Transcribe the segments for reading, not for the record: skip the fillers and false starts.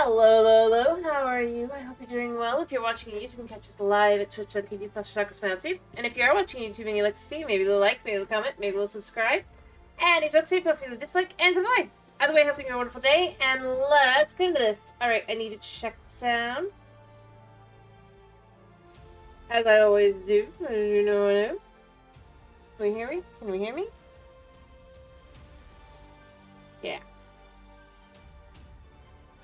Hello, Lolo. How are you? I hope you're doing well. If you're watching YouTube, you can catch us live at twitch.tv/ShotgunSmileTube. And if you are watching YouTube and you'd like to see, maybe they'll like, maybe they'll comment, maybe they'll subscribe. And if you don't see, feel free to dislike and avoid. Either way, I hope you have a wonderful day, and let's get into this. Alright, I need to check the sound. As I always do. You know I know. Can we hear me? Can we hear me? Yeah.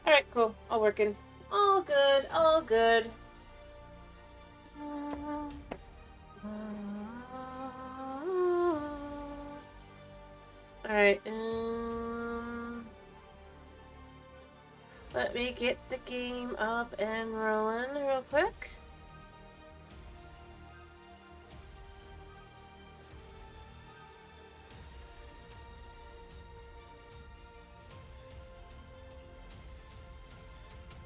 Alright, cool. All working. All good, all good. Alright, let me get the game up and rolling real quick.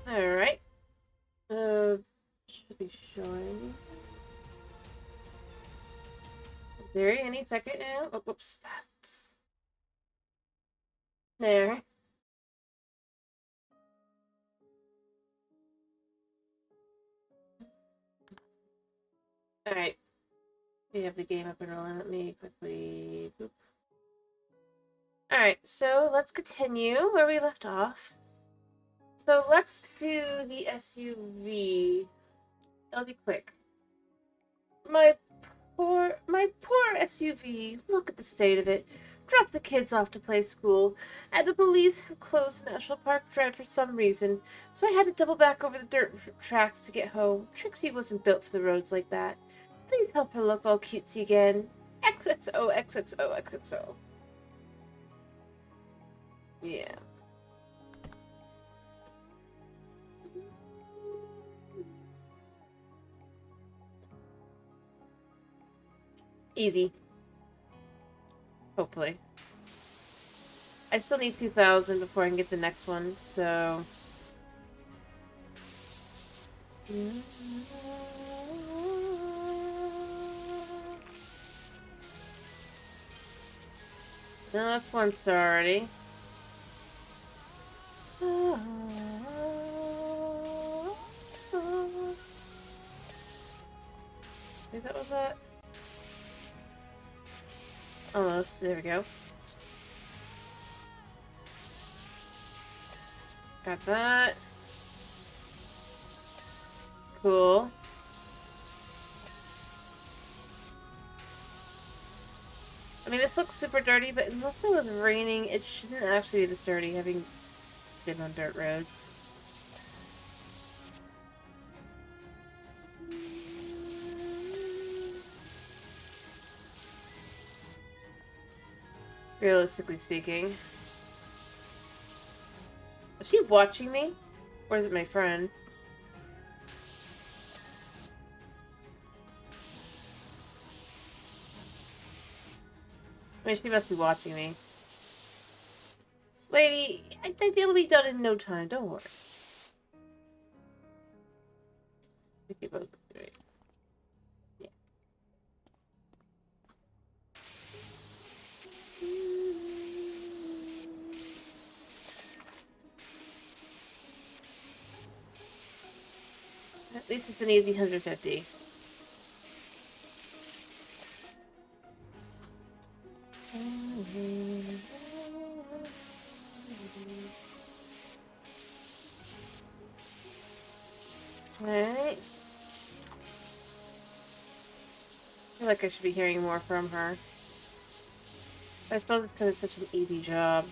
Alright. Should be showing. There, any second now. Oh, whoops. There. Alright. We have the game up and rolling. Let me quickly. Boop. Alright, so let's continue where we left off. So let's do the SUV. It'll be quick. My poor SUV. Look at the state of it. Drop the kids off to play school, and the police have closed the National Park Drive for some reason, so I had to double back over the dirt tracks to get home. Trixie wasn't built for the roads like that. Please help her look all cutesy again. XXO, XXO, XXO. Yeah. Easy. Hopefully. I still need 2,000 before I can get the next one, so... No, that's one star already. I think that was it. Almost. There we go. Got that. Cool. I mean, this looks super dirty, but unless it was raining, it shouldn't actually be this dirty, having been on dirt roads. Realistically speaking. Is she watching me? Or is it my friend? I mean, she must be watching me. Lady, I think it'll be done in no time, don't worry. Okay, both right. Yeah. At least it's an easy 150. Alright. I feel like I should be hearing more from her. I suppose it's because it's such an easy job.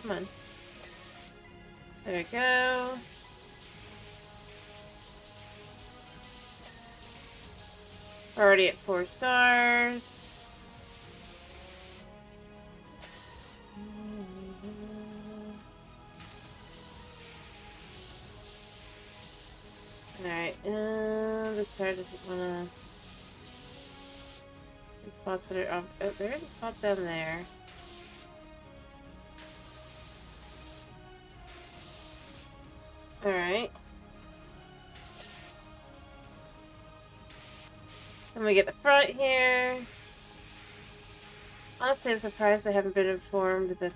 Come on. There we go. We're already at 4 stars. Alright, this star doesn't wanna... Spots that are off. Oh, there is a spot down there. Alright. Then we get the front here. Honestly, I'm surprised I haven't been informed that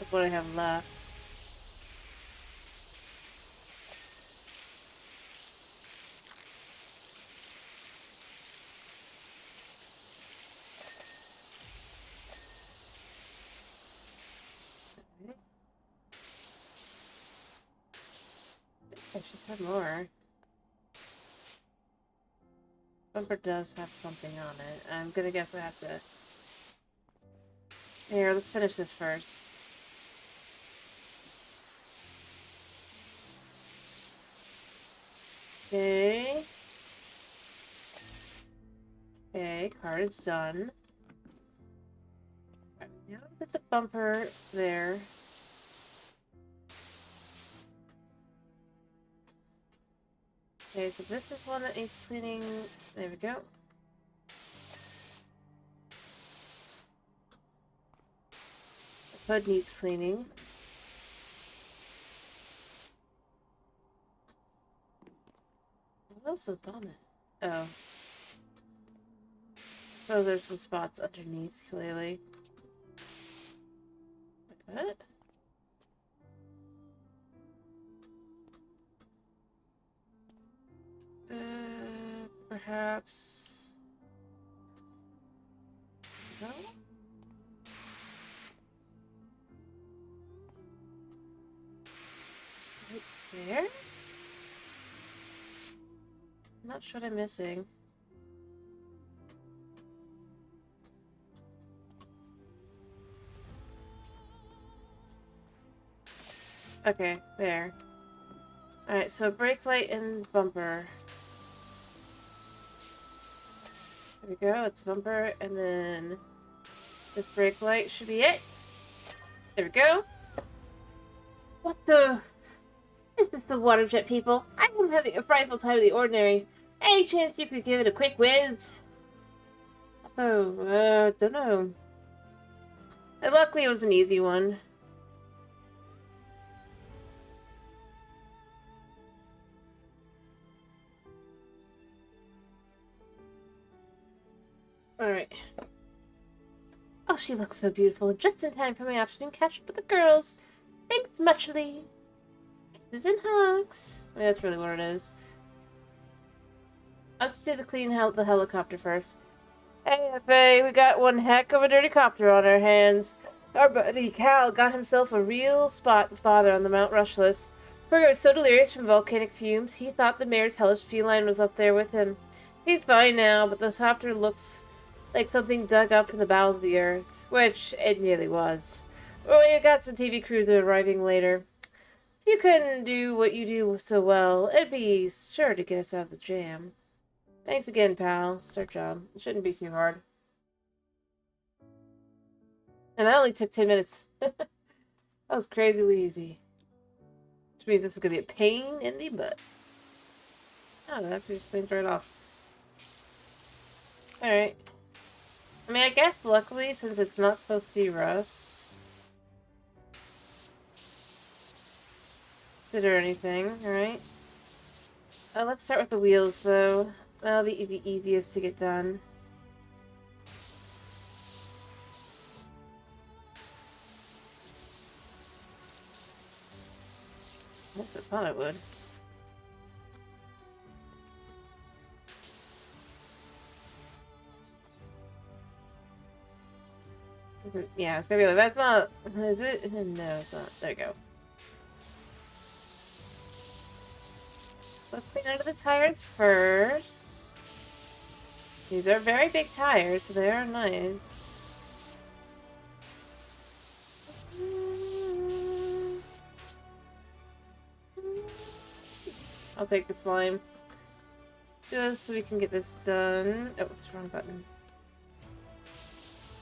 of what I have left. I should have more. Bumper does have something on it. I'm gonna guess I have to... Here, let's finish this first. Okay. Okay, card is done. Now put the bumper there. Okay, so this is one that needs cleaning. There we go. The hood needs cleaning. What else is on it? Oh. So there's some spots underneath, clearly. Like that? Perhaps... No? Right there? I'm not sure what I'm missing. Okay, there. Alright, so brake light and bumper. There we go, it's bumper, and then this brake light should be it. There we go. What the... Is this the water jet, people? I am having a frightful time of the ordinary. Any chance you could give it a quick whiz? So, don't know. And luckily it was an easy one. Alright. Oh, she looks so beautiful. Just in time for my afternoon catch-up with the girls. Thanks muchly. Kisses and hugs. I mean, that's really what it is. Let's do the helicopter first. Hey, F.A., we got one heck of a dirty copter on our hands. Our buddy Cal got himself a real spot with father on the Mount Rushless. Burger was so delirious from volcanic fumes, he thought the mayor's hellish feline was up there with him. He's fine now, but the copter looks like something dug up from the bowels of the earth, which it nearly was. Well, we got some TV crews arriving later. If you couldn't do what you do so well, it'd be sure to get us out of the jam. Thanks again, pal. It's our job. It shouldn't be too hard. And that only took 10 minutes. That was crazily easy. Which means this is going to be a pain in the butt. Oh, that actually just cleans right off. Alright. I mean, I guess luckily, since it's not supposed to be rust or anything, alright? Let's start with the wheels, though. That'll be the easiest to get done. I guess I thought it would. Yeah, it's gonna be like, that's not... Is it? No, it's not. There you go. Let's clean out of the tires first. These are very big tires, so they are nice. I'll take the slime. Just so we can get this done. Oh, it's the wrong button.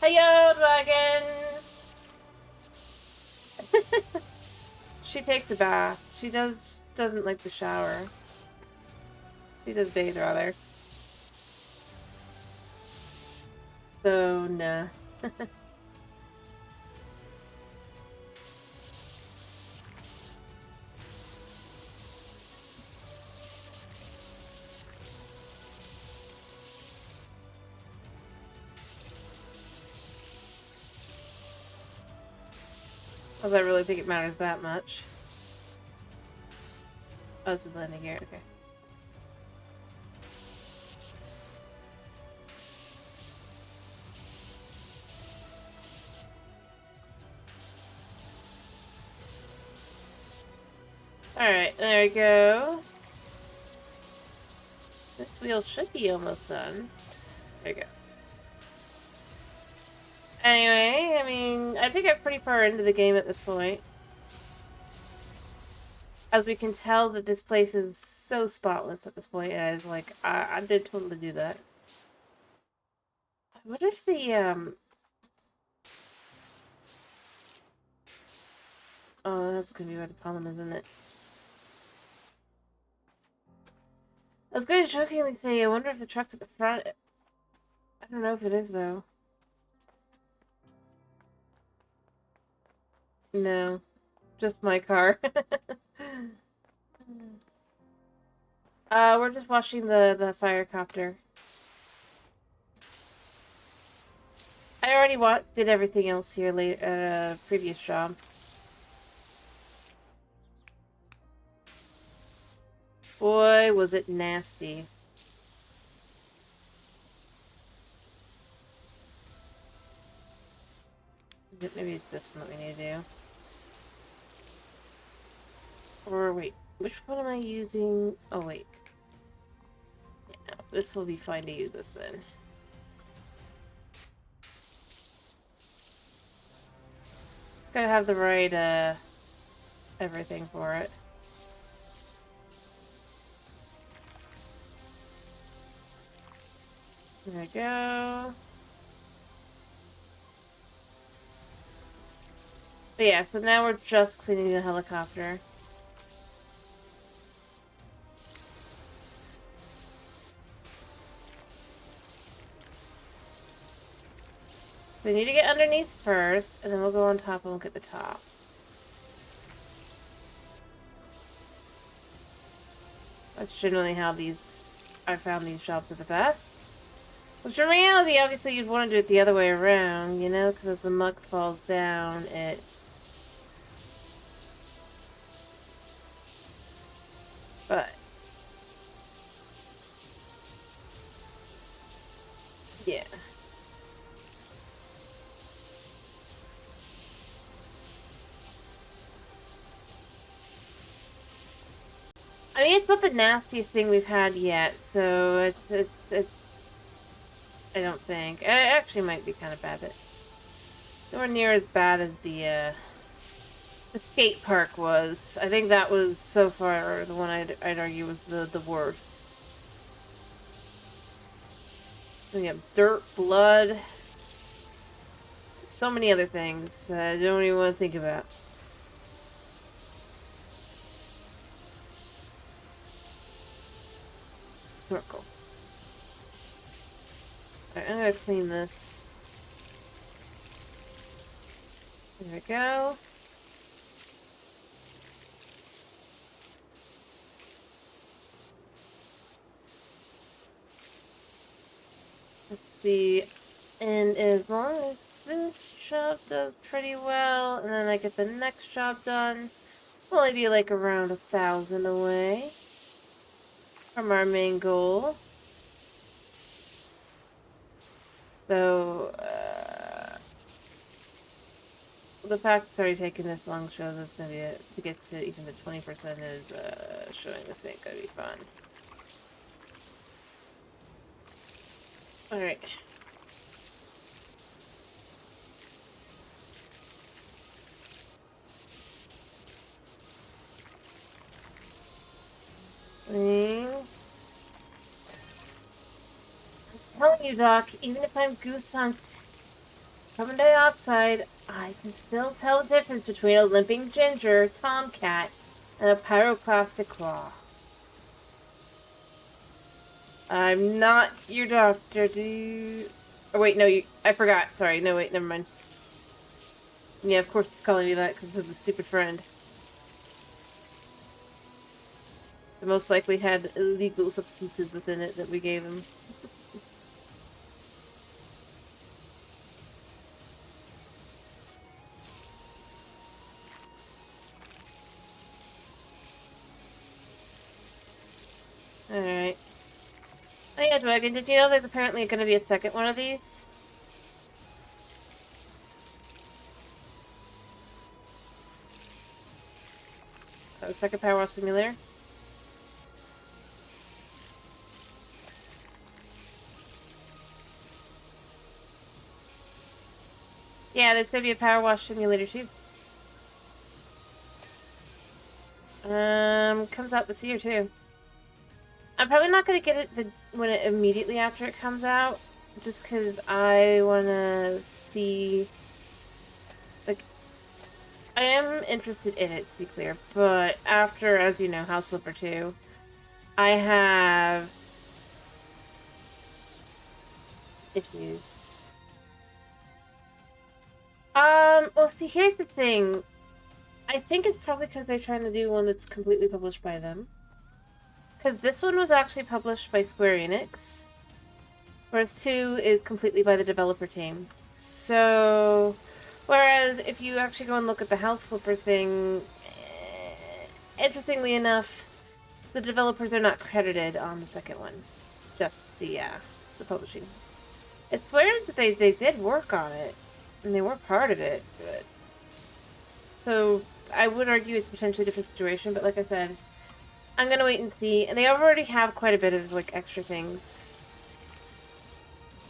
Hiya, dragon! She takes a bath. She doesn't like the shower. She does bathe, rather. So, nah. Because I really think it matters that much. Oh, this is landing gear, okay. Alright, there we go. This wheel should be almost done. There you go. Anyway, I mean, I think I'm pretty far into the game at this point. As we can tell that this place is so spotless at this point, and I was like, I did totally do that. I wonder if the, oh, that's gonna be where the problem is, isn't it? I was going to jokingly say, I wonder if the truck's at the front. I don't know if it is, though. No. Just my car. We're just washing the firecopter. I already did everything else here later at a previous job. Boy, was it nasty. Maybe it's this one that we need to do. Or wait, which one am I using? Oh wait. Yeah, no, this will be fine to use this then. It's gotta have the right everything for it. There we go. But yeah, so now we're just cleaning the helicopter. We need to get underneath first, and then we'll go on top and look at the top. That's generally how I found these jobs are the best. Which in reality, obviously you'd want to do it the other way around, you know? Because as the muck falls down, it... But... yeah. I mean, it's not the nastiest thing we've had yet, so it's I don't think. It actually might be kind of bad, but nowhere near as bad as the skate park was. I think that was, so far, the one I'd argue was the worst. We have dirt, blood, so many other things I don't even want to think about. Circle. Alright, I'm gonna clean this. There we go. Let's see. And as long as this job does pretty well, and then I get the next job done, we'll only be like around 1,000 away from our main goal. So, the fact it's already taken this long shows it's gonna be to get to even the 20% is showing this ain't gonna be fun. Alright. I'm telling you, Doc, even if I'm goose on carbon dioxide, I can still tell the difference between a limping ginger tomcat and a pyroclastic claw. I'm not your doctor, dude. Oh, wait, no, I forgot. Sorry, no, wait, never mind. Yeah, of course he's calling me that because of the stupid friend. It most likely had illegal substances within it that we gave him. Yeah, Dragon, did you know there's apparently going to be a second one of these? A second PowerWash Simulator? Yeah, there's going to be a PowerWash Simulator too. Comes out this year too. I'm probably not going to get it when it immediately after it comes out, just because I want to see, like, I am interested in it, to be clear, but after, as you know, House Flipper 2, I have issues. Well, see, here's the thing. I think it's probably because they're trying to do one that's completely published by them. Because this one was actually published by Square Enix, whereas 2 is completely by the developer team. So, whereas if you actually go and look at the House Flipper thing, interestingly enough, the developers are not credited on the second one. Just the publishing. It swears that they did work on it, and they were part of it, but... So, I would argue it's potentially a different situation, but like I said, I'm gonna wait and see. And they already have quite a bit of, like, extra things.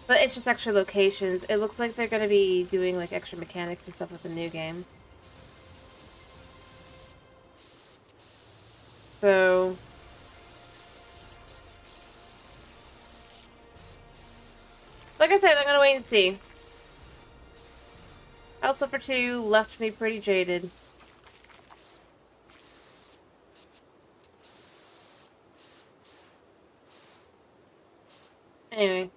But it's just extra locations. It looks like they're gonna be doing, like, extra mechanics and stuff with the new game. So... like I said, I'm gonna wait and see. House Flipper 2 left me pretty jaded. Anyway.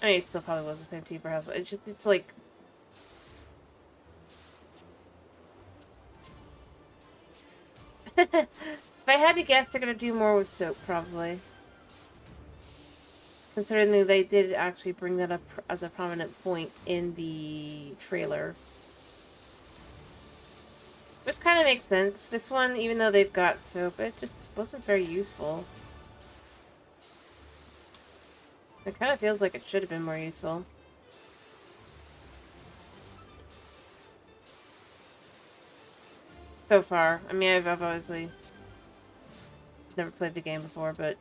I mean, it still probably was the same team for House. It's like... if I had to guess, they're gonna do more with soap, probably. Considering they did actually bring that up as a prominent point in the trailer. Which kind of makes sense. This one, even though they've got soap, it just wasn't very useful. It kind of feels like it should have been more useful. So far. I mean, I've obviously never played the game before, but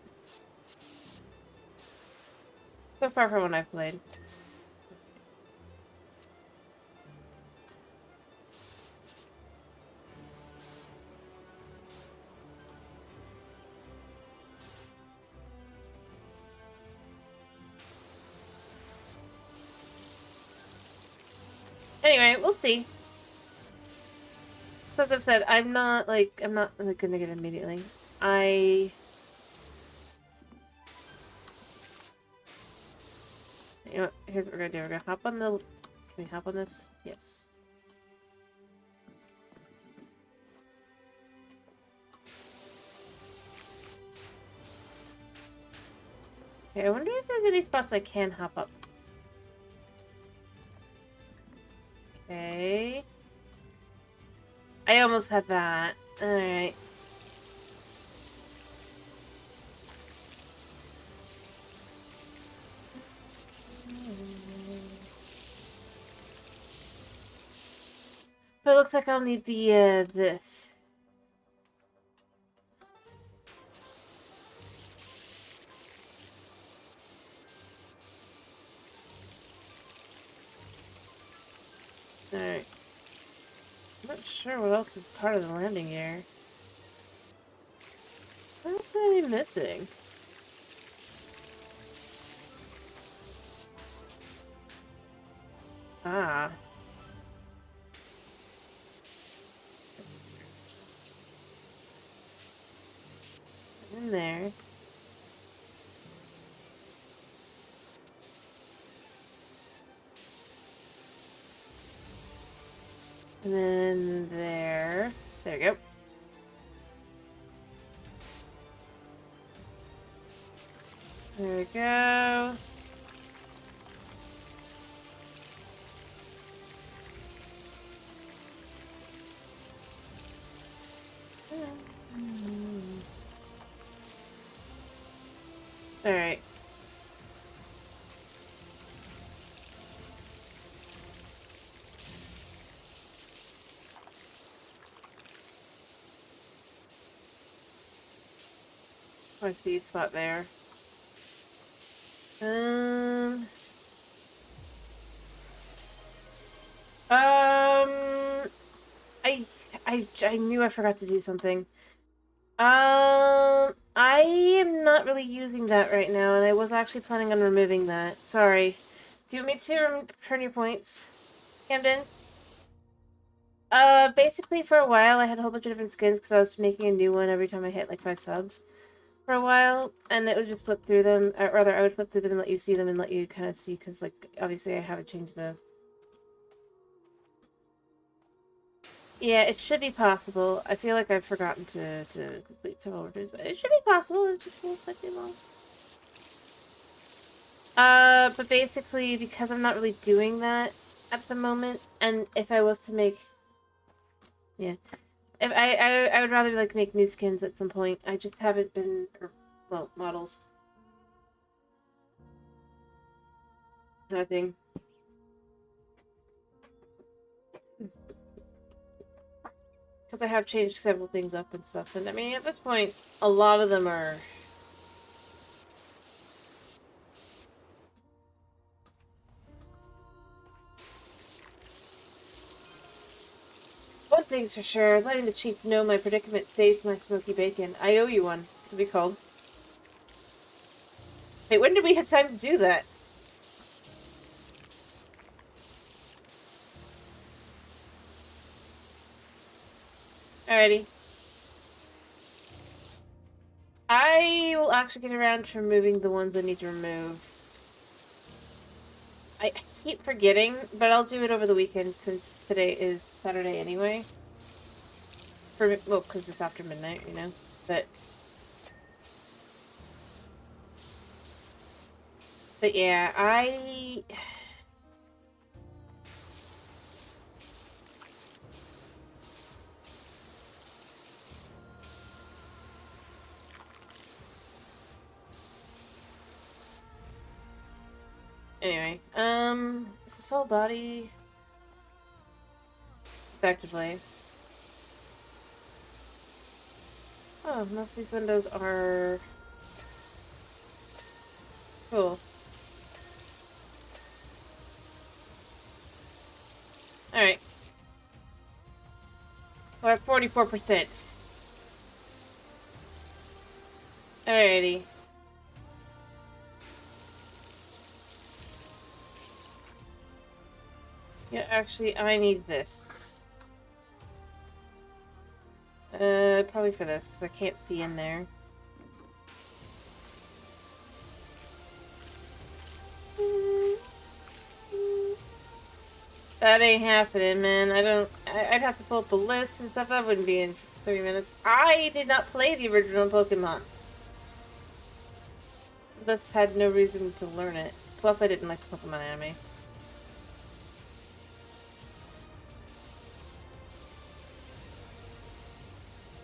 so far from what I've played. Anyway, we'll see. As I've said, I'm not like gonna get it immediately. You know what? Here's what we're gonna do. We're gonna hop on the... Can we hop on this? Yes. Okay, I wonder if there's any spots I can hop up. Okay. I almost had that. Alright. But it looks like I'll need the, this. Alright. I'm not sure what else is part of the landing gear. What else am I missing? Ah. In there. And then there. There we go. There we go. Alright. I see a spot there. Um, I knew I forgot to do something. I am not really using that right now, and I was actually planning on removing that. Sorry. Do you want me to return your points, Camden? Basically for a while I had a whole bunch of different skins because I was making a new one every time I hit like 5 subs for a while, and it would just flip through them, or rather I would flip through them and let you see them and let you kind of see, because like obviously I haven't changed the... Yeah, it should be possible. I feel like I've forgotten to complete several orders, but it should be possible. It just feels slightly long. But basically, because I'm not really doing that at the moment, and if I was to make... Yeah. If I would rather, like, make new skins at some point. I just haven't been... Or, well, models. Nothing. Because I have changed several things up and stuff, and I mean, at this point, a lot of them are... One thing's for sure, letting the chief know my predicament saved my smoky bacon. I owe you one, to be called. Hey, when did we have time to do that? Alrighty. I will actually get around to removing the ones I need to remove. I keep forgetting, but I'll do it over the weekend since today is Saturday anyway. Well, because it's after midnight, you know? But yeah, Anyway, is this whole body... Effectively. Oh, most of these windows are... Cool. Alright. We're at 44%. Alrighty. Yeah, actually, I need this. Probably for this, because I can't see in there. That ain't happening, man. I'd have to pull up a list and stuff. That wouldn't be in 3 minutes. I did not play the original Pokemon. Thus had no reason to learn it. Plus, I didn't like the Pokemon anime.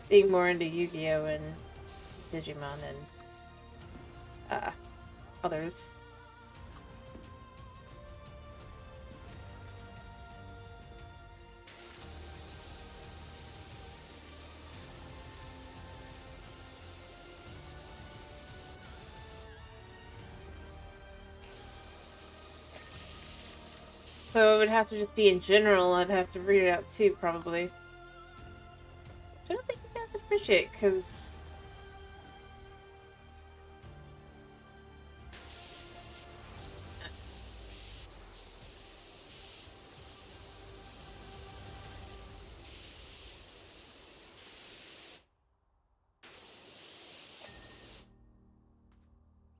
Being more into Yu-Gi-Oh! And Digimon and, others. So it would have to just be in general. I'd have to read it out too, probably. Which I don't think you guys would appreciate, because...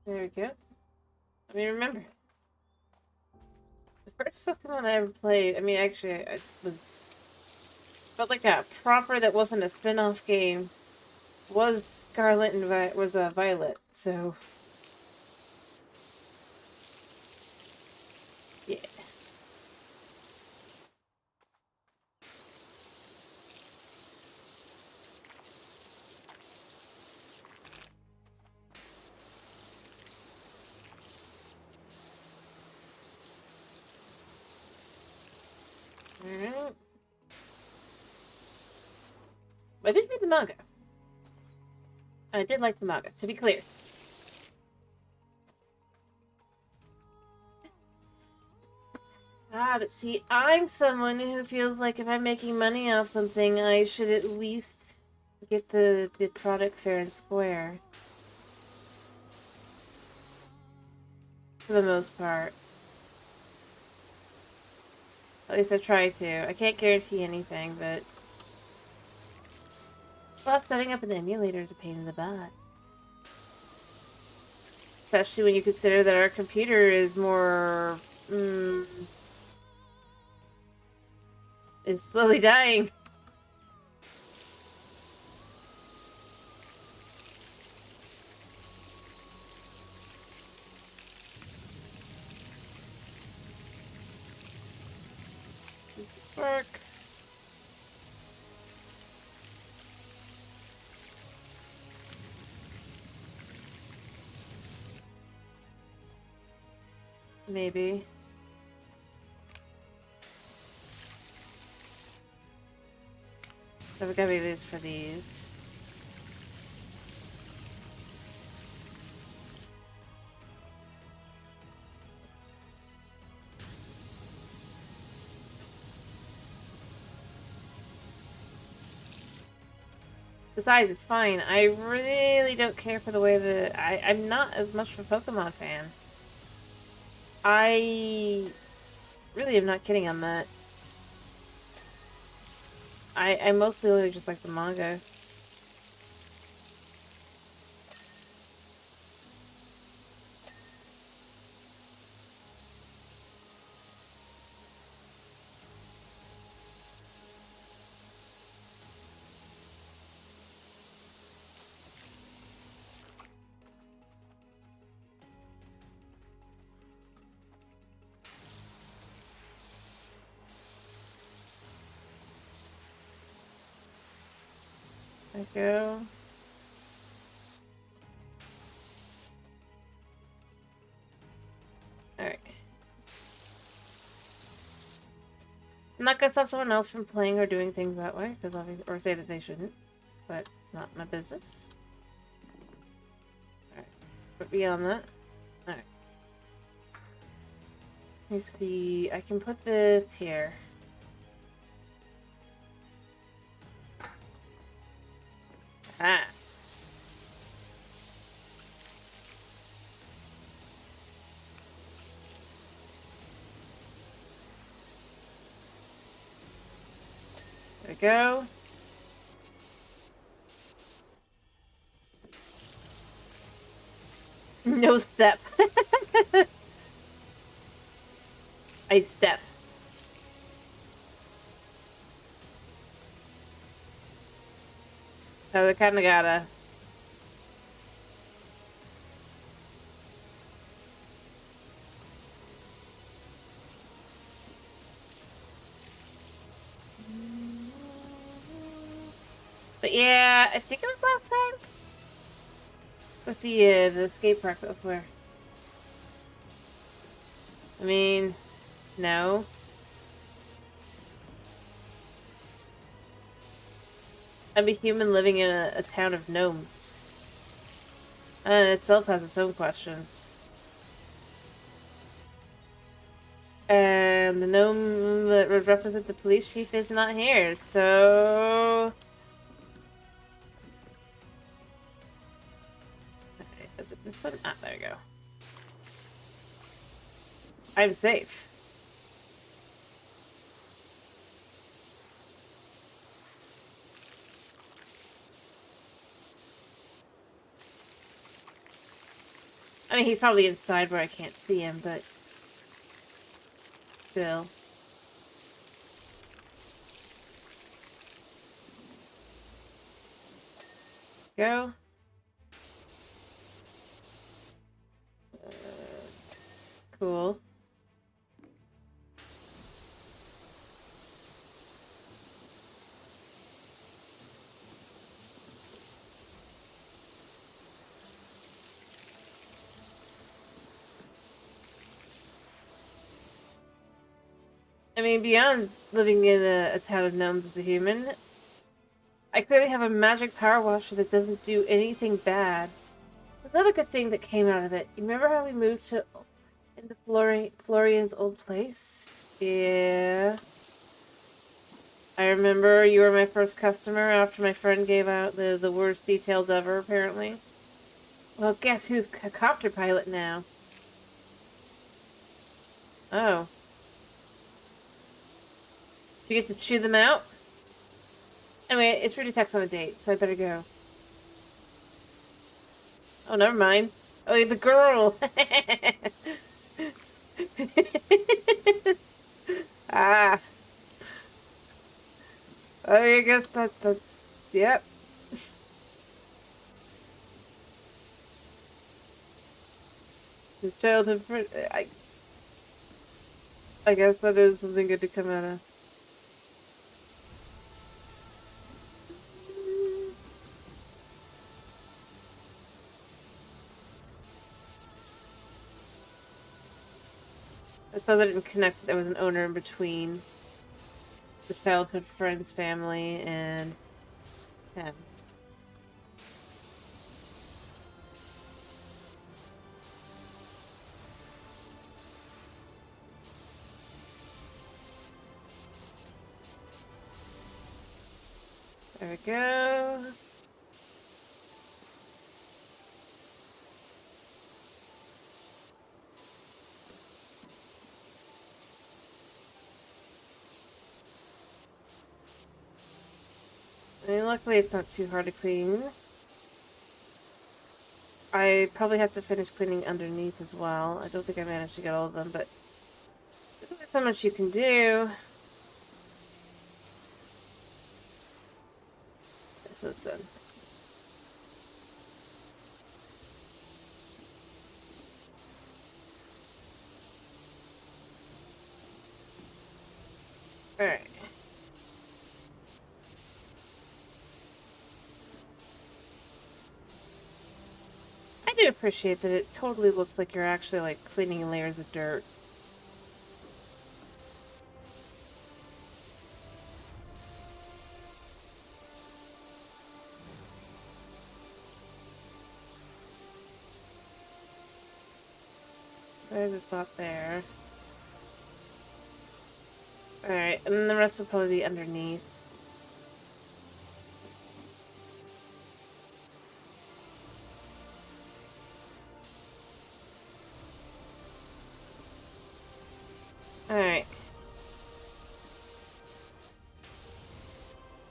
There we go. I mean, remember, the first Pokemon I ever played, I mean, actually, it felt like a proper that wasn't a spin-off game, was Scarlet and Violet, so... Yeah. I did read the manga. I did like the manga, to be clear. Ah, but see, I'm someone who feels like if I'm making money off something, I should at least get the product fair and square. For the most part. At least I try to. I can't guarantee anything, but... Plus, setting up an emulator is a pain in the butt. Especially when you consider that our computer is more... is slowly dying. Does this work? Maybe. So we gotta be these for these. Besides, it's fine. I really don't care for the way that... I'm not as much of a Pokemon fan. I really am not kidding on that. I mostly really just like the manga. I go. Alright. I'm not gonna stop someone else from playing or doing things that way, because or say that they shouldn't, but it's not my business. Alright. But beyond that, alright. Let me see. I can put this here. Ah. There we go. No step. I step. So I kinda gotta. But yeah, I think it was last time. With the skate park before. I mean, no. I'm a human living in a town of gnomes. And it itself has its own questions. And the gnome that would represent the police chief is not here, so... Okay, is it this one? Ah, there we go. I'm safe. I mean, he's probably inside where I can't see him, but... Still. Go. Cool. I mean, beyond living in a town of gnomes as a human, I clearly have a magic power washer that doesn't do anything bad. There's another good thing that came out of it. You remember how we moved to into Florian's old place? Yeah. I remember you were my first customer after my friend gave out the worst details ever, apparently. Well, guess who's a copter pilot now? Oh. Do you get to chew them out? Anyway, it's Rudy Tech's on a date, so I better go. Oh, never mind. Oh, the girl! Ah. Oh, I guess that's... Yep. His childhood friend... I guess that is something good to come out of. I suppose I didn't connect that there was an owner in between the childhood friend's family and him. There we go. I mean, luckily it's not too hard to clean. I probably have to finish cleaning underneath as well. I don't think I managed to get all of them, but there's only so much you can do. This was done. Alright. I do appreciate that it totally looks like you're actually, like, cleaning layers of dirt. There's a spot there. Alright, and then the rest will probably be underneath. Alright.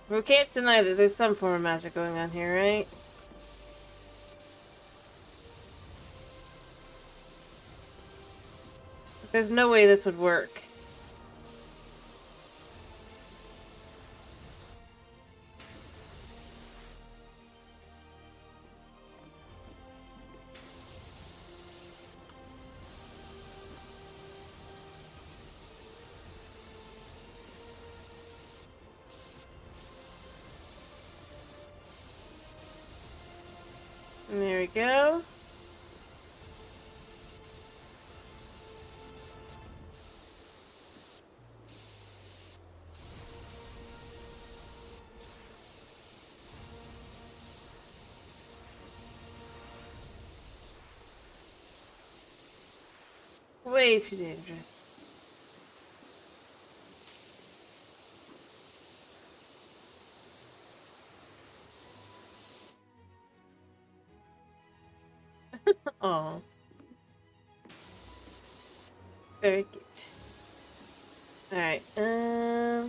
We can't deny that there's some form of magic going on here, right? There's no way this would work. And there we go. Way too dangerous. Oh. Very cute. Alright, there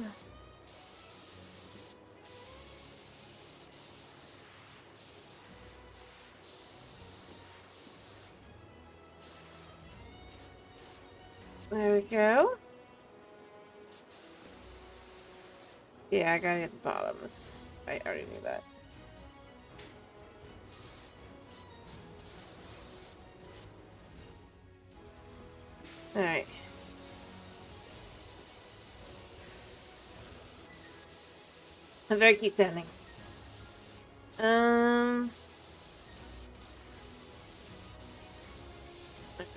we go. Yeah, I gotta get the bottoms. I already knew that. Alright. I better keep standing.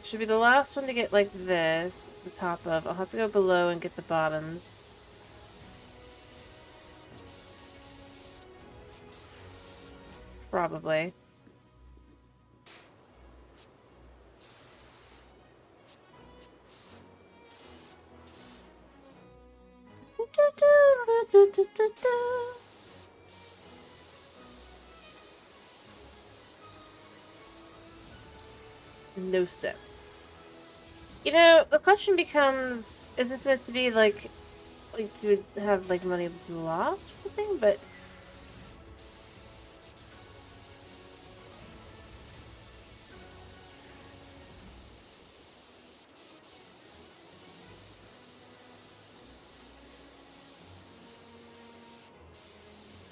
Should be the last one to get like this, the top of. I'll have to go below and get the bottoms. Probably. No step. You know, the question becomes, is this meant to be like you would have like money lost or something? But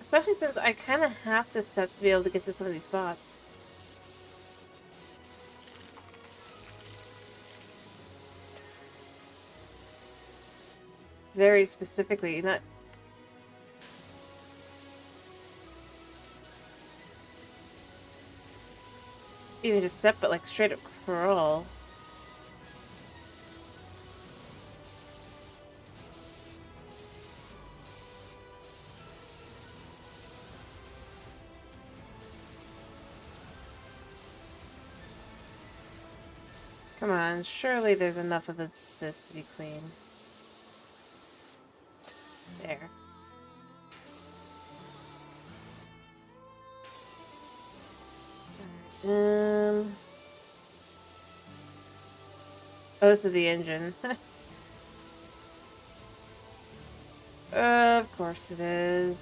especially since I kind of have to step to be able to get to some of these spots. Very specifically, not even just step, but like straight up crawl. Come on, surely there's enough of this to be clean. There. Oh, this is the engine. Of course it is.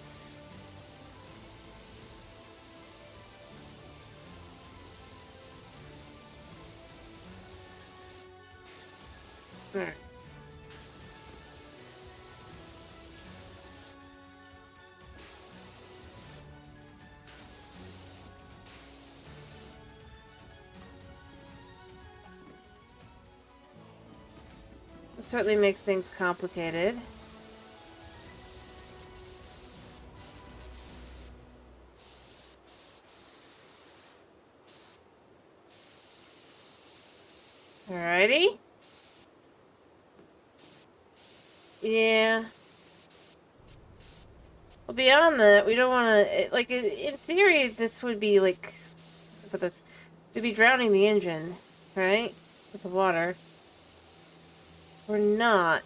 Alright. It certainly makes things complicated. Alrighty. Yeah. Well, beyond that, we don't want to, like, in theory, this would be, like, put this, we'd be drowning the engine, right? With the water. We're not.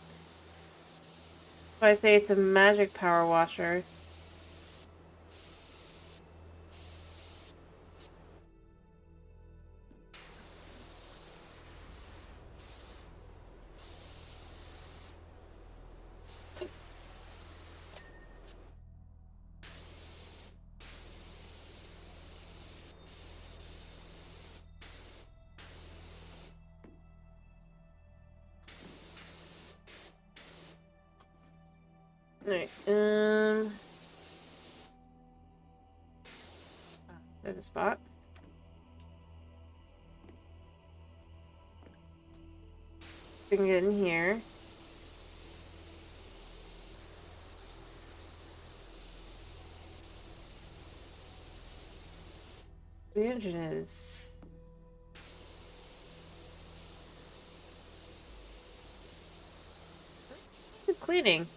That's why I say it's a magic power washer. Alright, there's a spot. We can get in here. The engine is... Good cleaning.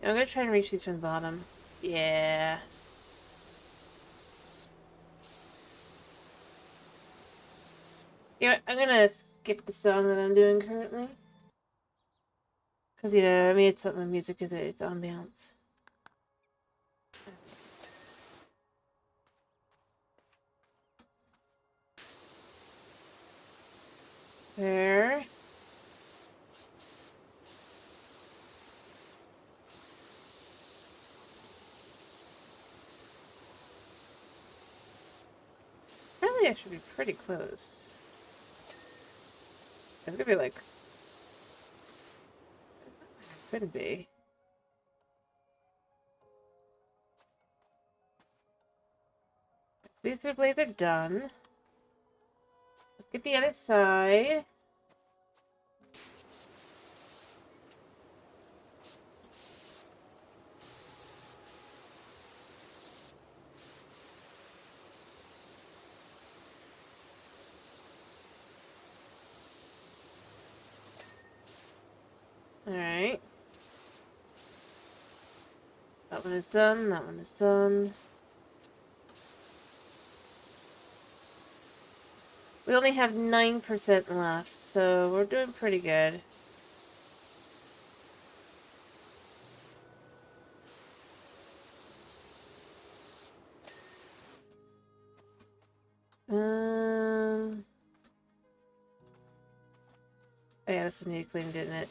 I'm gonna try and reach these from the bottom. Yeah. Yeah, I'm gonna skip the song that I'm doing currently. Because, you know, I mean, it's something, the music is its ambiance. There. Apparently I should be pretty close. It's gonna be like... Couldn't be. These two blades are done. Let's get the other side. Alright. That one is done, that one is done. We only have 9% left, so we're doing pretty good. Oh yeah, this one needed cleaned, didn't it?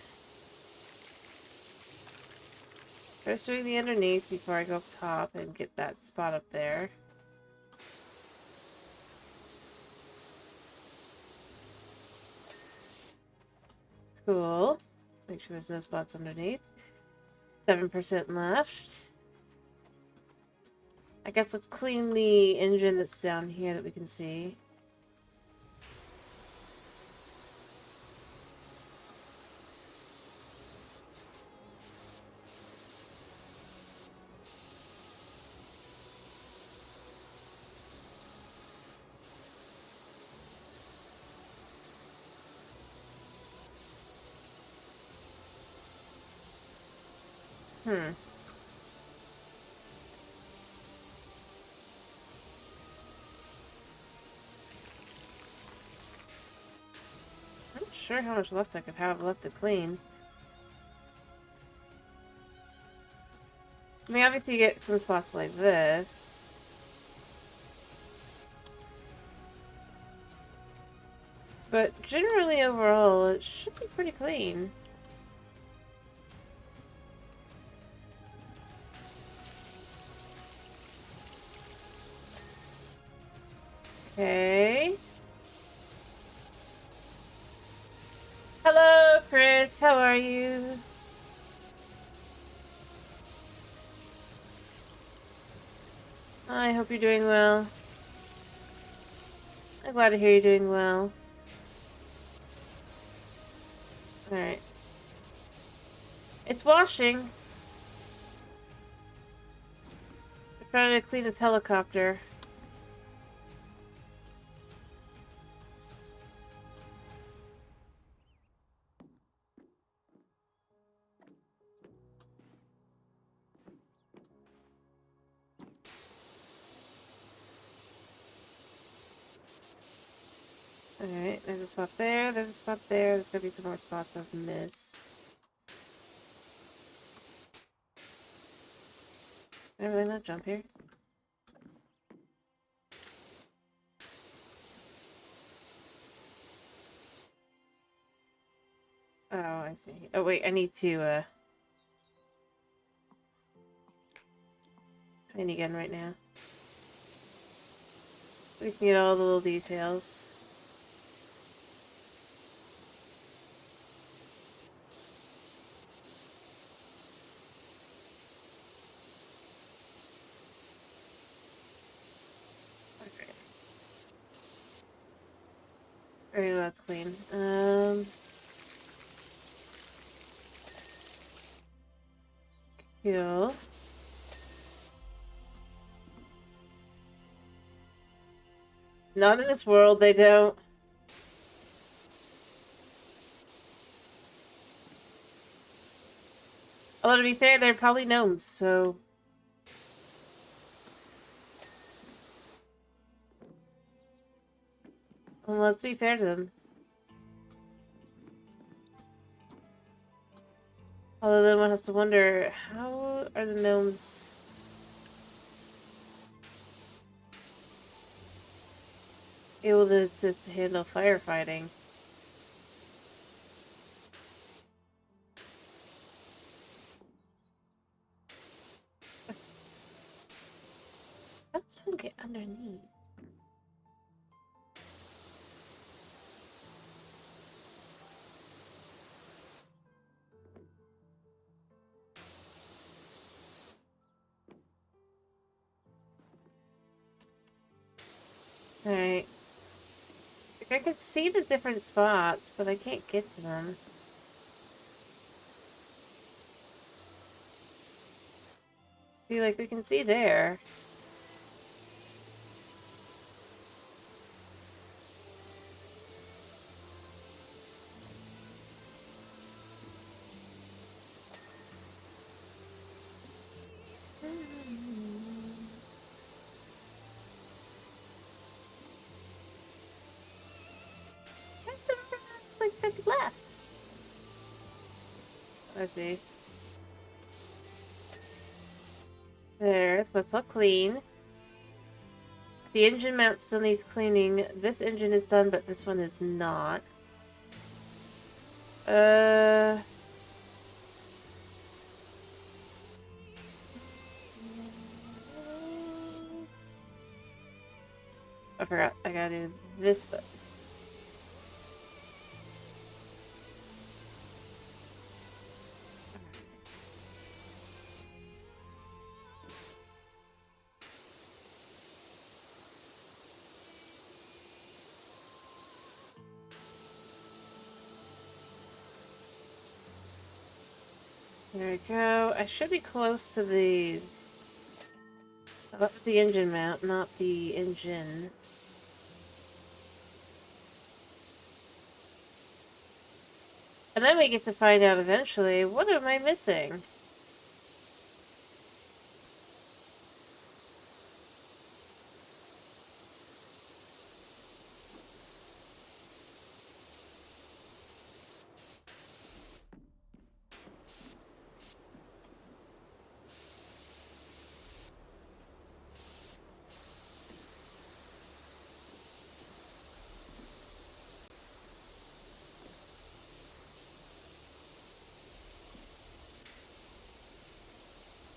First doing the underneath before I go up top and get that spot up there. Cool. Make sure there's no spots underneath. 7% left. I guess let's clean the engine that's down here that we can see. I'm not sure how much left I could have left to clean. I mean, obviously you get some spots like this. But generally overall, it should be pretty clean. Okay. Hello, Chris. How are you? I hope you're doing well. I'm glad to hear you're doing well. Alright. It's washing. We're trying to clean this helicopter. Alright, there's a spot there, there's a spot there, there's gonna be some more spots I've missed. Did I really not jump here? Oh, I see. Oh wait, I need to, clean again right now. We can get all the little details. Okay. Alright, that's clean. Cool. Not in this world, they don't. Although to be fair, they're probably gnomes, so... Well, let's be fair to them. Although then one has to wonder, how are the gnomes... able to handle firefighting? Let's try and get underneath. Alright. I can see the different spots, but I can't get to them. See, like, we can see there. I see. There, so that's all clean. The engine mount still needs cleaning. This engine is done, but this one is not. I forgot. I gotta do this button. There we go. I should be close to the... Oh, that was the engine mount, not the engine. And then we get to find out eventually, what am I missing?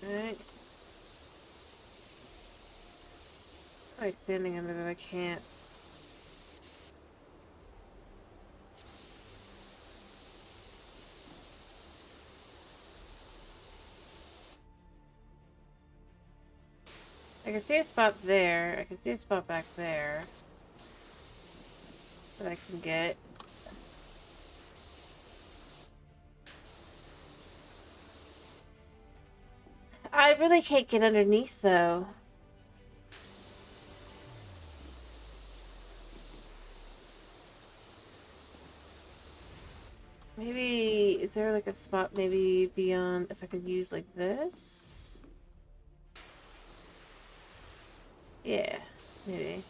Alright. I'm standing under that, I can't. I can see a spot there. I can see a spot back there that I can get. I really can't get underneath, though. Maybe, is there like a spot maybe beyond, if I could use like this? Yeah, maybe.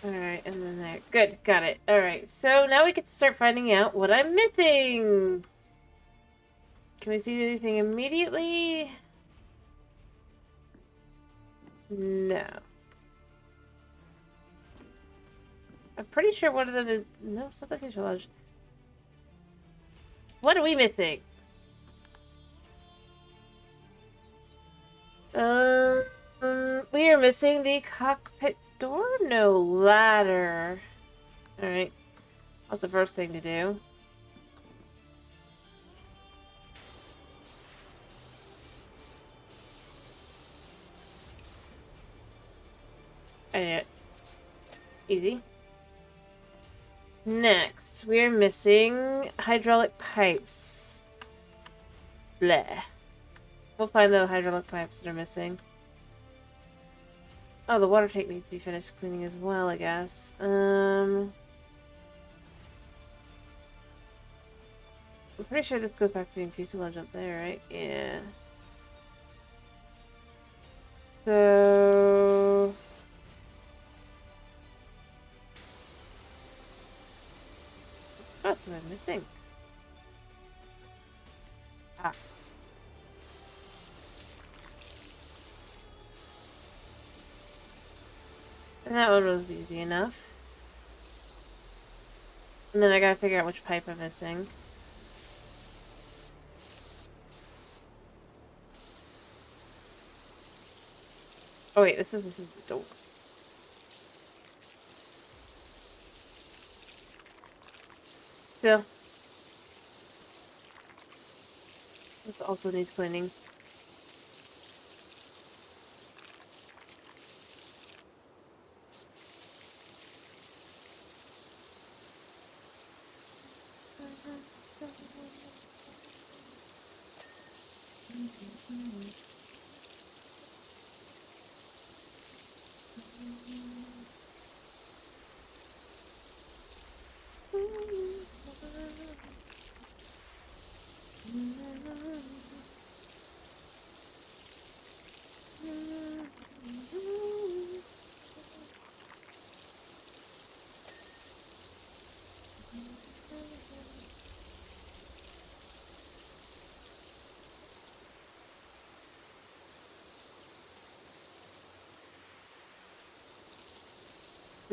Alright, and then there. Good, got it. Alright, so now we get to start finding out what I'm missing! Can we see anything immediately? No. I'm pretty sure one of them is... No, it's not the fuselage. What are we missing? We are missing the cockpit door? No ladder. Alright. That's the first thing to do. I knew it. Easy. Next, we're missing hydraulic pipes. Bleh. We'll find the hydraulic pipes that are missing. Oh, the water tank needs to be finished cleaning as well, I guess. I'm pretty sure this goes back to being fuselage up there, right? Yeah. So... what am I missing? Ah. And that one was easy enough. And then I gotta figure out which pipe I'm missing. Oh wait, this is the door. Still. This also needs cleaning.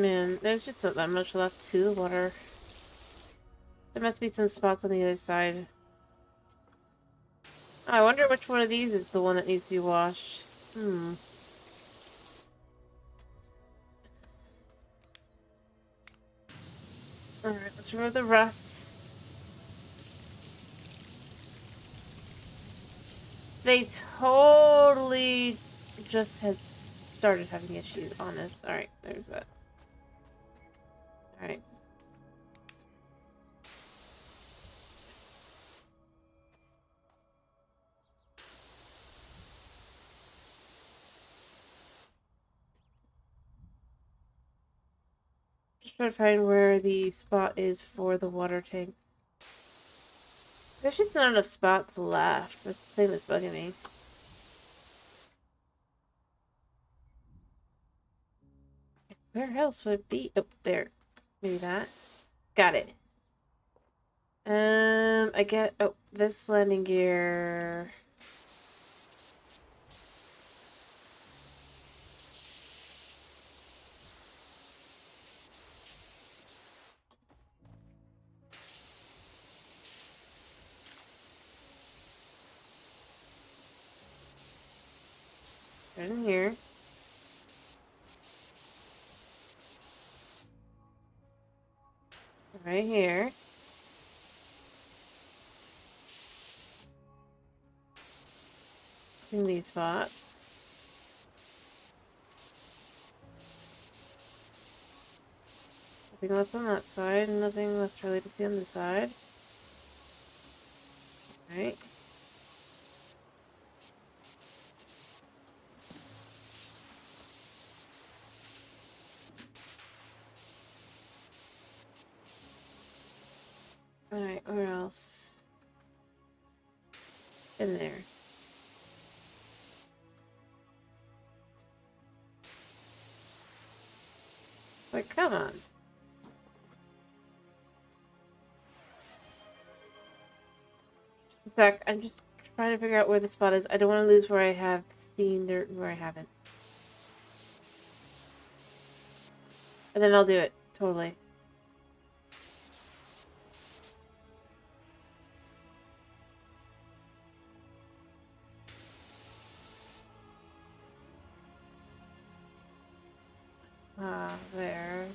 Man, there's just not that much left to the water. There must be some spots on the other side. Oh, I wonder which one of these is the one that needs to be washed. Hmm. Alright, let's remove the rust. They totally just had started having issues on this. Alright, there's that. Alright. Just trying to find where the spot is for the water tank. There's just not enough spots left. That's the thing that's bugging me. Where else would it be? Oh, there. Maybe that. Got it. I get... Oh, this landing gear... Right in here. Right here. In these spots. Nothing left on that side, nothing left really to see on this side. Alright. Alright, where else? In there. Like, come on. Just a sec, I'm just trying to figure out where the spot is. I don't want to lose where I have seen dirt and where I haven't. And then I'll do it. Totally. Ah, there.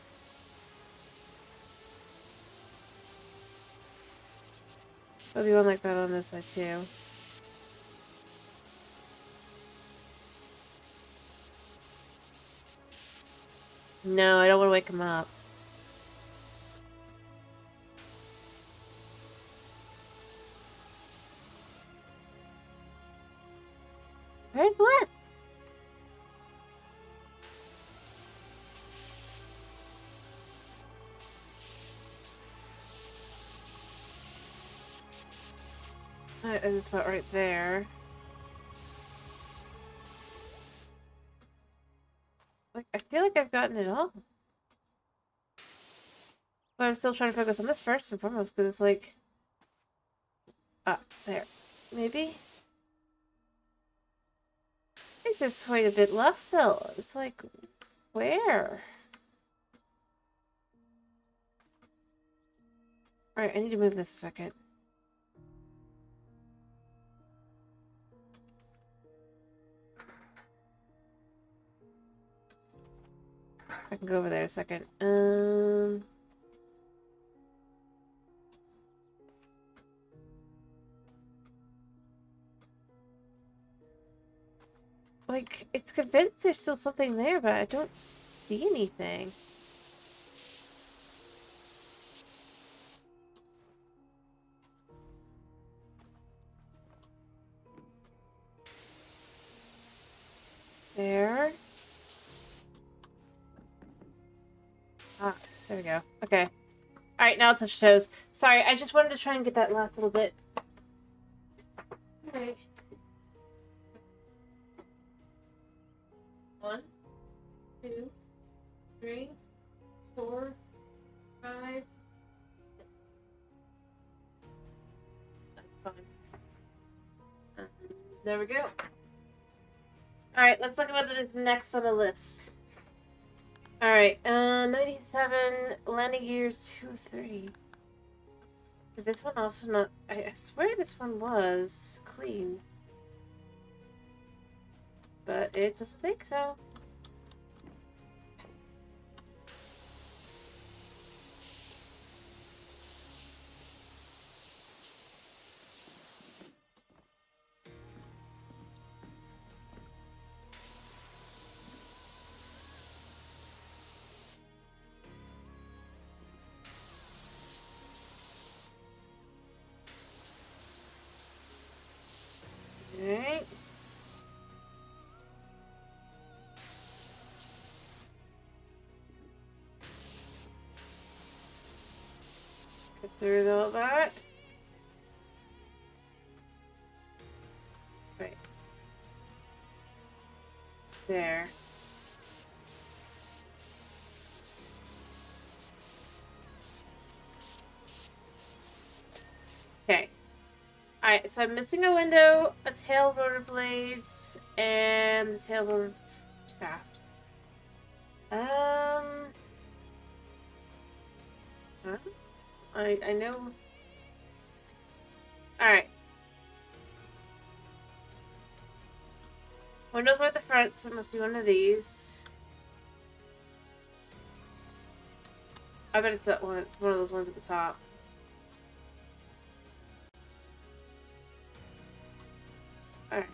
There'll be one like that on this side too. No, I don't want to wake him up. Where's Bliss? There's a spot right there. Like, I feel like I've gotten it all. But I'm still trying to focus on this first and foremost, because it's like... Ah, there. Maybe? I think there's quite a bit left still. It's like, where? Alright, I need to move this a second. I can go over there a second. Like, it's convinced there's still something there, but I don't see anything. There. Ah, there we go. Okay. Alright, now touch toes. Sorry, I just wanted to try and get that last little bit. Alright. 1, 2, 3, 4, 5. That's fine. There we go. Alright, let's look at what is next on the list. Alright, 97, landing gears 2, 3. This one also not... I swear this one was clean. But it doesn't think so. Alright. Get through all that. Right. There. Okay. Alright, so I'm missing a window, a tail rotor blades, and the tail rotor shaft. Huh? I know. Alright. Windows are at the front, so it must be one of these. I bet it's that one. It's one of those ones at the top. Alright.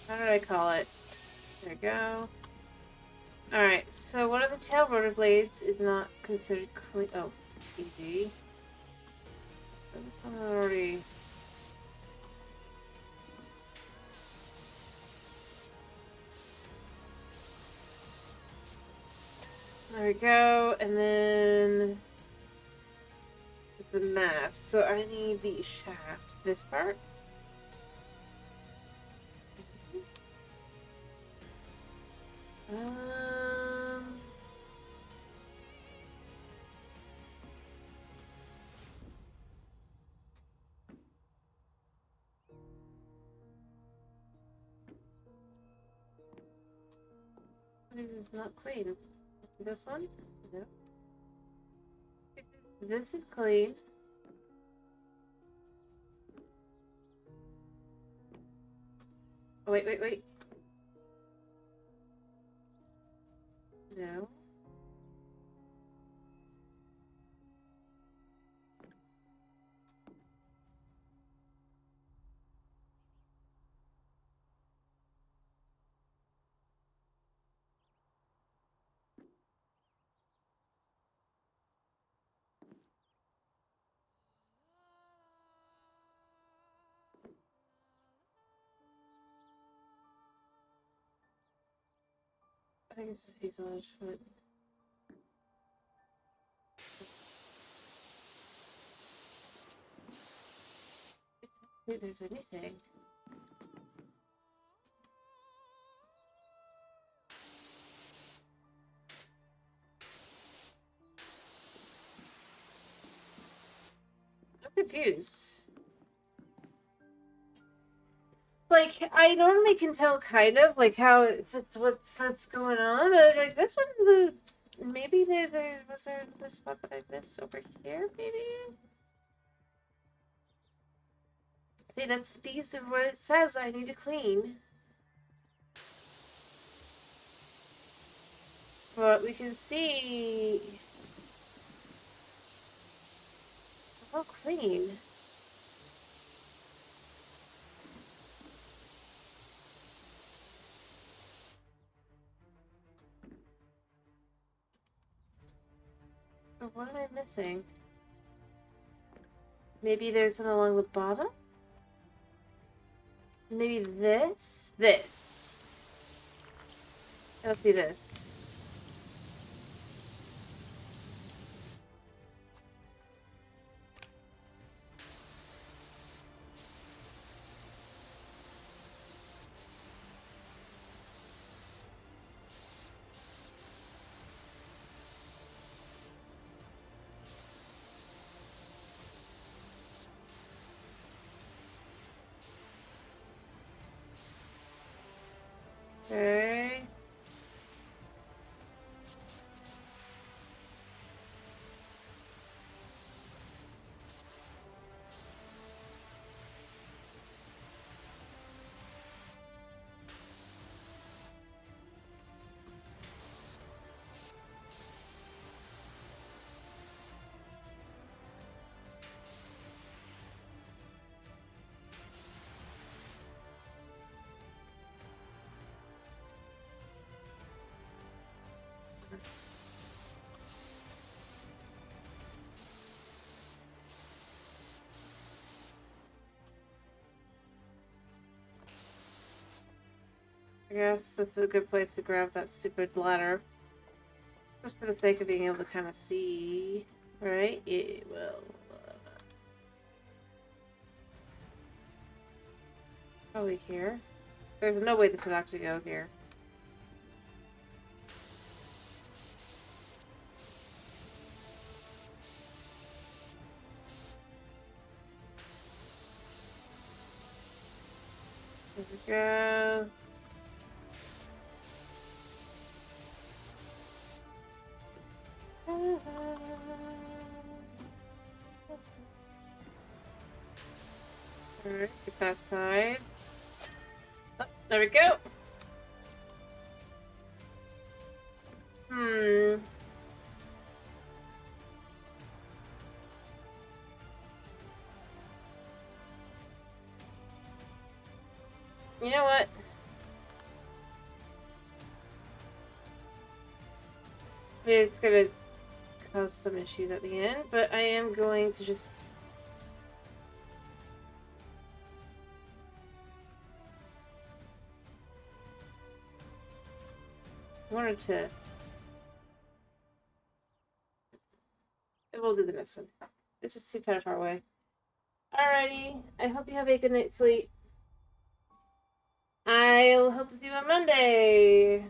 How did I call it? There we go. Alright, so one of the tail rotor blades is not considered clean. Oh, easy. So this one already. There we go, and then the mast. So I need the shaft. This part. This is not clean. This one? No. This is clean. Oh, wait. No. I think it's fuselage, but... Wait, there's anything. I'm confused. Like, I normally can tell kind of, like, how it's what's going on, but, like, this one, maybe was there the spot that I missed over here, maybe? See, these are what it says I need to clean. But we can see... It's all clean. But what am I missing? Maybe there's some along the bottom? Maybe this? This. Let's see this. Okay. I guess that's a good place to grab that stupid ladder. Just for the sake of being able to kind of see. Right? Yeah, well... probably here. There's no way this would actually go here. There we go. Alright, get that side. Oh, there we go. You know what? It's gonna cause some issues at the end, but I am going to just... I wanted to... We'll do the next one. It's just too kind of far away. Alrighty. I hope you have a good night's sleep. I'll hope to see you on Monday.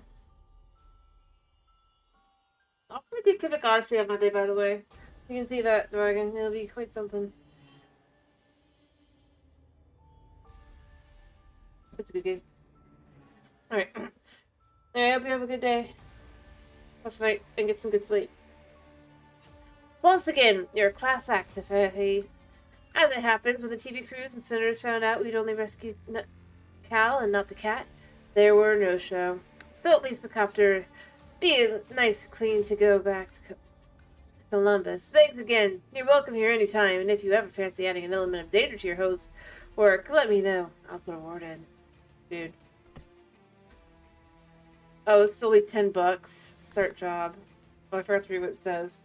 I'll probably do Civic Odyssey on Monday, by the way. You can see that dragon. It'll be quite something. It's a good game. Alright. I hope you have a good day. Catch tonight and get some good sleep. Once again, you're a class act, if as it happens, when the TV crews and senators found out we'd only rescued Cal and not the cat, there were no show. Still, at least the copter being nice and clean to go back to Columbus. Thanks again. You're welcome here anytime, and if you ever fancy adding an element of danger to your host work, let me know. I'll put a word in. Dude. Oh, it's only $10. Start job. Oh, I forgot to read what it says.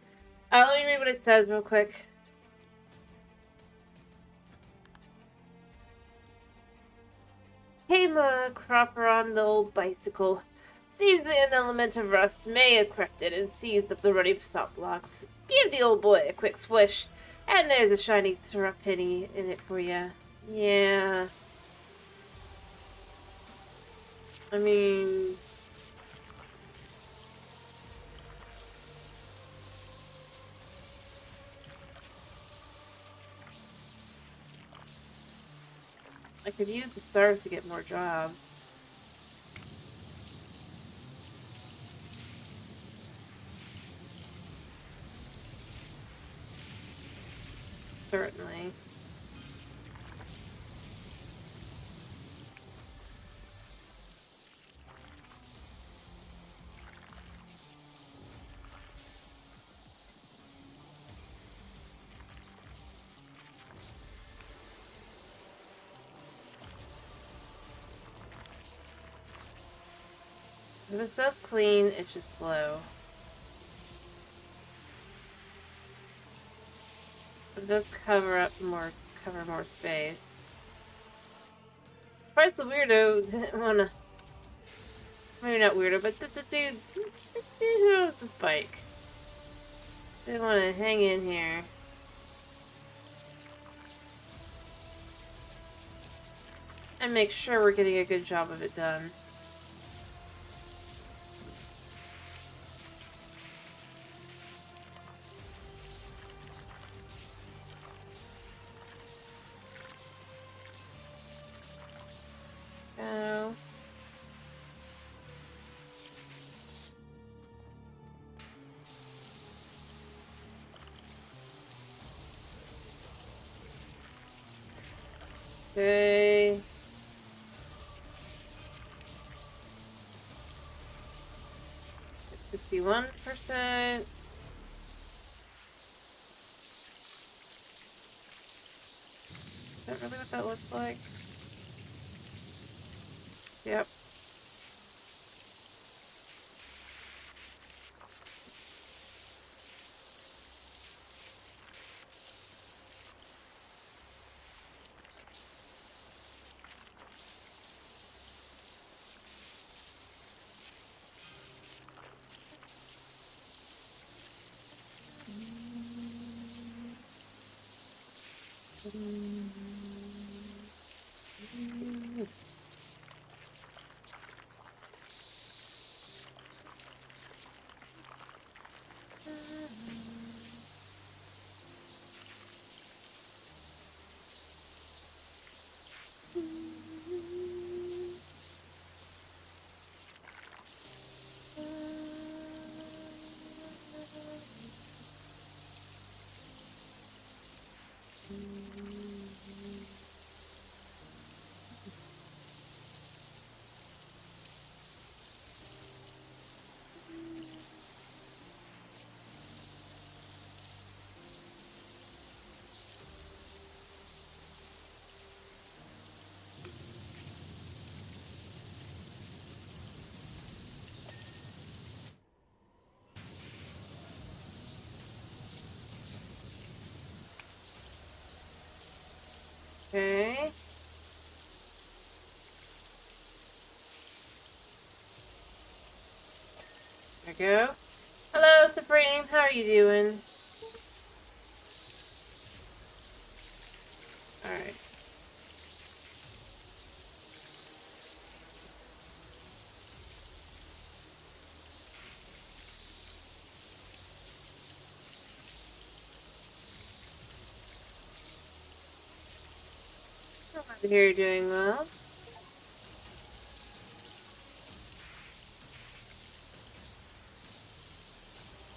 Let me read what it says real quick. Came a cropper on the old bicycle. Seized an element of rust may have crept in and seized up the ruddy stop blocks. Give the old boy a quick swish, and there's a shiny penny in it for ya. Yeah. I mean... I could use the stars to get more jobs. Certainly. If it does clean, it's just slow. But it does cover more space. Surprised the weirdo didn't wanna... Maybe not weirdo, but the dude who owns this bike didn't wanna hang in here. And make sure we're getting a good job of it done. Go. Okay. 51%. Is that really what that looks like? Yep. Okay. There we go. Hello, Supreme. How are you doing? Alright. I'm glad to hear you're doing well.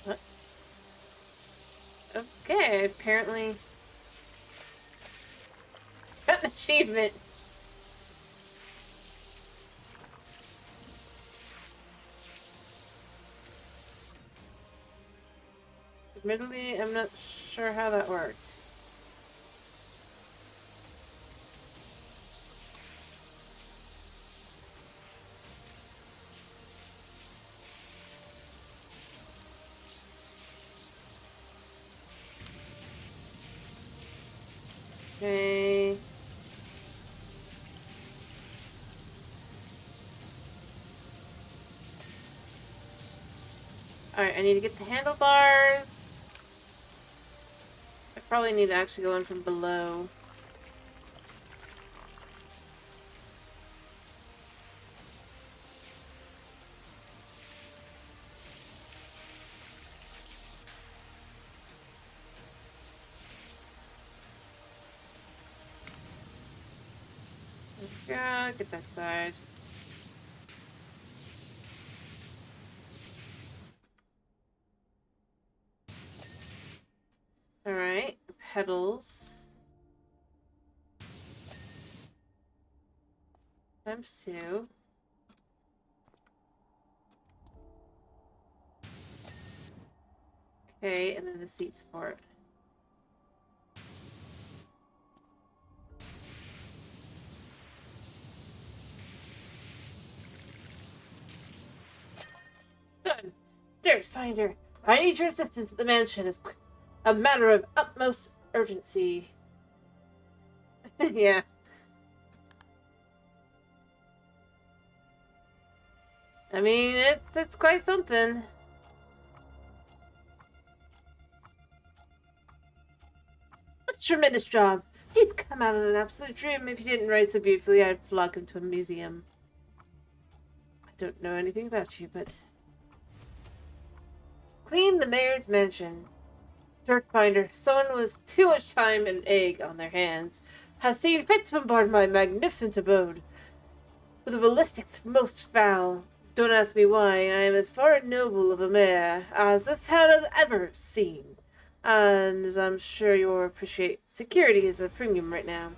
What? Okay, apparently. Got an achievement. Admittedly, I'm not sure how that works. Okay. Alright, I need to get the handlebars. I probably need to actually go in from below. Yeah, get that side. Alright, pedals. Times 2. Okay, and then the seat support. Done. Dirt Finder, I need your assistance at the mansion. It's a matter of utmost urgency. Yeah. I mean, it's quite something. It's a tremendous job. He's come out of an absolute dream. If he didn't write so beautifully, I'd flog him to a museum. I don't know anything about you, but... Clean the mayor's mansion. Dirt Finder, someone with too much time and egg on their hands, has seen fit to bombard my magnificent abode with a ballistics most foul. Don't ask me why. I am as far noble of a mayor as this town has ever seen. And as I'm sure you'll appreciate, security is a premium right now.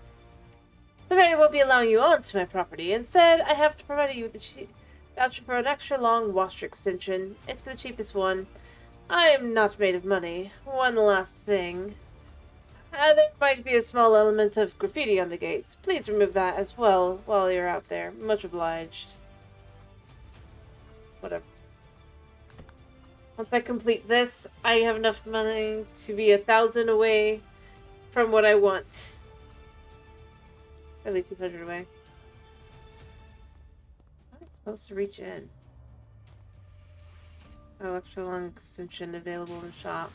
So I won't be allowing you onto my property. Instead, I have to provide you with the voucher for an extra long washer extension. It's the cheapest one. I am not made of money. One last thing. There might be a small element of graffiti on the gates. Please remove that as well while you're out there. Much obliged. Whatever. Once I complete this, I have enough money to be 1,000 away from what I want. Only 200 away. I'm supposed to reach in. Oh, extra long extension available in shop.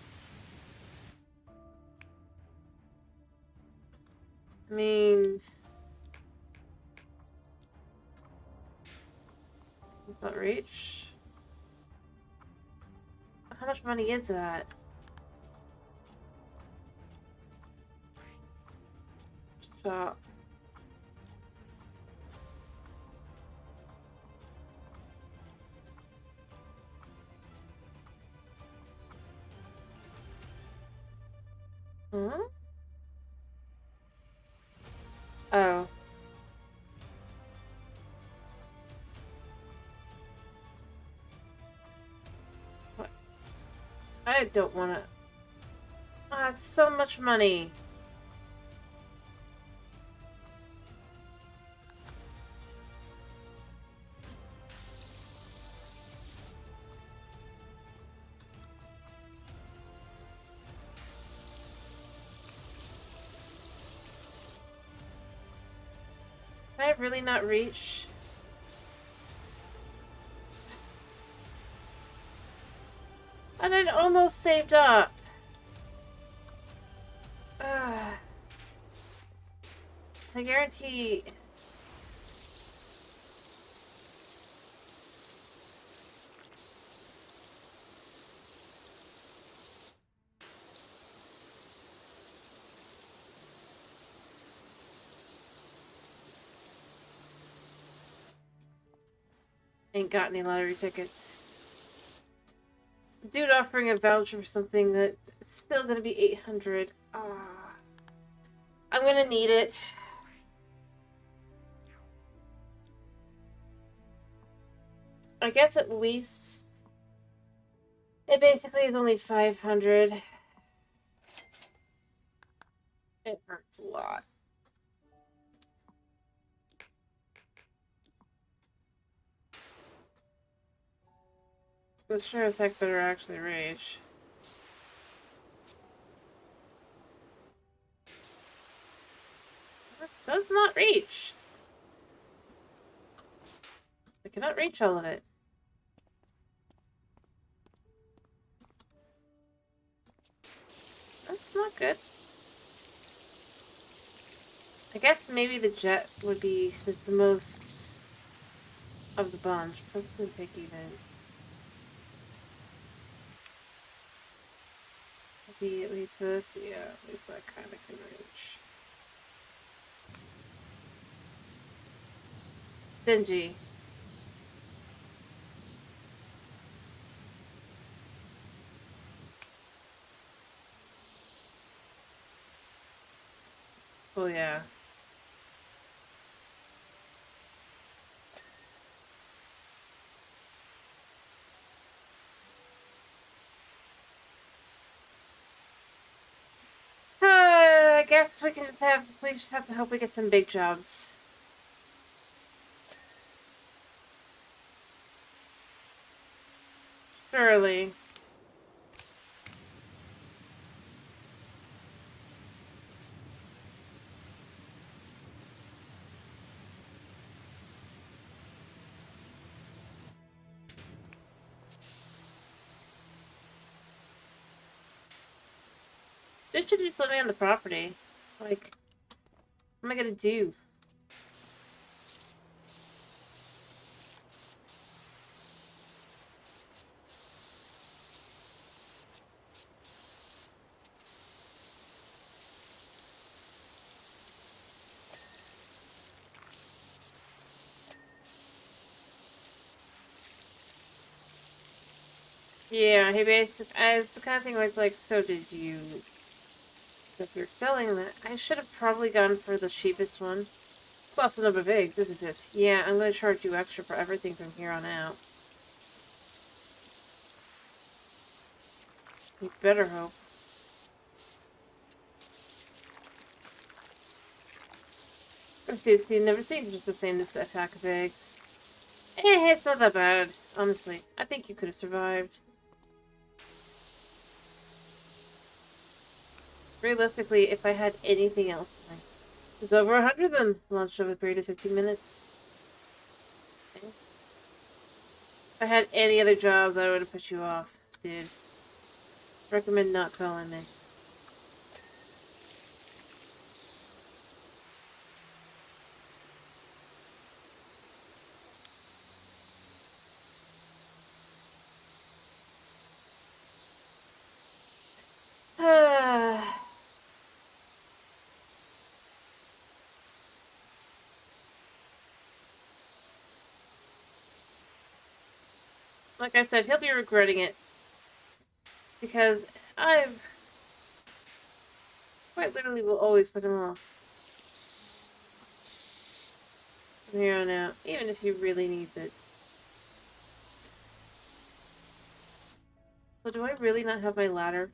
I mean... Does that reach? How much money is that? Shop. Huh? Oh. What? I don't want to... Ah, it's so much money. Can I really not reach? And I'd almost saved up. I guarantee... Ain't got any lottery tickets. Dude offering a voucher for something that's still gonna be 800. Ah. I'm gonna need it. I guess at least... It basically is only 500. It hurts a lot. But sure as heck better actually rage. That does not reach. I cannot reach all of it. That's not good. I guess maybe the jet would be the most of the bunch. Let's pick even. Maybe at least this, yeah, at least that kind of can reach. Stingy. Oh yeah. I guess we just have to hope we get some big jobs. Surely. They should just let me on the property. Like, what am I gonna do? Yeah, he basically, it's the kind of thing like, so did you, if you're selling that, I should have probably gone for the cheapest one. Plus the number of eggs, isn't it? Yeah, I'm gonna charge you extra for everything from here on out. You better hope. You've never seen just the same attack of eggs. It's not that bad, honestly. I think you could have survived. Realistically, if I had anything else, there's over 100 of them launched over a period of 15 minutes. Okay. If I had any other jobs, I would have put you off, dude. Recommend not calling me. Like I said, he'll be regretting it. Because I've quite literally will always put him off. From here on out. Even if he really needs it. So do I really not have my ladder?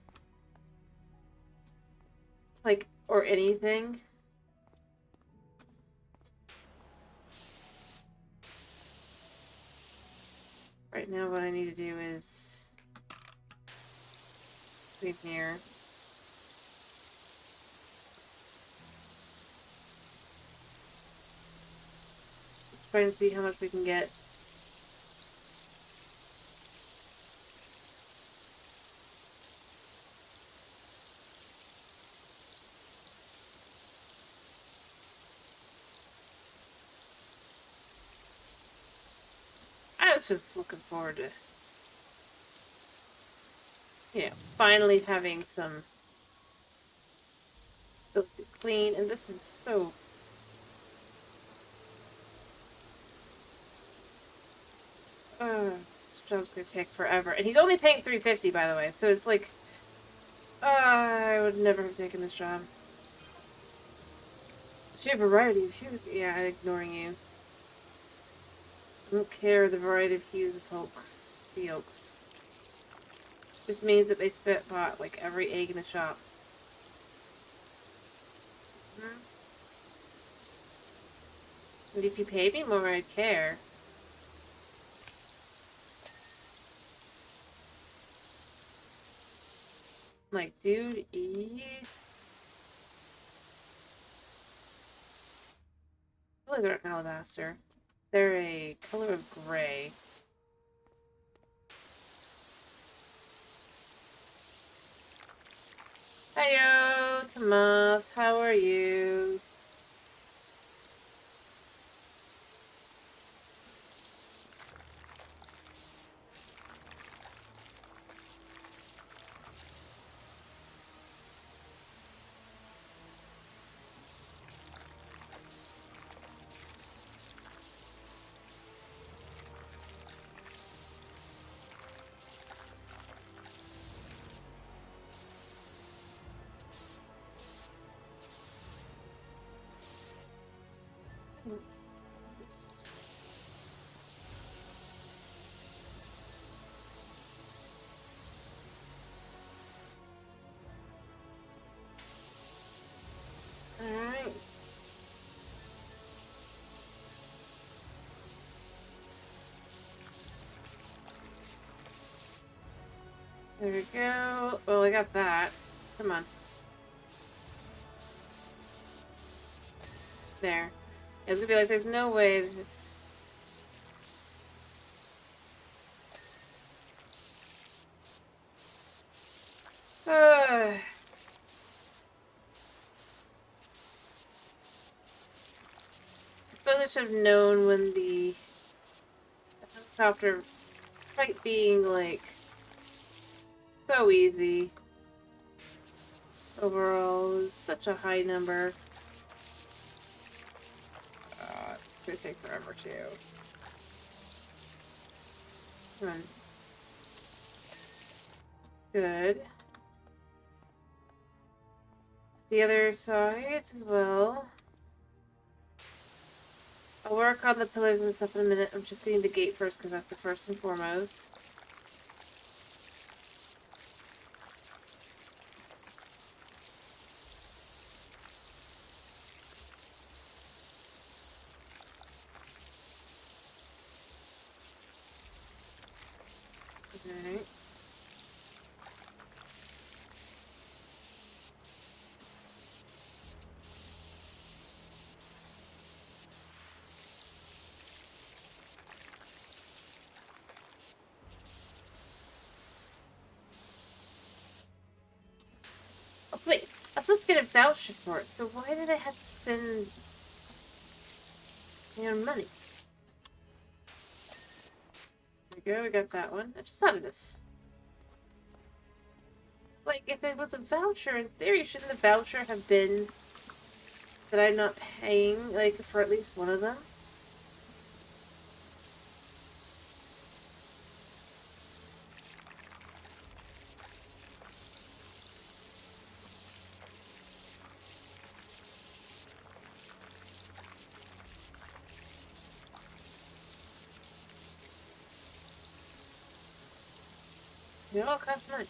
Like, or anything? Right now what I need to do is clean here. Just trying to see how much we can get. I was just looking forward to, you know, finally having some filthy clean, and this is so... this job's gonna take forever. And he's only paying $350, by the way, so it's like... I would never have taken this job. Sheer variety of hues. Yeah, I'm ignoring you. I don't care the variety of hues of the yolks. Just means that they bought like every egg in the shop. And if you paid me more, I'd care. Like, dude, Well, they're an alabaster. They're a color of gray. Hiyo, Tomas, how are you? Alright. There we go. Well, I got that. Come on. There. It's gonna be like, there's no way this... I suppose I should have known when the helicopter fight being, like, so easy. Overall, it was such a high number. It's gonna take forever, too. Come on. Good. The other sides as well. I'll work on the pillars and stuff in a minute. I'm just getting the gate first because that's the first and foremost. Okay. Oh, wait. I was supposed to get a voucher for it, so why did I have to spend money? There we go, we got that one. I just thought of this. Like, if it was a voucher, in theory, shouldn't the voucher have been that I'm not paying, like, for at least one of them? They all cost money.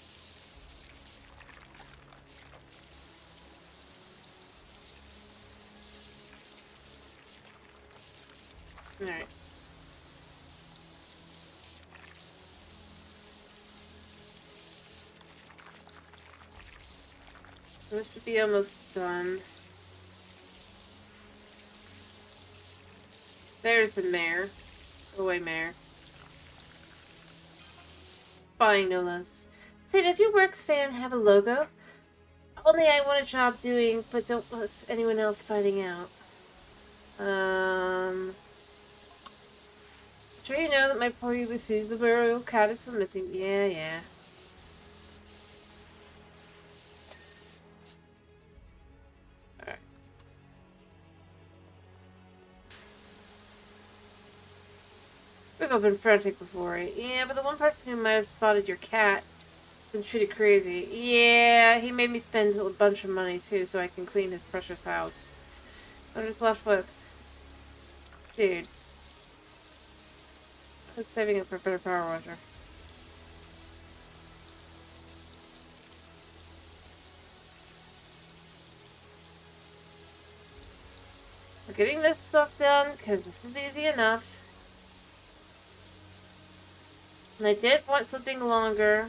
Alright. This should be almost done. There's the mayor. Go away, mayor. Spying, no less. Say, does your works fan have a logo? Only I want a job doing, but don't want anyone else finding out. Sure you know that my poor Ulysses, the burial cat, is still missing. Yeah, yeah. Alright. We've all been frantic before. Yeah, but the one person who might have spotted your cat has been treated crazy. Yeah, he made me spend a bunch of money too so I can clean his precious house. I'm just left with... Dude. I was saving it for a better power washer. We're getting this stuff done because this is easy enough. And I did want something longer.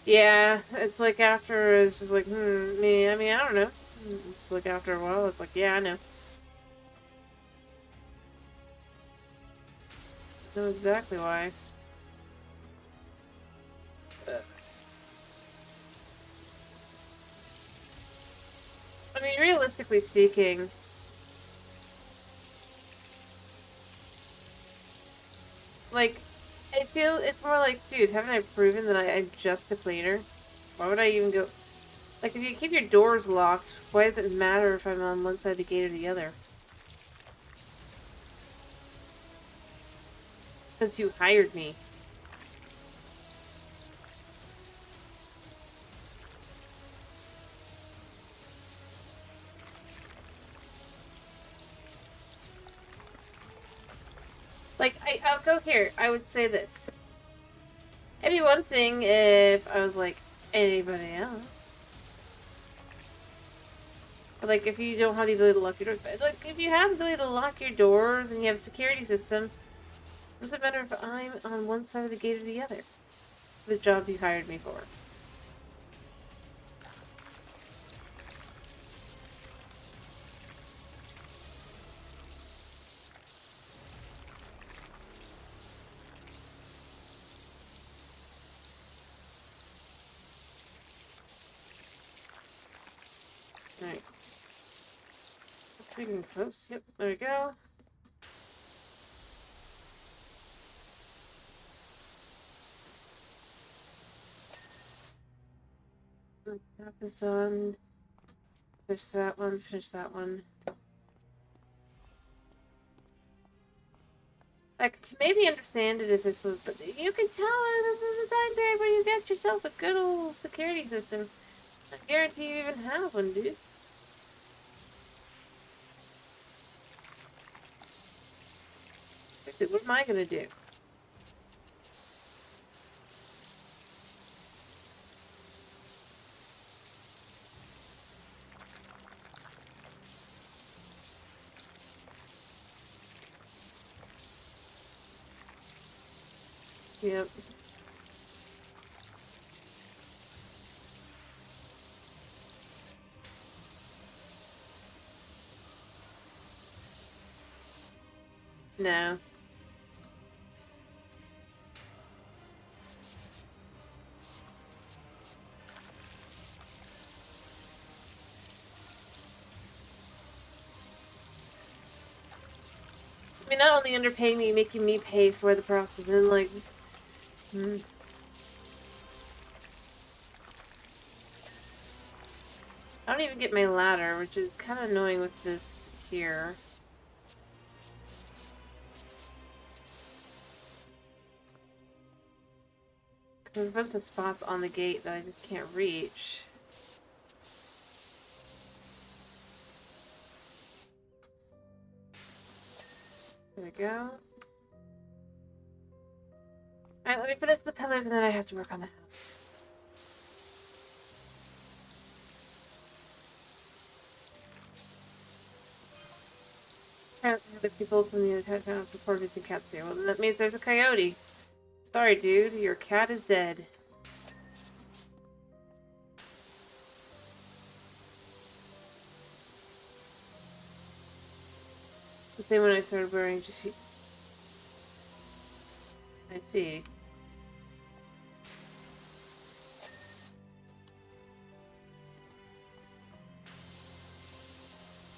Yeah, it's like after, it's just like, me, I mean, I don't know. It's like after a while, it's like, yeah, I know. I know exactly why. I mean, realistically speaking, like, I feel it's more like, dude, haven't I proven that I'm just a cleaner? Why would I even go... Like, if you keep your doors locked, why does it matter if I'm on one side of the gate or the other? Since you hired me. Like, I'll go here. I would say this. It'd be one thing if I was like anybody else. But like, if you don't have the ability to lock your doors. But like, if you have the ability to lock your doors and you have a security system, does it matter if I'm on one side of the gate or the other? The job you hired me for. Alright. Getting close. Yep, there we go. Map is done. Finish that one, finish that one. I could maybe understand it if this was, but you can tell this is a time period where you get yourself a good old security system. I guarantee you even have one, dude. Seriously, what am I gonna do? Yep. No. I mean, not only underpaying me, making me pay for the process, and like... I don't even get my ladder, which is kind of annoying with this here. There's a bunch of spots on the gate that I just can't reach. There we go. Alright, let me finish the pillars and then I have to work on the house. Apparently, other people from the other town report missing cats here. Well, then that means there's a coyote. Sorry, dude. Your cat is dead. The same when I started wearing just. I see.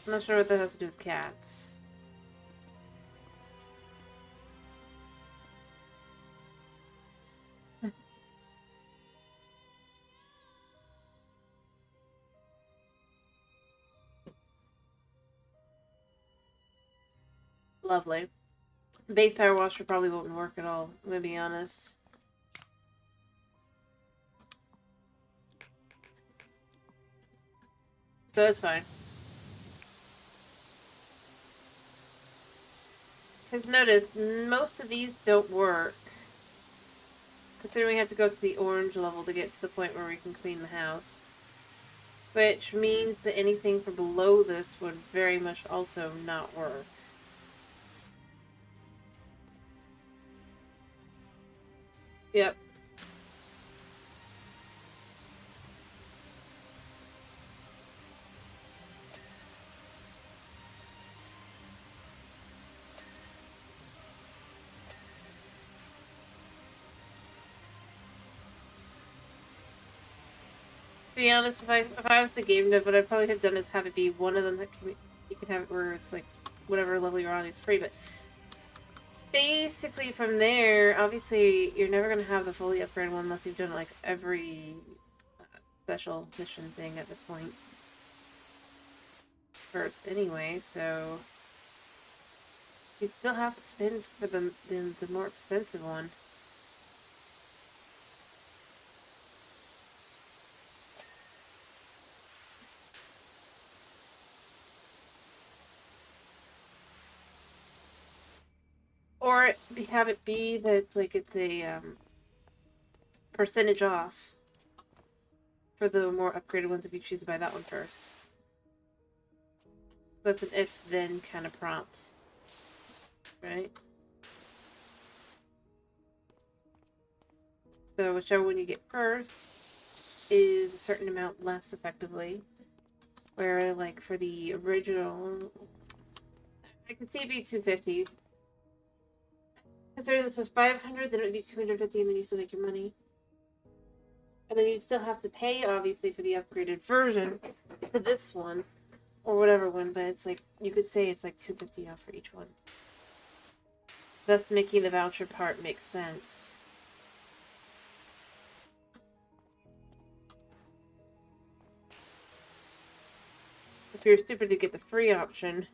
I'm not sure what that has to do with cats. Lovely. The base power washer probably won't work at all, I'm gonna be honest. So it's fine. Because notice, most of these don't work. Considering we have to go to the orange level to get to the point where we can clean the house. Which means that anything from below this would very much also not work. Yep. To be honest, if I was the game dev, what I'd probably have done is have it be one of them that you can have it where it's like whatever level you're on, it's free. But basically, from there, obviously, you're never gonna have the fully upgraded one unless you've done like every special mission thing at this point. First, anyway, so you still have to spend for the more expensive one. Or have it be that like it's a percentage off for the more upgraded ones if you choose to buy that one first. That's an if-then kind of prompt, right? So whichever one you get first is a certain amount less effectively. Where like for the original, I could see it be 250. Considering this was 500, then it would be 250, and then you still make your money. And then you still have to pay, obviously, for the upgraded version to this one, or whatever one, but it's like, you could say it's like 250 off for each one. Thus making the voucher part make sense. If you're stupid to get the free option,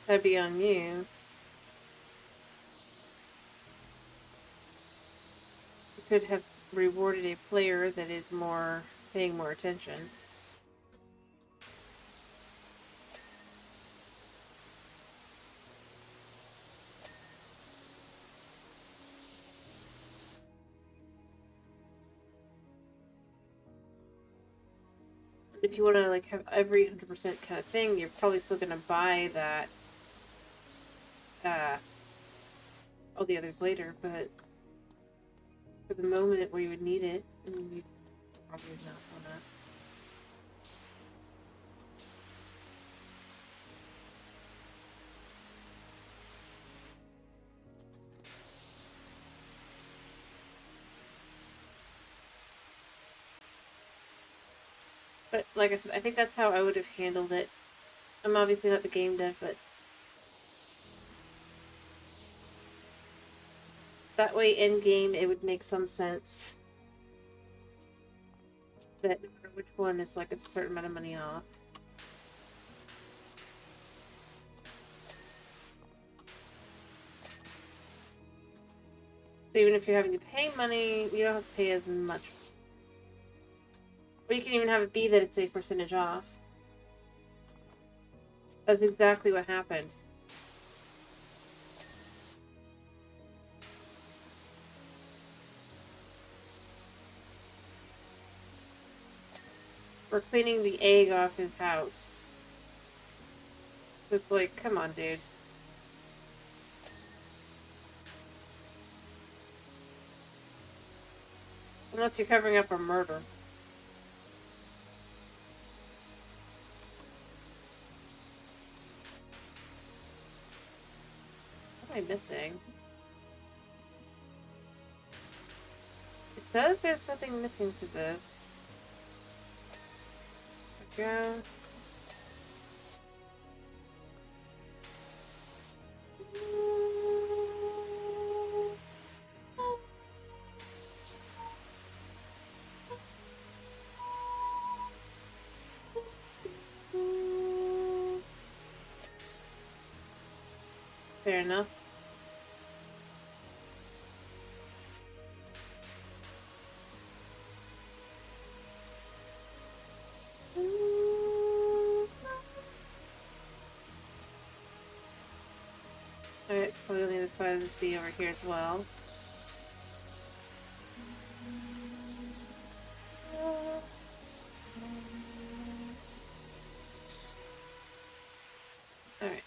that'd be on you. You could have rewarded a player that is paying more attention. If you want to like have every 100% kind of thing, you're probably still gonna buy that all the others later, but for the moment where you would need it, I mean, you probably not wanna. But like I said, I think that's how I would have handled it. I'm obviously not the game dev, but that way in game it would make some sense that no matter which one, it's like it's a certain amount of money off. So even if you're having to pay money, you don't have to pay as much. Or you can even have it be that it's a percentage off. That's exactly what happened. We're cleaning the egg off his house. It's like, come on, dude. Unless you're covering up a murder. What am I missing? It says there's something missing to this. There we go. Fair enough. Alright, it's probably on the other side of the sea over here as well. Alright.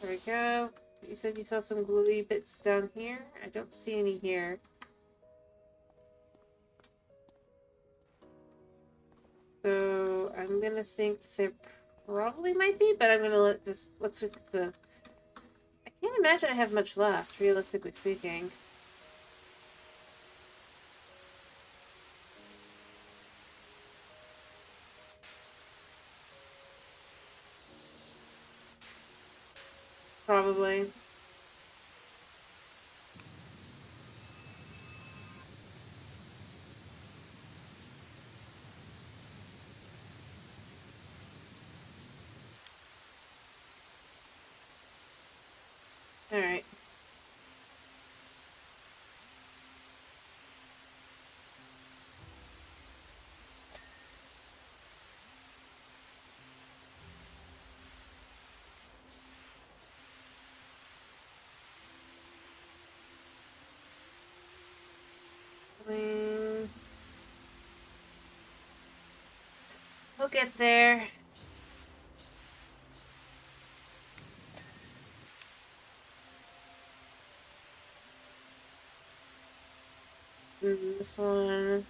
There we go. You said you saw some gluey bits down here? I don't see any here. So I'm gonna think there probably might be, but I'm gonna let's just get the... I can't imagine I have much left, realistically speaking. Probably. Alright. We'll get there. This one.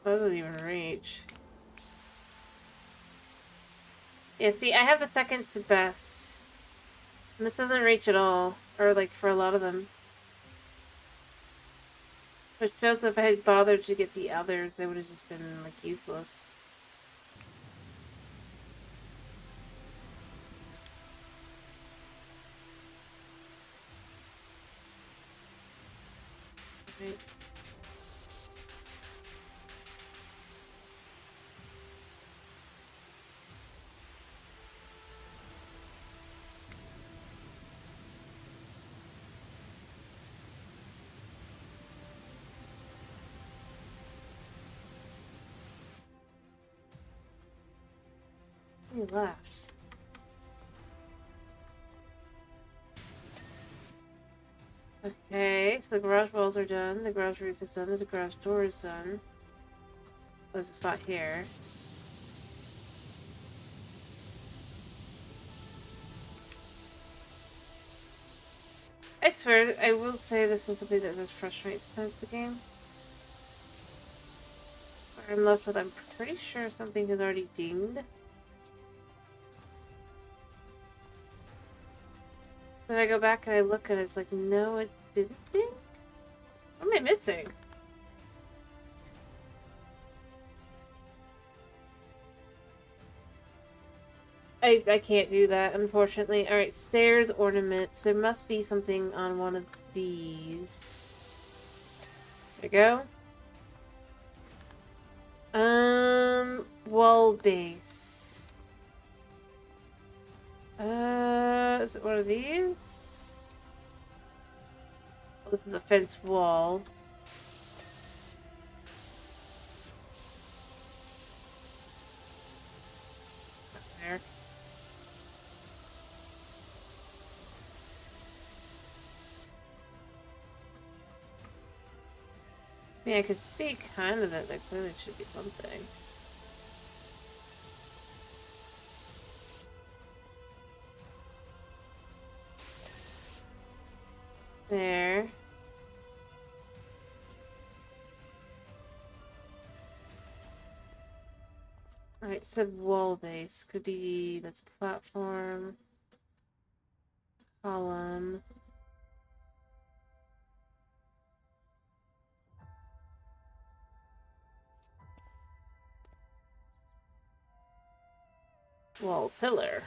Doesn't even reach. Yeah, see, I have the second to best. And this doesn't reach at all. Or, like, for a lot of them. Which shows that if I had bothered to get the others, they would have just been, like, useless. Right. He left. Okay, so the garage walls are done, the garage roof is done, the garage door is done. There's a spot here. I swear, I will say this is something that does frustrate sometimes the game. Where I'm left with, I'm pretty sure something is already dinged. Then I go back and I look and it's like, no, it didn't ding? What am I missing? I can't do that, unfortunately. Alright, stairs, ornaments. There must be something on one of these. There we go. Wall base. Is it one of these? Oh, this is a fence wall. There. Yeah, I could see kind of that there clearly should be something. There. Alright, said wall base. Could be, that's platform. Column. Wall pillar.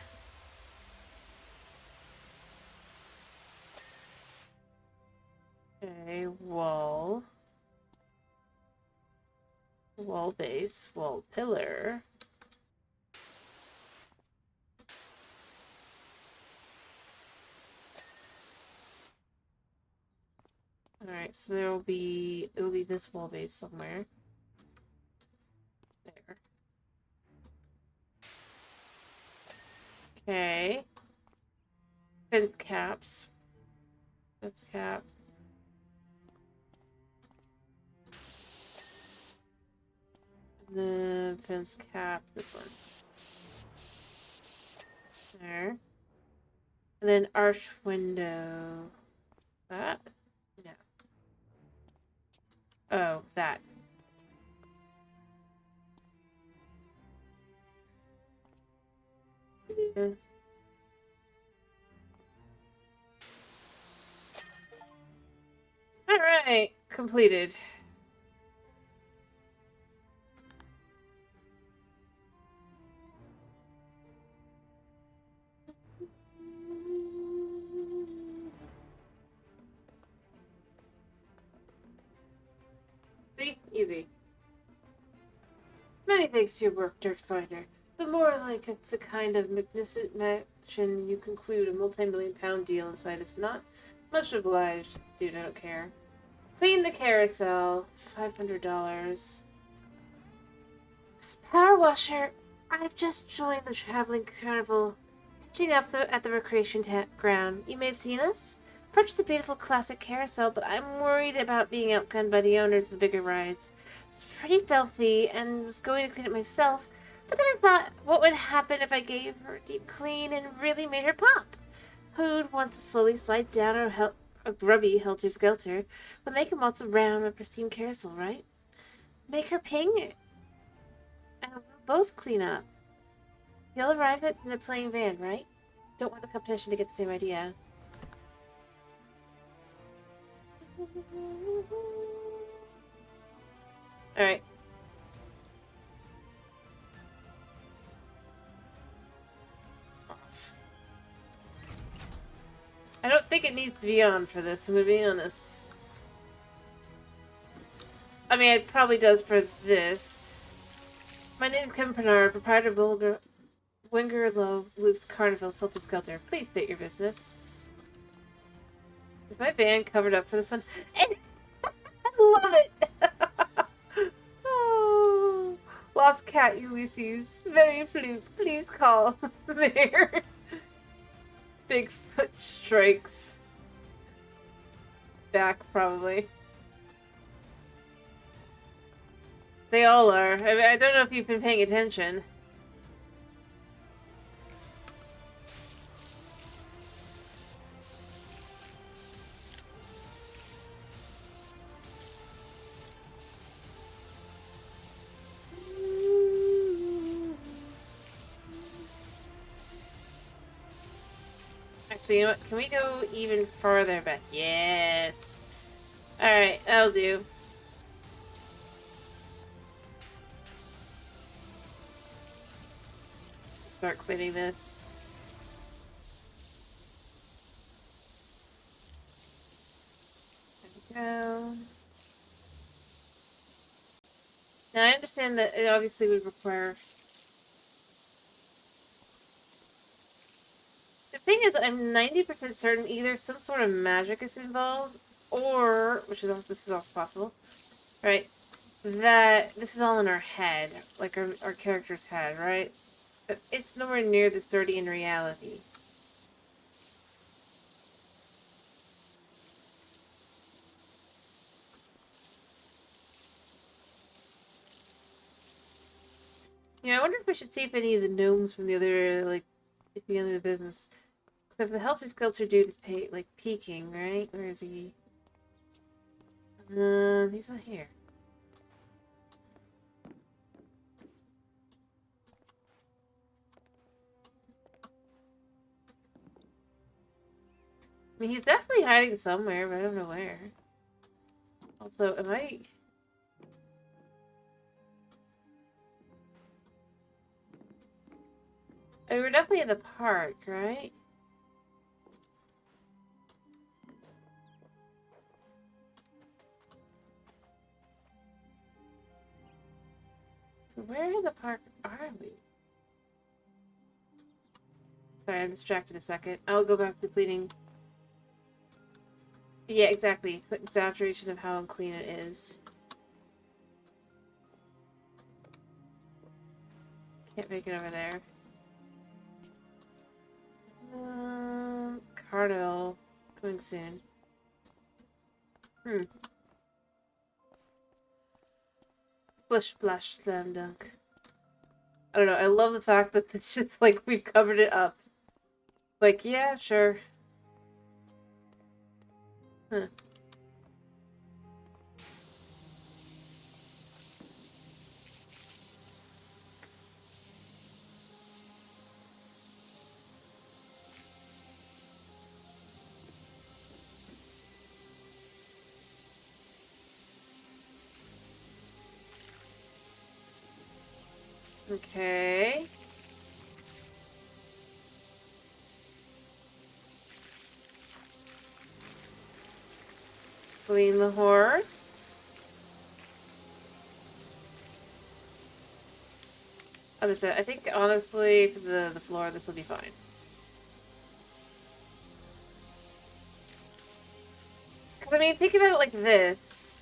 Okay, wall. Wall base, wall pillar. Alright, so it will be this wall base somewhere. There. Okay. Fence caps. Fence cap. The fence cap, this one. There. And then arch window. That? No. Oh, that. Yeah. Alright, completed. See? Easy. Many thanks to your work, Dirt Finder. The more like the kind of magnificent mansion you conclude a multi-million-pound deal inside is not much obliged. Dude, I don't care. Clean the carousel. $500. Power washer. I've just joined the traveling carnival, pitching up at the recreation ground. You may have seen us. Purchased a beautiful classic carousel, but I'm worried about being outgunned by the owners of the bigger rides. It's pretty filthy, and was going to clean it myself. But then I thought, what would happen if I gave her a deep clean and really made her pop? Who'd want to slowly slide down a grubby helter-skelter when they can waltz around a pristine carousel, right? Make her ping, and we'll both clean up. You'll arrive at the playing van, right? Don't want the competition to get the same idea. Alright. Off. I don't think it needs to be on for this, I'm gonna be honest. I mean, it probably does for this. My name is Kevin Bernard, proprietor of Winger Loop's Carnival's Helter Skelter. Please state your business. Is my van covered up for this one? And I love it! Oh, lost cat Ulysses. Very floof. Please call there. Bigfoot strikes. Back, probably. They all are. I mean, I don't know if you've been paying attention. Actually, you know what? Can we go even further back? Yes. Alright, that'll do. Start cleaning this. There we go. Now, I understand that it obviously would require... The thing is, I'm 90% certain either some sort of magic is involved, or, which is also, this is also possible, right? That this is all in our head, like our character's head, right? But it's nowhere near this dirty in reality. Yeah, I wonder if we should see if any of the gnomes from the other, like, if the end of the business. Except for the Helter Skelter dude is peeking, right? Where is he? He's not here. I mean, he's definitely hiding somewhere, but I don't know where. Also, am I... Oh, we're definitely in the park, right? So where in the park are we? Sorry, I'm distracted a second. I'll go back to cleaning. Yeah, exactly. Exaggeration of how unclean it is. Can't make it over there. Carnival. Coming soon. Splish, splash, slam dunk. I don't know. I love the fact that it's just like we've covered it up. Like, yeah, sure. Huh. Okay. Clean the horse. I think honestly, for the floor, this will be fine. Because I mean, think about it like this.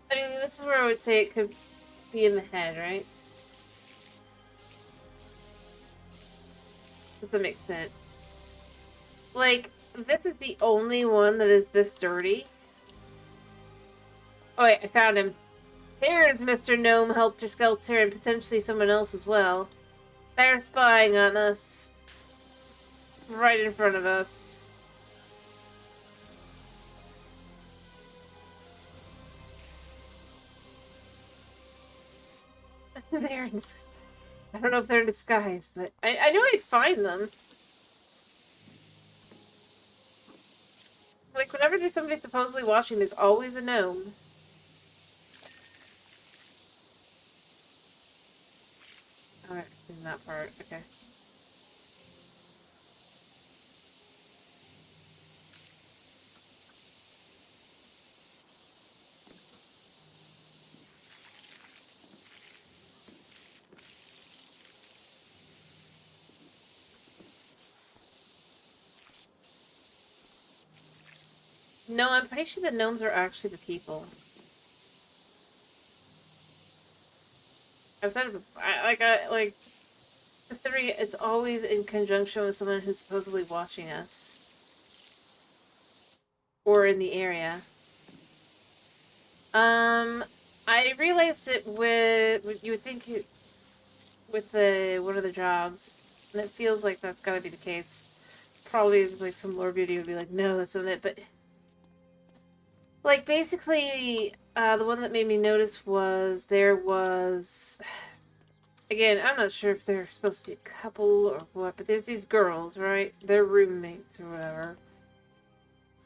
I mean, this is where I would say it could be in the head, right? Does that make sense? Like, this is the only one that is this dirty. Oh wait, I found him. Here's Mr. Gnome, Helter Skelter, and potentially someone else as well. They're spying on us. Right in front of us. They're in... I don't know if they're in disguise, but I knew I'd find them. Like, whenever there's somebody supposedly watching, there's always a gnome. Alright, in that part, okay. No, I'm pretty sure the gnomes are actually the people. I've said it before. Like, considering it's always in conjunction with someone who's supposedly watching us. Or in the area. I realized it with you would think it, with the one of the jobs, and it feels like that's gotta be the case. Probably like some lore beauty would be like, no, that's not it, but like basically, the one that made me notice was there was. Again, I'm not sure if they're supposed to be a couple or what, but there's these girls, right? They're roommates or whatever.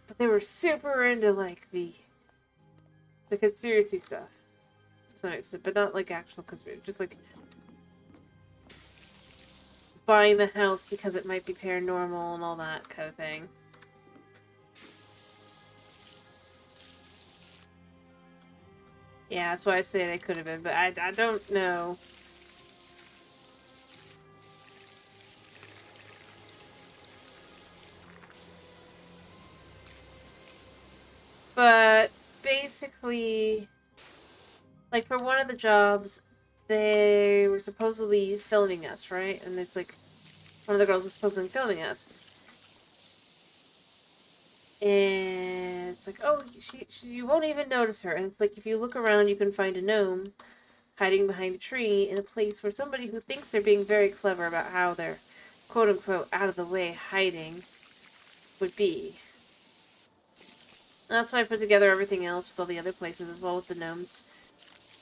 But they were super into like the conspiracy stuff. To some extent, but not like actual conspiracy, just like buying the house because it might be paranormal and all that kind of thing. Yeah, that's why I say they could have been, but I don't know. But basically, like for one of the jobs, they were supposedly filming us, right? And it's like one of the girls was supposedly filming us. And it's like, oh, you won't even notice her. And it's like, if you look around, you can find a gnome hiding behind a tree in a place where somebody who thinks they're being very clever about how they're quote unquote out of the way hiding would be. And that's why I put together everything else with all the other places as well with the gnomes.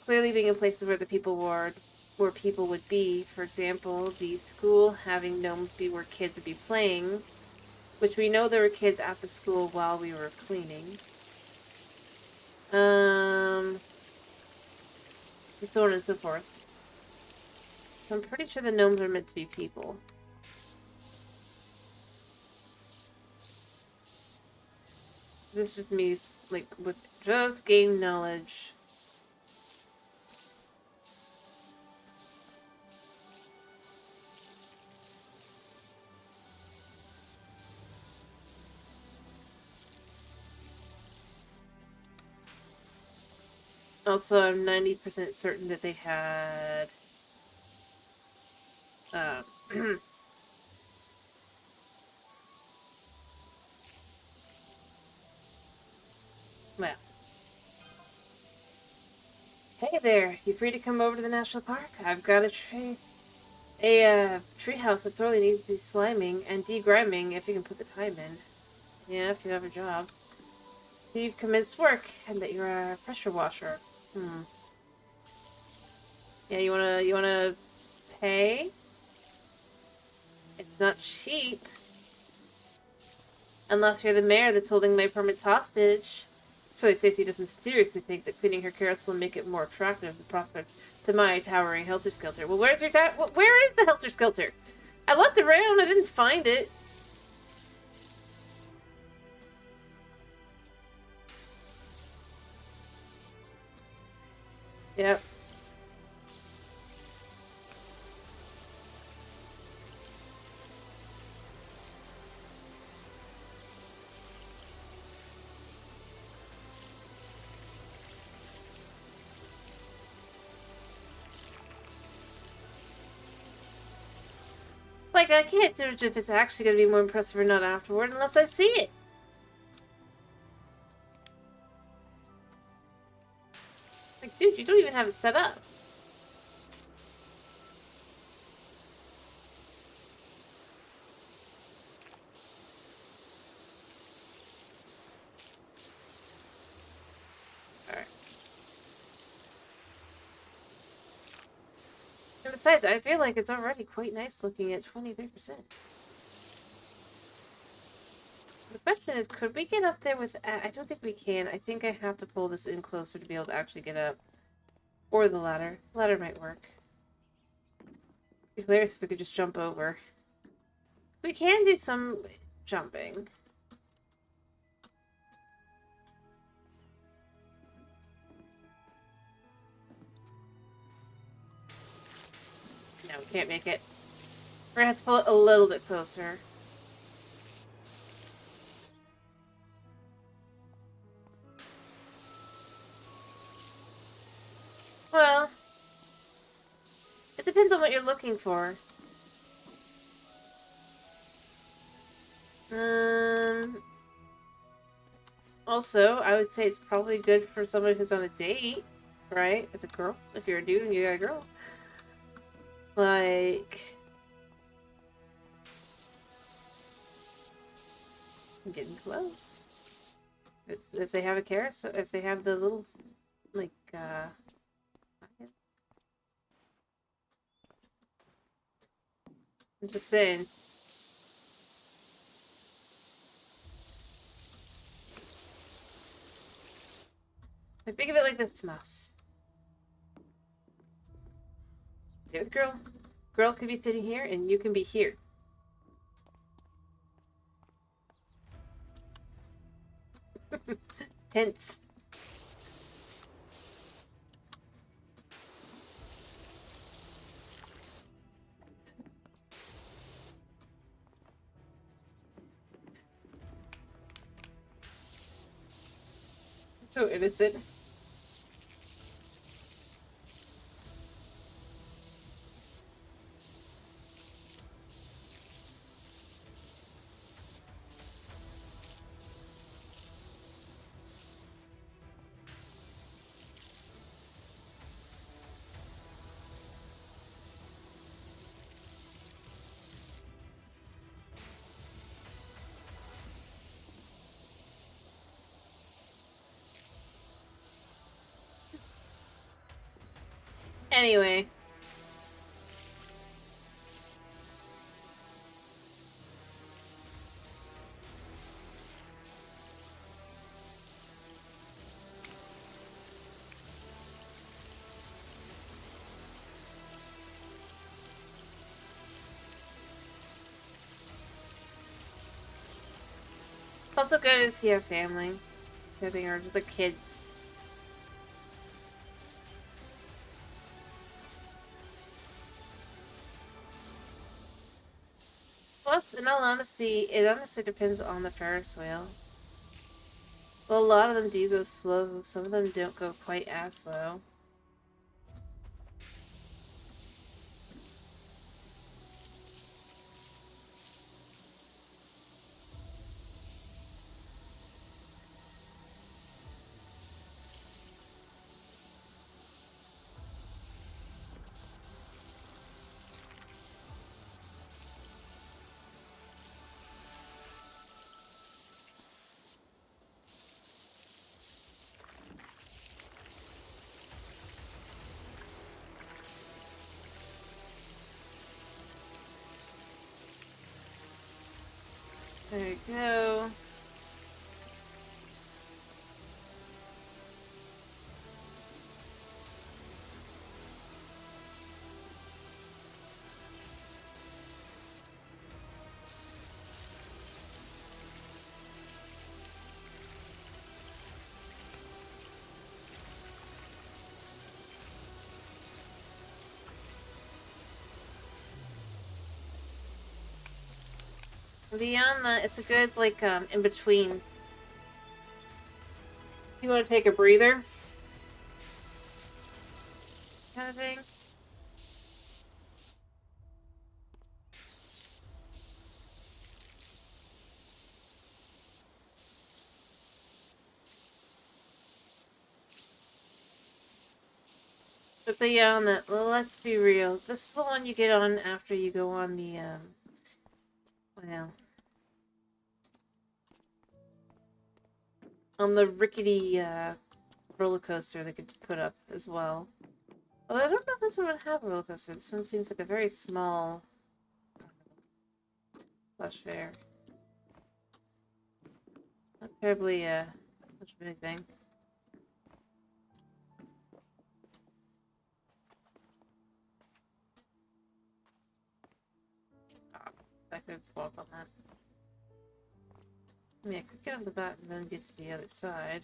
Clearly being in places where the people were, where people would be. For example, the school having gnomes be where kids would be playing, which we know there were kids at the school while we were cleaning. And so on and so forth. So I'm pretty sure the gnomes are meant to be people. This is just me, like, with just game knowledge. Also, I'm 90% certain that they had, well. Hey there, you free to come over to the national park? I've got a treehouse that sorely needs to be sliming and degriming if you can put the time in. Yeah, if you have a job. So you've commenced work and that you're a pressure washer. Yeah, you wanna pay? It's not cheap. Unless you're the mayor that's holding my permit hostage. So Stacey doesn't seriously think that cleaning her carousel will make it more attractive, the prospect to my towering helter-skelter. Well, where's your where is the helter-skelter? I looked around, I didn't find it. Yep. Like, I can't judge if it's actually going to be more impressive or not afterward unless I see it. Like, dude, you don't even have it set up. Alright. And besides, I feel like it's already quite nice looking at 23%. The question is, could we get up there with... I don't think we can. I think I have to pull this in closer to be able to actually get up. Or the ladder. The ladder might work. It'd be hilarious if we could just jump over. We can do some jumping. No, we can't make it. We're gonna have to pull it a little bit closer. Well, it depends on what you're looking for. Also, I would say it's probably good for someone who's on a date, right? With a girl. If you're a dude and you got a girl. Like... getting close. If they have a carousel, if they have the little, like, I'm just saying. Like, think of it like this, Tomas. With girl. Girl could be sitting here, and you can be here. Hence. So innocent. Anyway. It's also good if you have family. I think, or just the kids. Plus, in all honesty, it honestly depends on the Ferris wheel. Well, a lot of them do go slow. Some of them don't go quite as slow. There you go. Beyond that, it's a good, like, in between. You want to take a breather? Kind of thing? But beyond that, well, let's be real. This is the one you get on after you go on the, well, on the rickety, roller coaster they could put up as well. Although I don't know if this one would have a roller coaster. This one seems like a very small plush fair. Not terribly, much of anything. Oh, I could walk on that. I mean, I could get onto that and then get to the other side.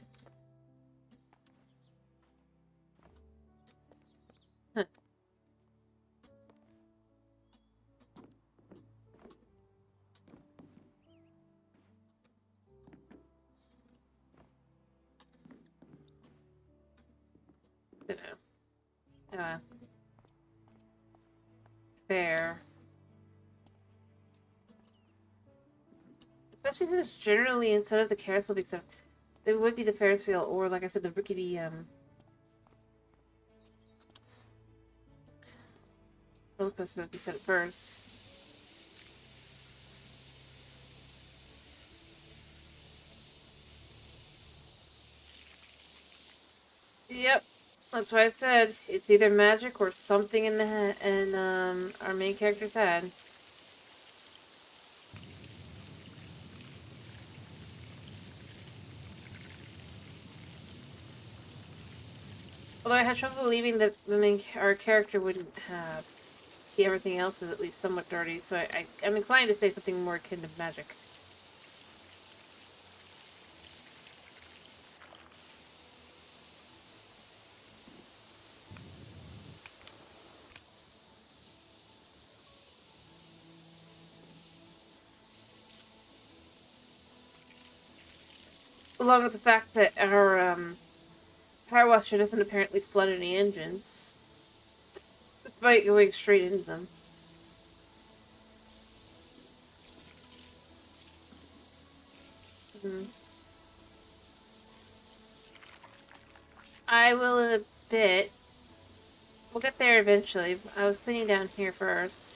Huh. Don't know. Fair. Especially since generally instead of the carousel, because it would be the Ferris wheel or, like I said, the rickety roller coaster that we said at first. Yep, that's why I said it's either magic or something in our main character's head. Although I had trouble believing that our character wouldn't have see everything else is at least somewhat dirty, so I'm inclined to say something more akin to magic. Along with the fact that our power washer doesn't apparently flood any engines, despite going straight into them. Mm-hmm. I will in a bit. We'll get there eventually. I was cleaning down here first.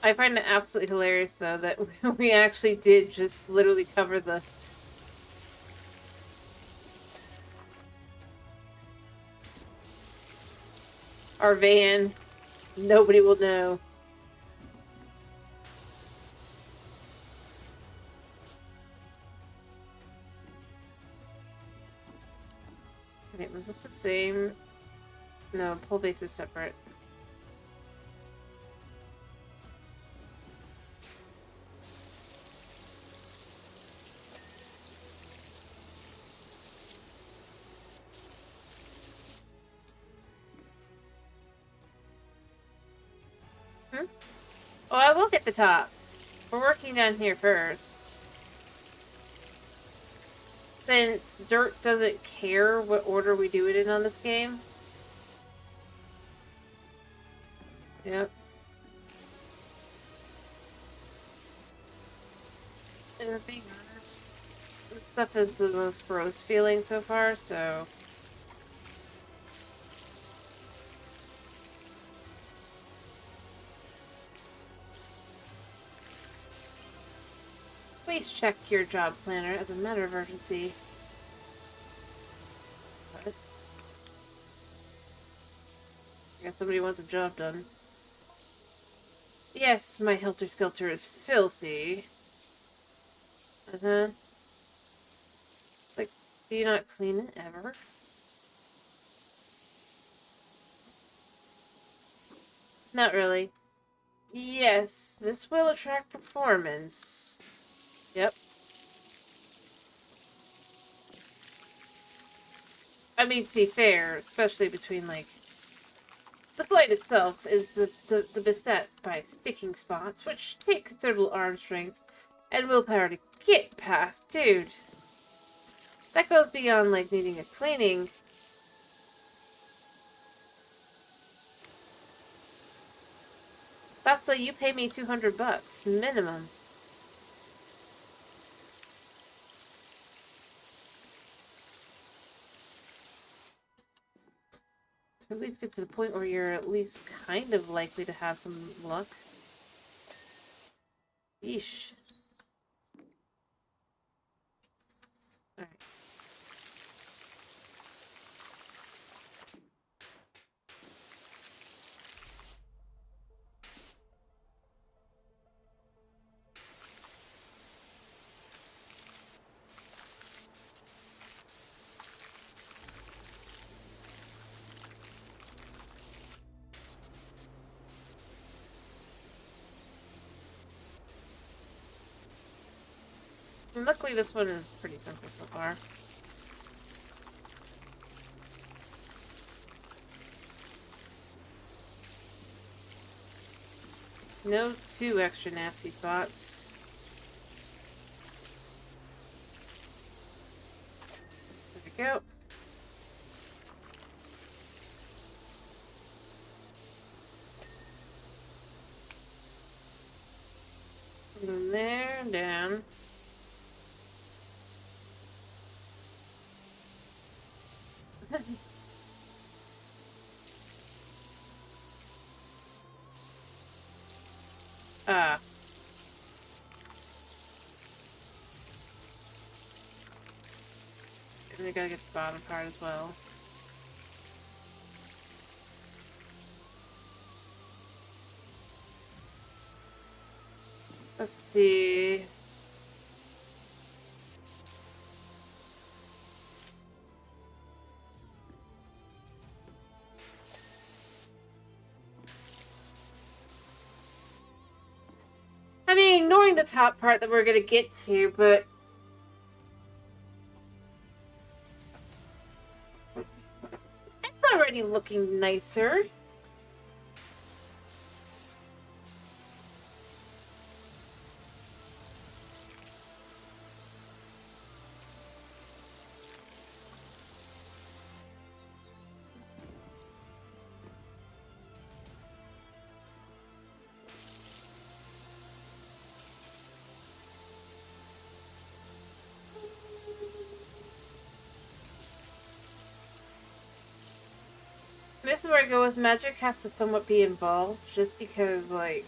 I find it absolutely hilarious, though, that we actually did just literally cover our van. Nobody will know. Wait, was this the same? No, pull base is separate. Hmm? Oh, I will get the top. We're working down here first. Since Dirt doesn't care what order we do it in on this game. Yep. And being honest, this stuff is the most gross feeling so far, so... Please check your job planner as a matter of urgency. What? I guess somebody wants a job done. Yes, my helter-skelter is filthy. Uh-huh. Like, do you not clean it ever? Not really. Yes, this will attract performance. Yep. I mean, to be fair, especially between, like... The flight itself is the beset by sticking spots, which take considerable arm strength and willpower to get past, dude. That goes beyond, like, needing a cleaning. That's why you pay me $200 minimum. To at least get to the point where you're at least kind of likely to have some luck. Yeesh. Alright. And luckily this one is pretty simple so far. No two extra nasty spots. There we go. From there, down. Ah. And we gotta get the bottom part as well. Let's see. I mean, ignoring the top part that we're gonna get to, but already looking nicer. This is where I go with magic has to somewhat be involved, just because, like,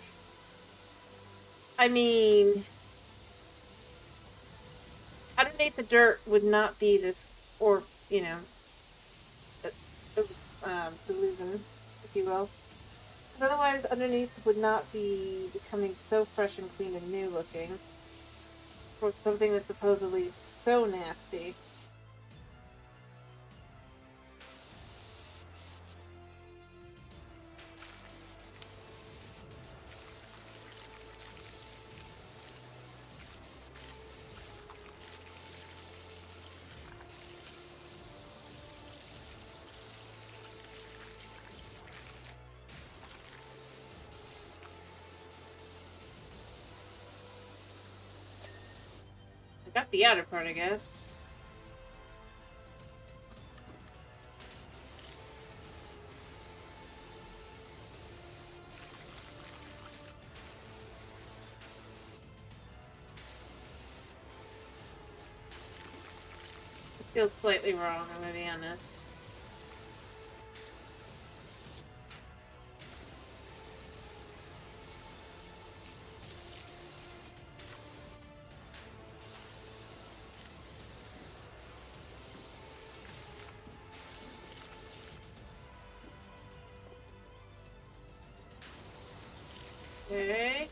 I mean, underneath the dirt would not be this, or, you know, delusion, if you will. Because otherwise, underneath would not be becoming so fresh and clean and new looking for something that's supposedly so nasty. I got the outer part, I guess. It feels slightly wrong, I'm gonna be honest. Okay.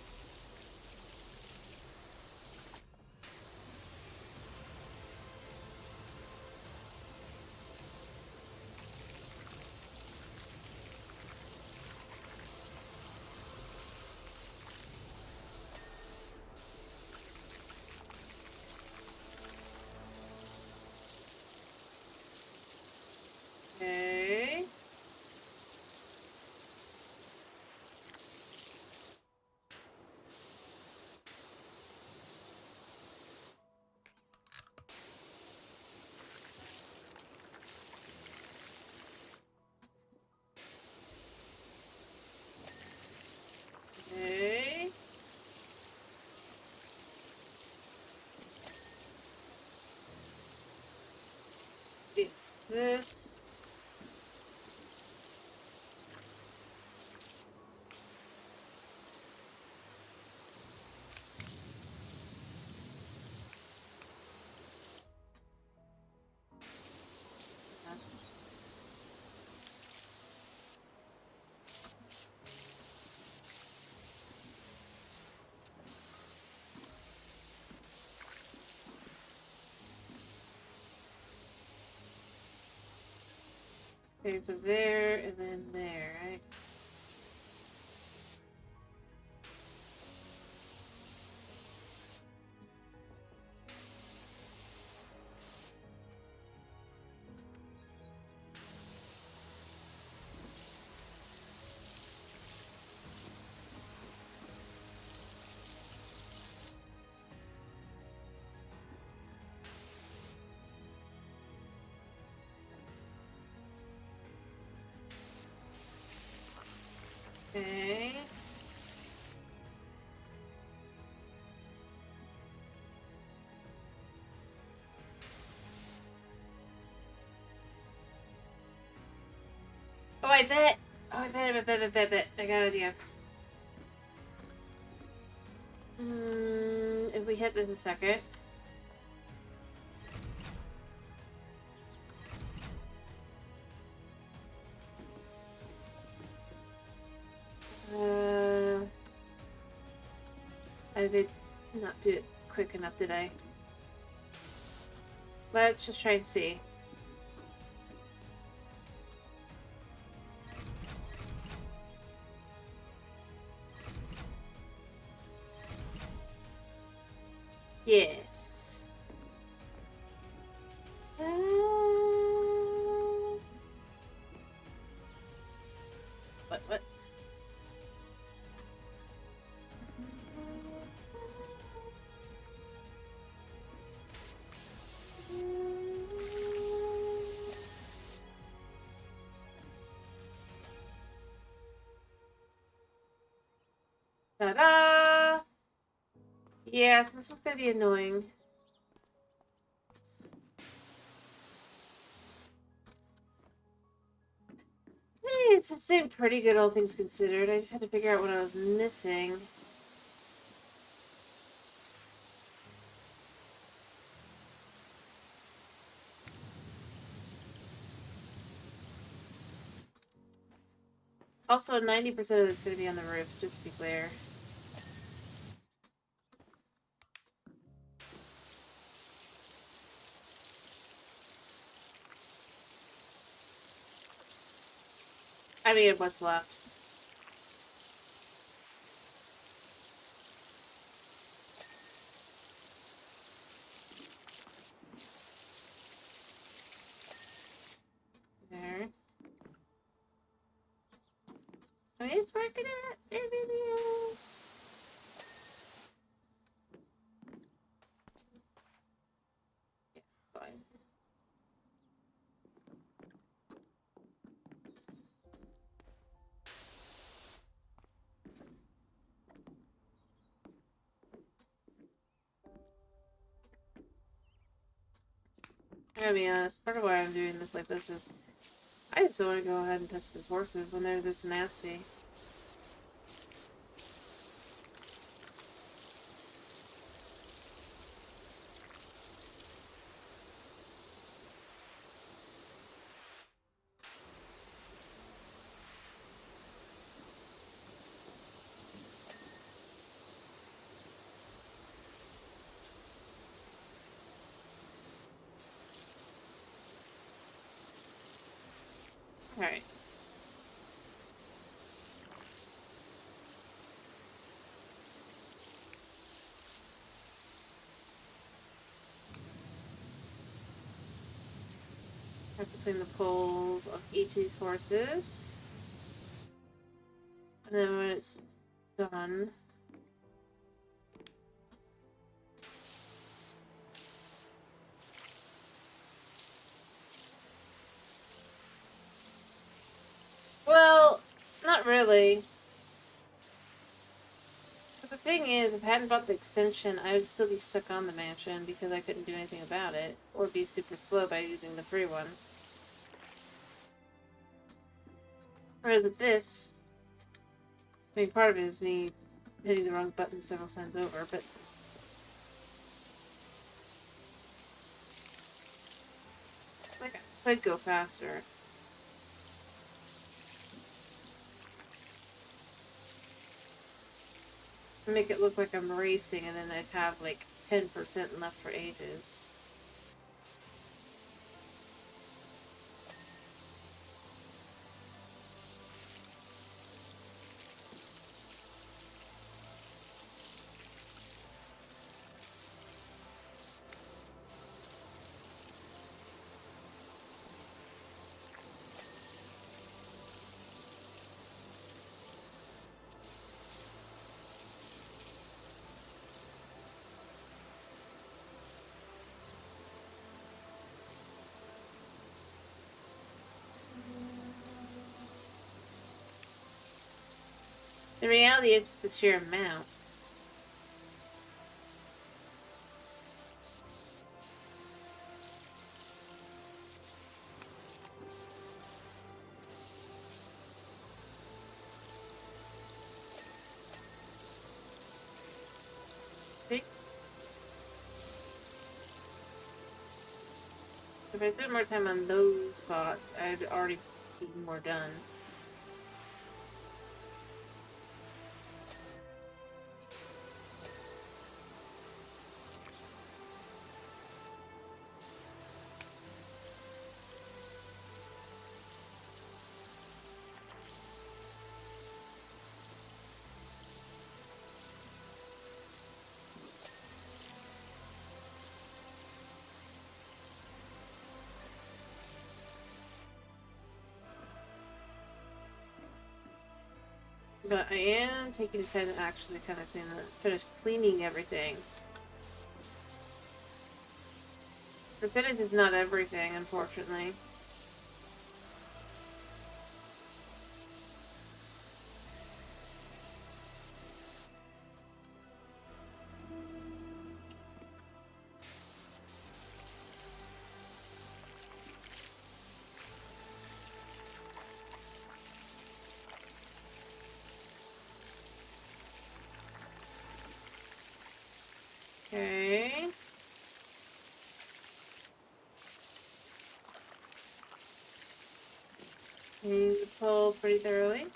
Okay. Okay. This. Okay, so there and then there, right? Okay. Oh, I bet. Oh, I bet. I got an idea. If we hit this a second. I did not do it quick enough, did I? Let's just try and see. Yes. Ta-da! Yes, this is gonna be annoying. Hey, it's doing pretty good, all things considered. I just had to figure out what I was missing. Also, 90% of it's gonna be on the roof, just to be clear. I mean, what's left. There. I mean, it's working out. It really is. Yeah, it's fine. I gotta be honest, part of why I'm doing this like this is I just don't want to go ahead and touch these horses when they're this nasty. Alright. Have to clean the poles of each of these horses. And then when it's done, well, not really. But the thing is, if I hadn't bought the extension, I would still be stuck on the mansion because I couldn't do anything about it, or be super slow by using the free one. Whereas with this, I mean, part of it is me hitting the wrong button several times over, but like I could go faster. Make it look like I'm racing, and then I'd have like 10% left for ages. The reality is just the sheer amount. See? If I spent more time on those spots, I'd already be more done. But I am taking the time to actually kind of finish cleaning everything. Percentage is not everything, unfortunately. Okay. You pull pretty thoroughly.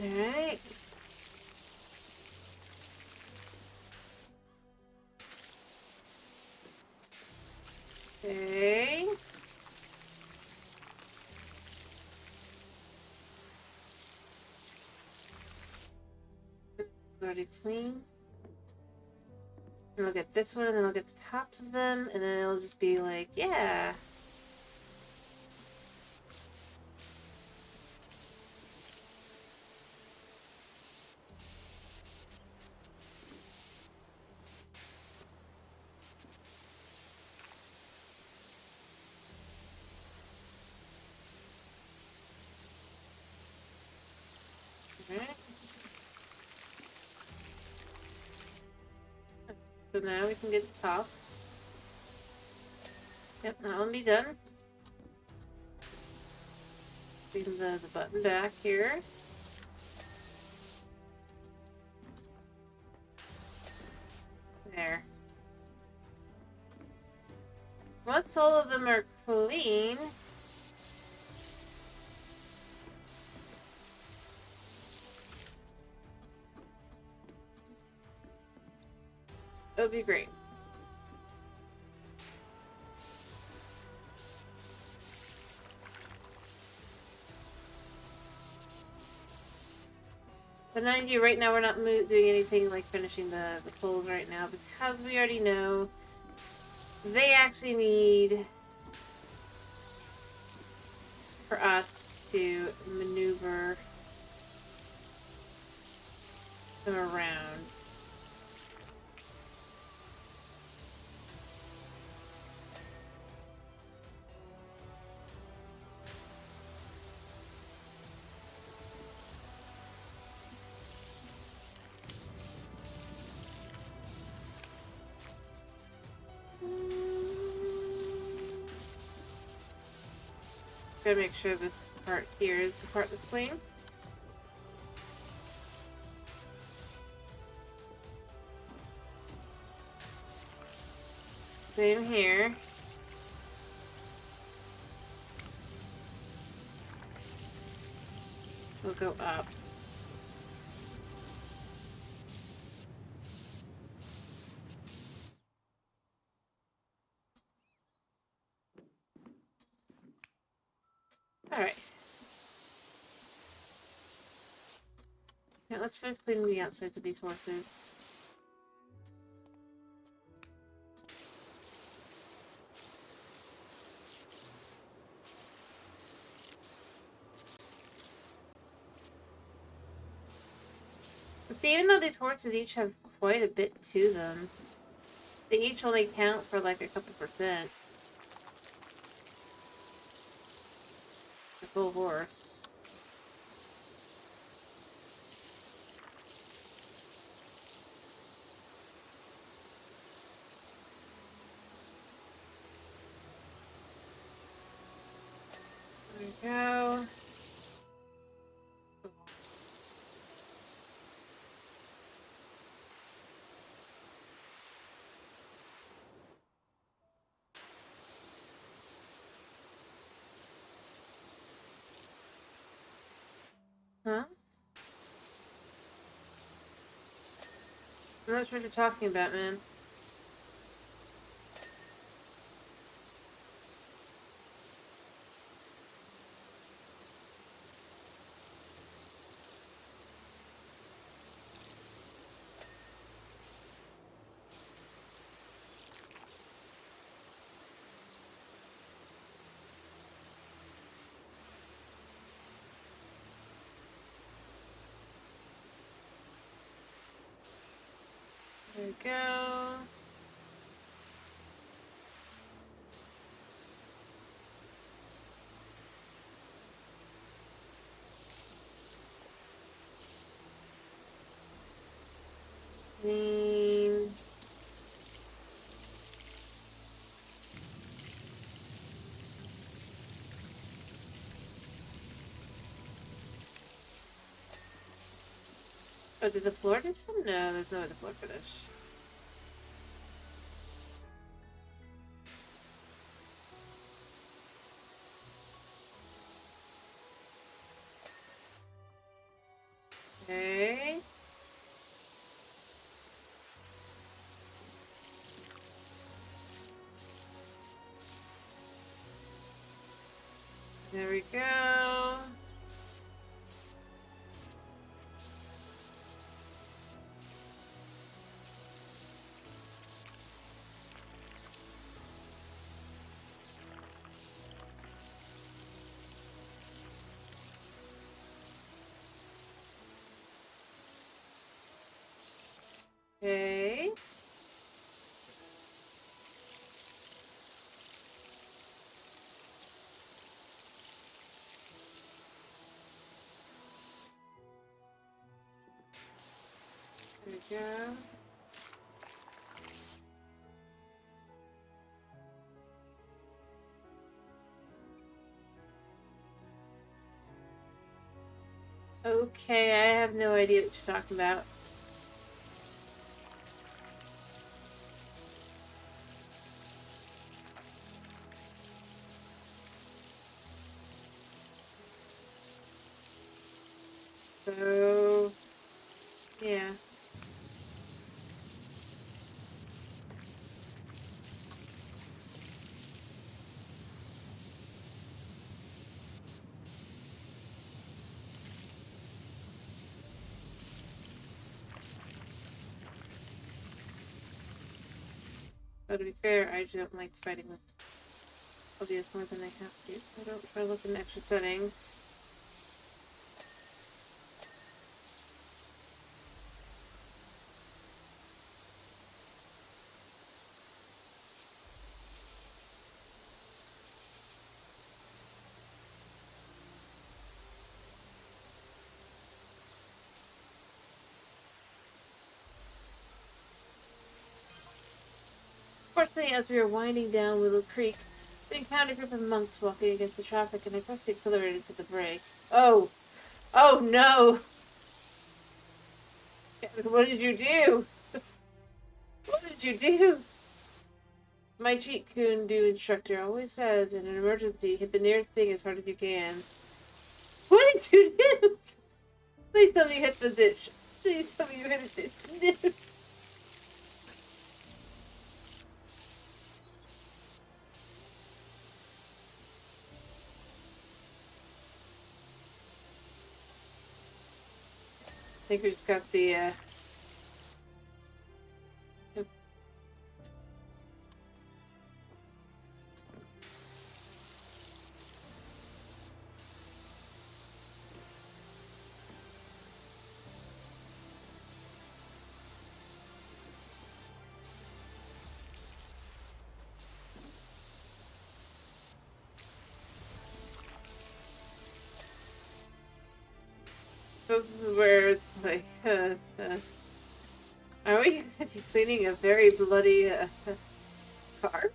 Alright. Okay. It's already clean. And I'll get this one, and then I'll get the tops of them, and then it'll just be like, yeah. Alright. So now we can get the tops. Yep, that one be done. Bring the button back here. There. Once all of them are clean, it'll be great. But mind you, right now we're not doing anything like finishing the pulls right now because we already know they actually need for us to maneuver them around. Gotta make sure this part here is the part that's clean. Same here. We'll go up. Alright. Now let's first clean the outsides of these horses. See, even though these horses each have quite a bit to them, they each only count for like a couple percent. The full horse. There we go. Huh? I'm not sure what you're talking about, man. There we go. Oh, did the floor dish finish? No, there's no way the floor finish. Okay. There we go. Okay. There we go. Okay, I have no idea what you're talking about. So, yeah. But to be fair, I just don't like fighting with LDS more than I have to, so I don't try to look in extra settings. Fortunately, as we were winding down Willow Creek, we encountered a group of monks walking against the traffic, and I pressed the accelerator to the brake. Oh! Oh no! What did you do? What did you do? My Jeet Kune Do instructor always says, in an emergency, hit the nearest thing as hard as you can. What did you do? Please tell me you hit the ditch. Please tell me you hit the ditch. I think we just got the, this is where it's like, are we actually cleaning a very bloody, car?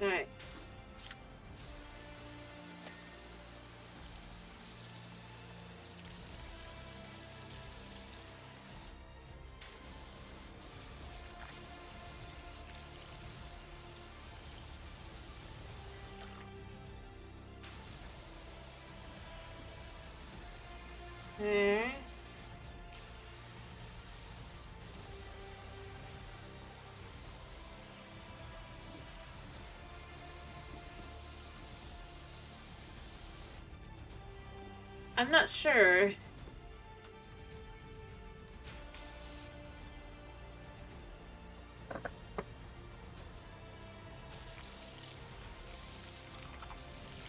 Alright. Alright. I'm not sure.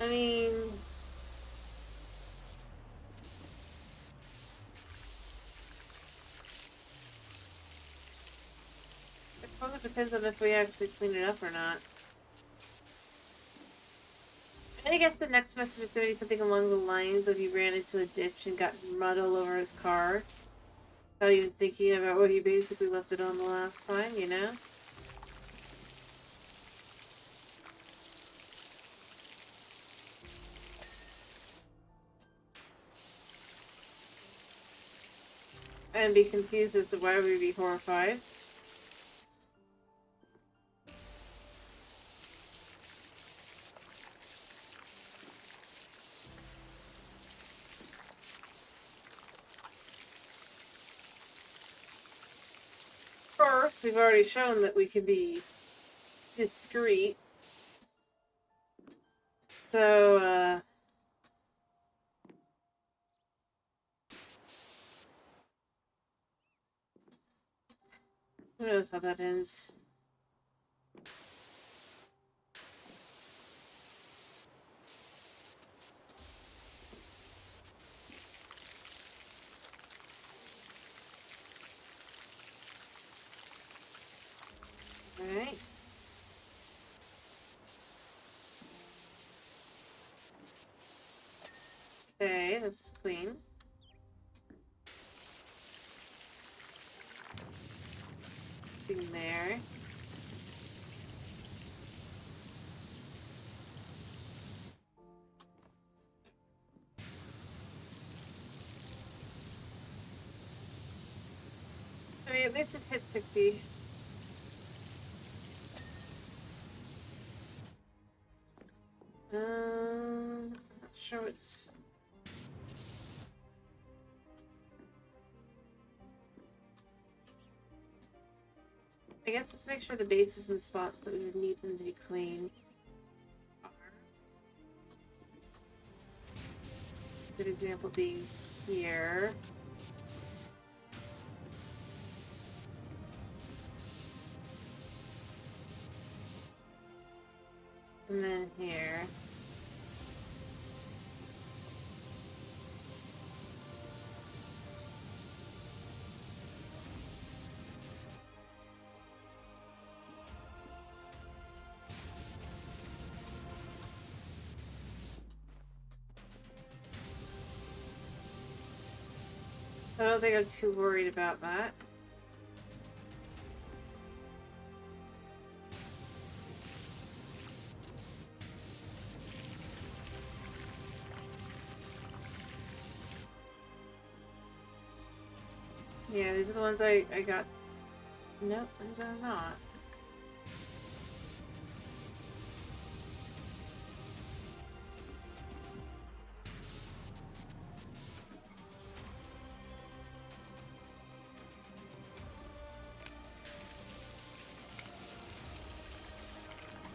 I mean... I suppose it depends on if we actually clean it up or not. I guess the next message was going to be something along the lines of he ran into a ditch and got mud all over his car. Without even thinking about what you basically left it on the last time, you know? And be confused as to why we'd be horrified. First, we've already shown that we can be discreet. So, who knows how that ends? Alright. Okay, that's clean. In there. I mean, at least it hit 60. Not sure what's... I guess let's make sure the bases and spots that we would need them to be clean are. Good example being here. And then here. I don't think I'm too worried about that. Yeah, these are the ones I got. Nope, these are not.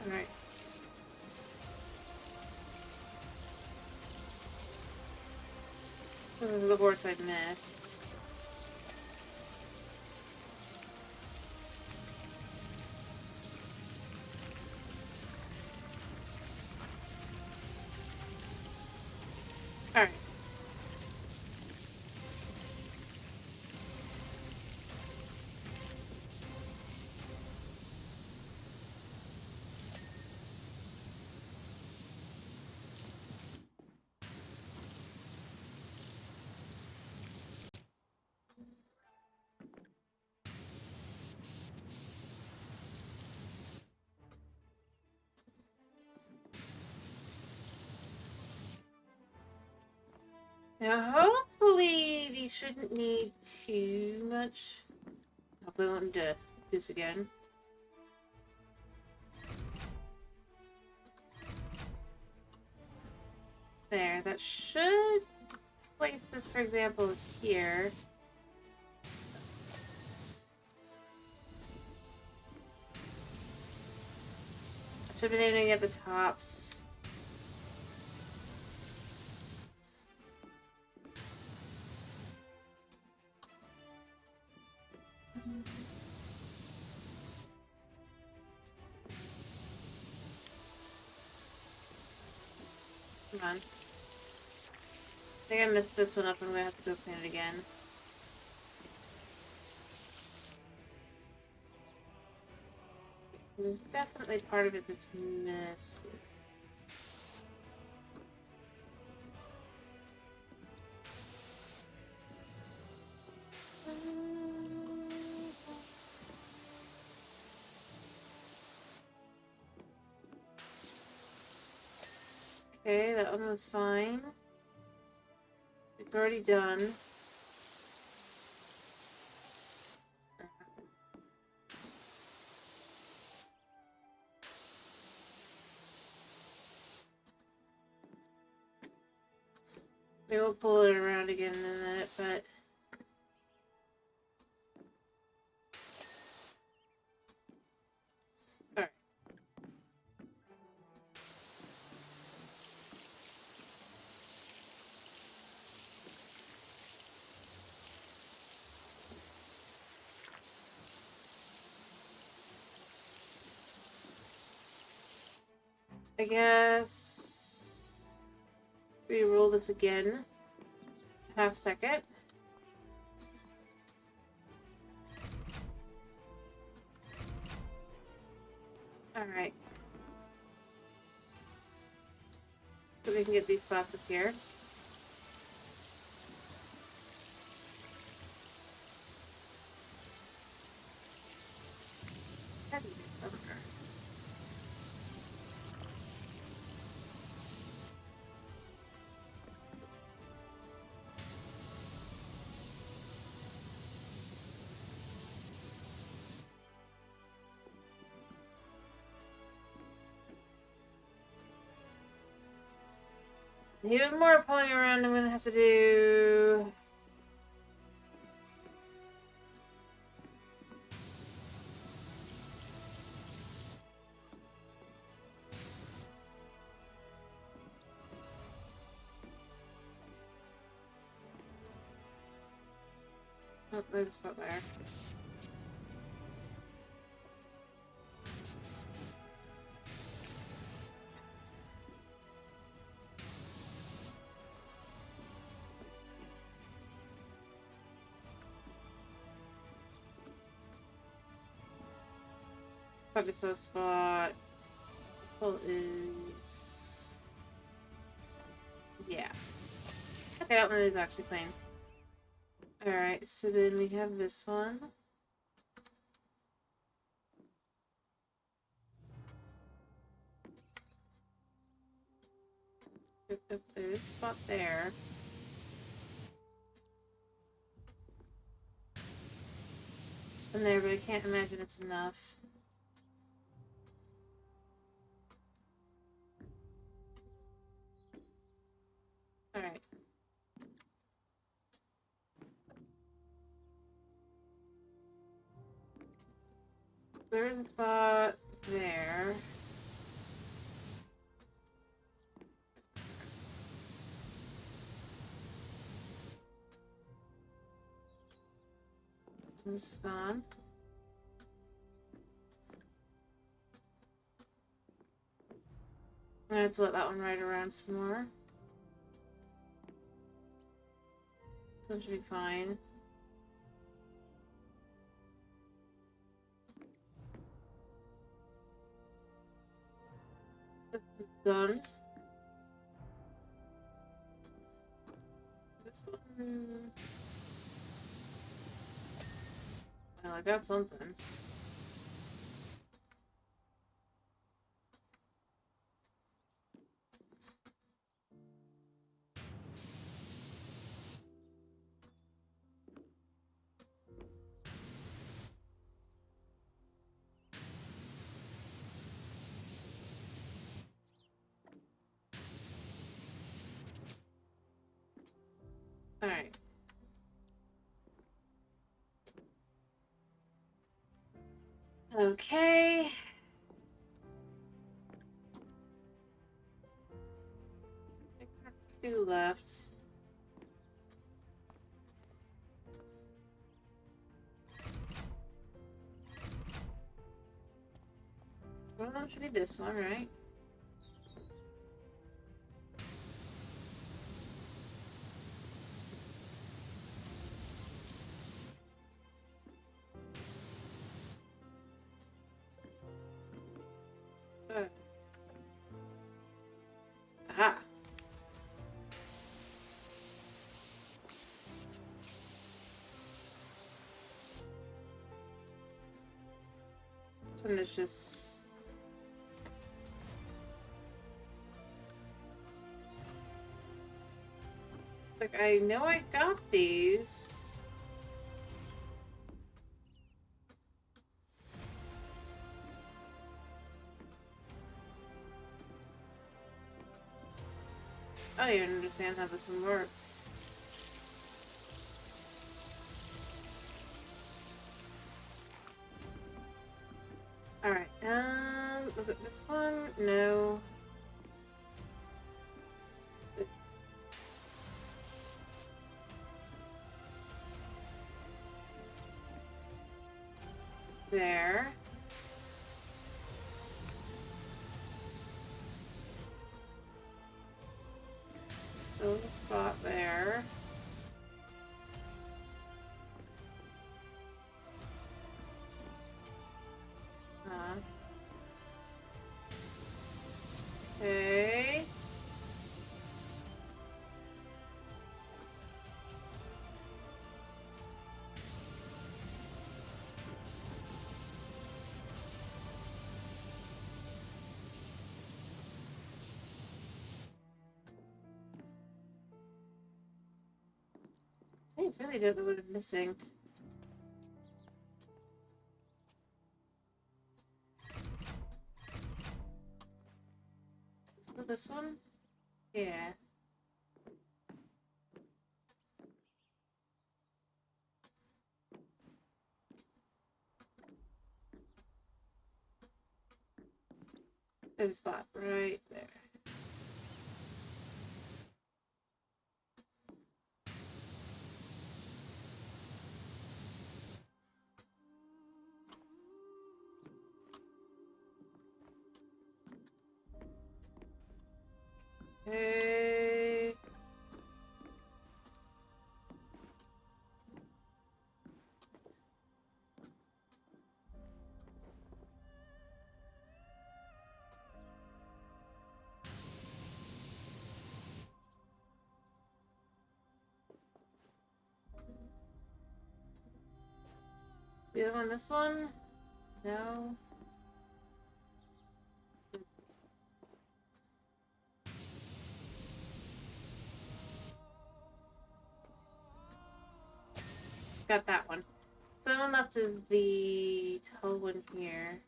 Alright. Those are the boards I missed. Alright. Now, hopefully, these shouldn't need too much. Hopefully, I won't do this again. There, that should place this, for example, here. Should have been aiming at the tops. Come on. I think I messed this one up. I'm gonna have to go clean it again. There's definitely part of it that's missed. Okay, that one was fine. It's already done. Maybe we'll pull it around again in a minute, but... Alright. I guess... re-roll this again. Half second. Alright. So we can get these spots up here. Heavy somewhere. Even more pulling around I'm gonna have to do... Oh, there's a spot there. Probably saw a spot. This hole is... Yeah. Okay, that one is actually clean. Alright, so then we have this one. There's a spot there. And there, but I can't imagine it's enough. Alright. There's a spot there. This is gone. I'm gonna have to let that one ride around some more. This one should be fine. This one's done. This one... Well, I got something. Alright. Okay. I think I have 2 left. One of them should be this one, right? Aha! And it's just... Like, I know I got these. I don't even understand how this one works. Alright, was it this one? No. There. Fill the spot there. Okay. I really don't know what I'm missing. Is it this one? Yeah. There's a spot right there. Okay. The other one, this one? No. Got that one. So the one left is the tall one here.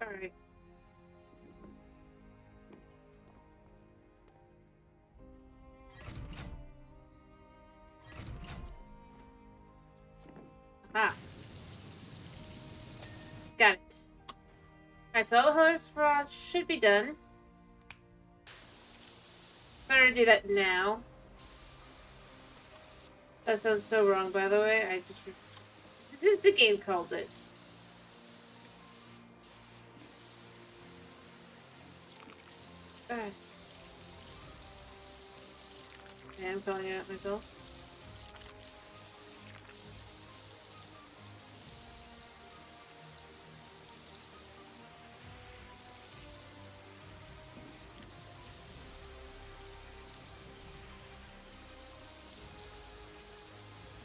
Alright. Ah. Got it. Alright, so all the color spots should be done. Better do that now. That sounds so wrong, by the way. I just... The game calls it. Yeah, I'm calling it out myself.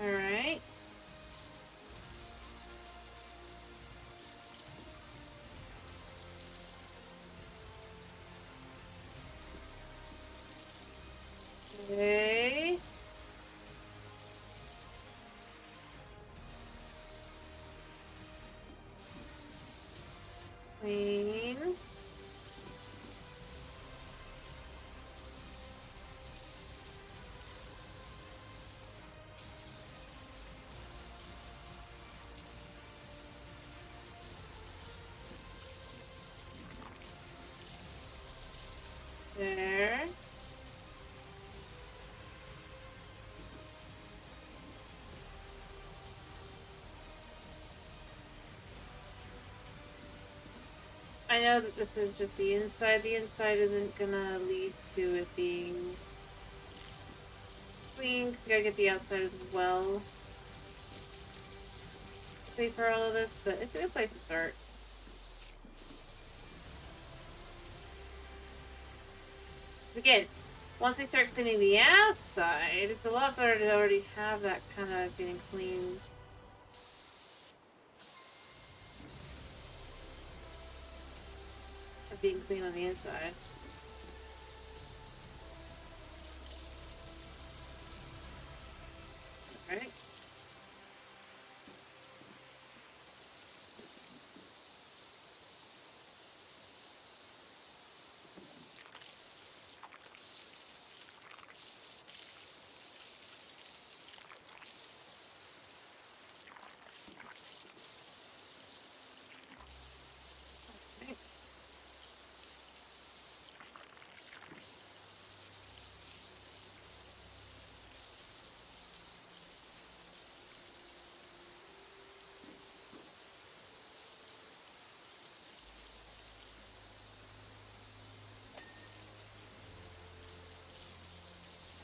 Alright. Okay. Clean. There. I know that this is just the inside. The inside isn't gonna lead to it being clean, 'cause you gotta get the outside as well. Wait for all of this, but it's a good place to start. Again, once we start cleaning the outside, it's a lot better to already have that kind of getting clean. being clean on the inside. Alright.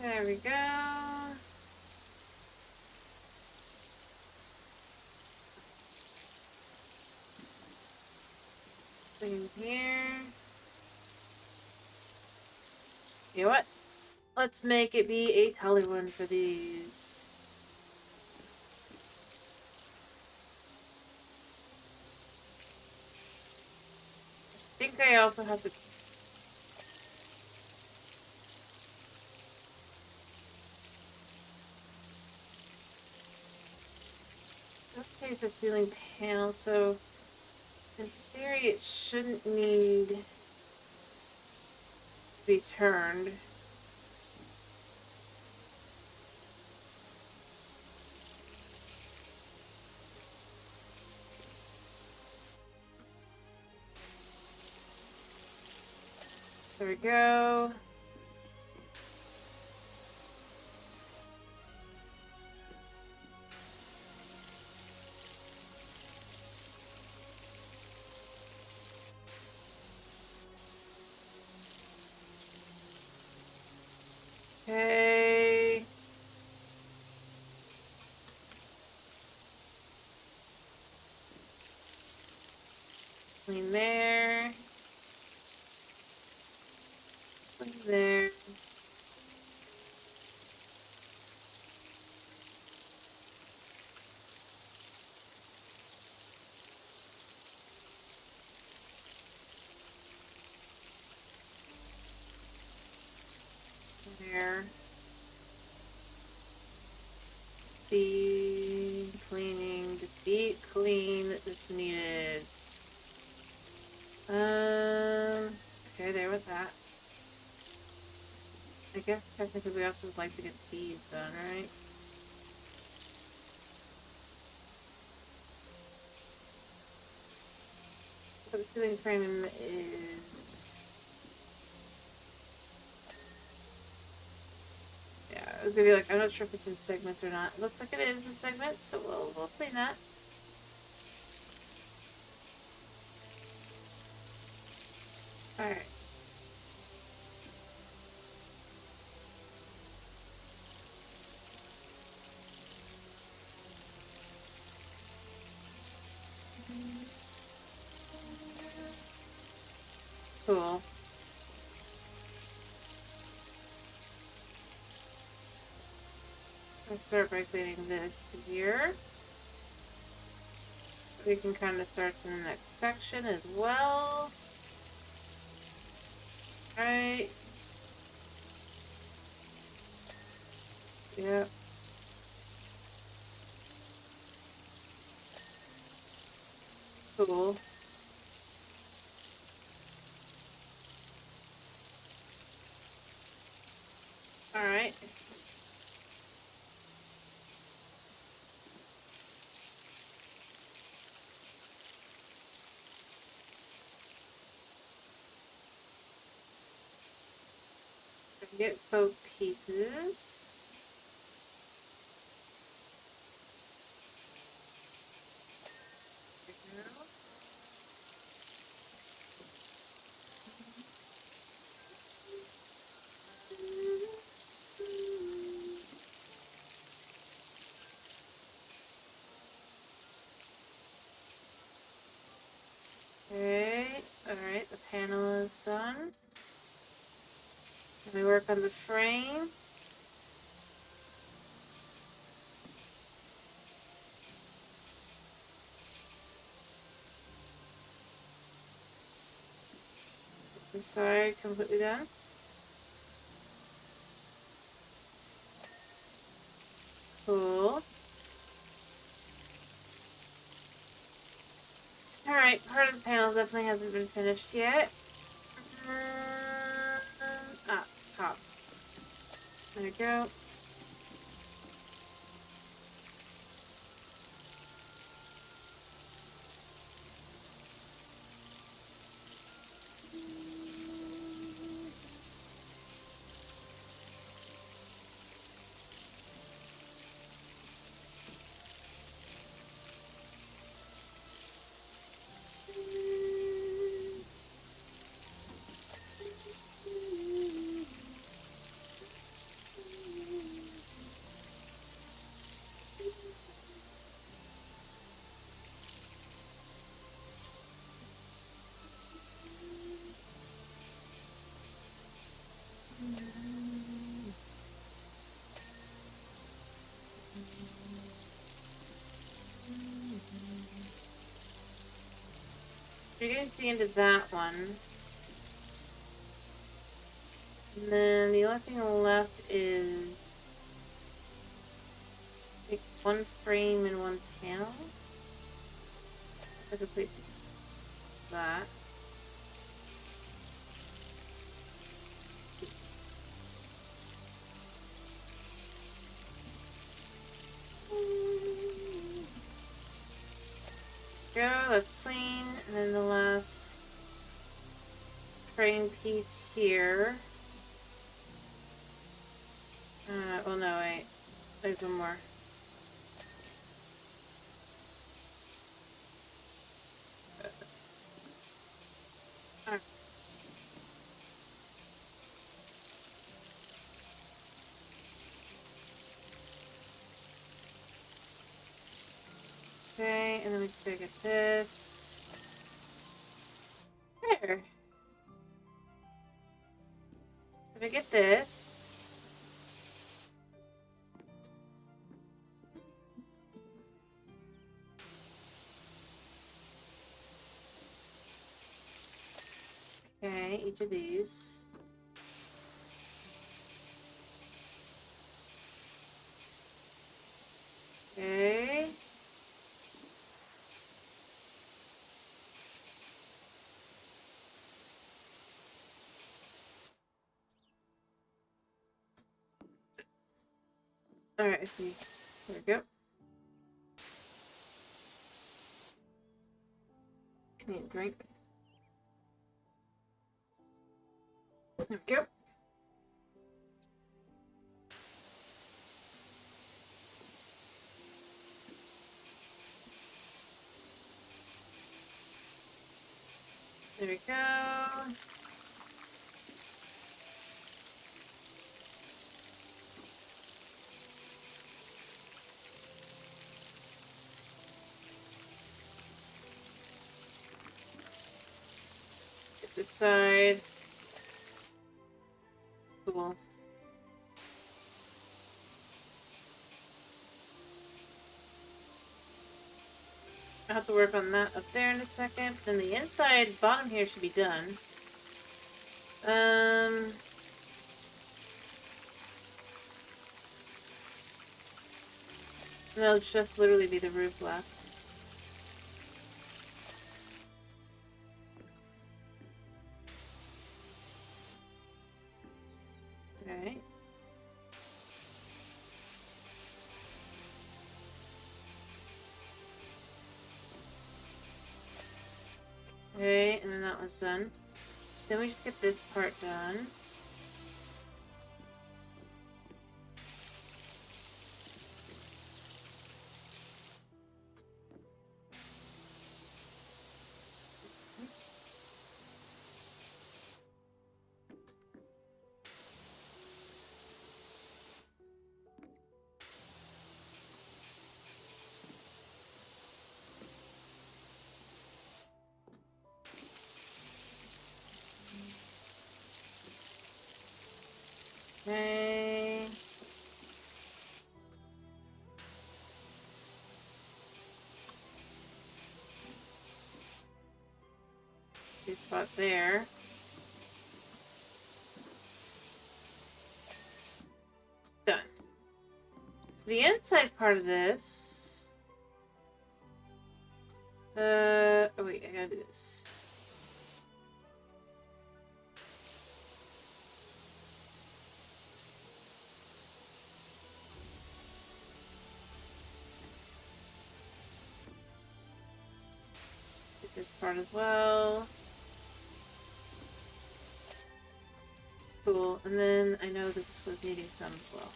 There we go. Clean here. You know what? Let's make it be a taller one for these. I think I also have to... Okay, it's a ceiling panel, so in theory it shouldn't need to be turned. There we go. Okay. Clean there. Clean there. There. The cleaning, the deep clean is needed. Okay, there with that. I guess technically we also would like to get these done, right? So the ceiling frame is... Yeah, it was gonna be like, I'm not sure if it's in segments or not. It looks like it is in segments, so we'll clean that. Alright. Cool. I'll start by cleaning this to here. We can kind of start in the next section as well. Right. Yep. Cool. Alright. Get both pieces. There we go. Okay, alright, the panel is done. Let me work on the frame. This side completely done. Cool. Alright, part of the panels definitely hasn't been finished yet. Top. There we go. You're getting to the end of that one. And then the only thing left is I think one frame and one panel. To complete that. Go, that's clean. And then the last frame piece here. Well, no, wait. There's one more. Alright. Okay, and then we just gotta get this. There. If I get this. Okay, each of these. Okay. Alright, I see. There we go. Need a drink. There we go. There we go. Get this side. Cool. I'll have to work on that up there in a second. Then the inside bottom here should be done. There'll just literally be the roof left. Alright. Okay, and then that one's done. Then we just get this part done. Okay. Good spot there. The inside part of this. Oh wait, I gotta do this. Get this part as well. Cool, and then I know this was needing some as well.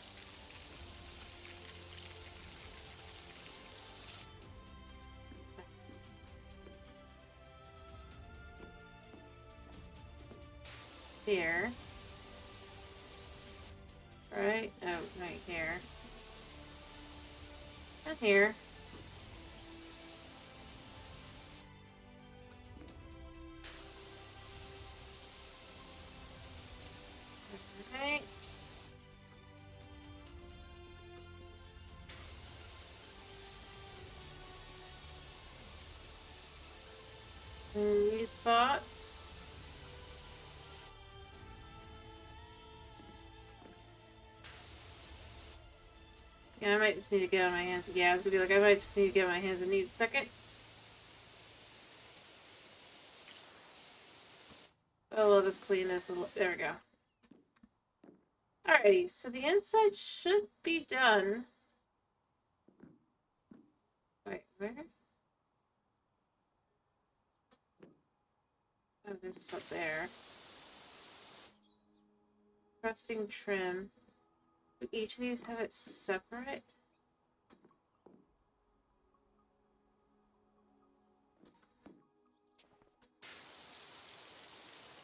Here. Right? Oh, right here. And here. Right. These spots. Yeah, I might just need to get on my hands. Yeah, I was gonna be like, I might just need to get on my hands and knees a second. Oh, let's clean this a little. There we go. Alrighty, so the inside should be done. Wait, where? Oh, there's a spot there. Crusting trim. Do each of these have it separate?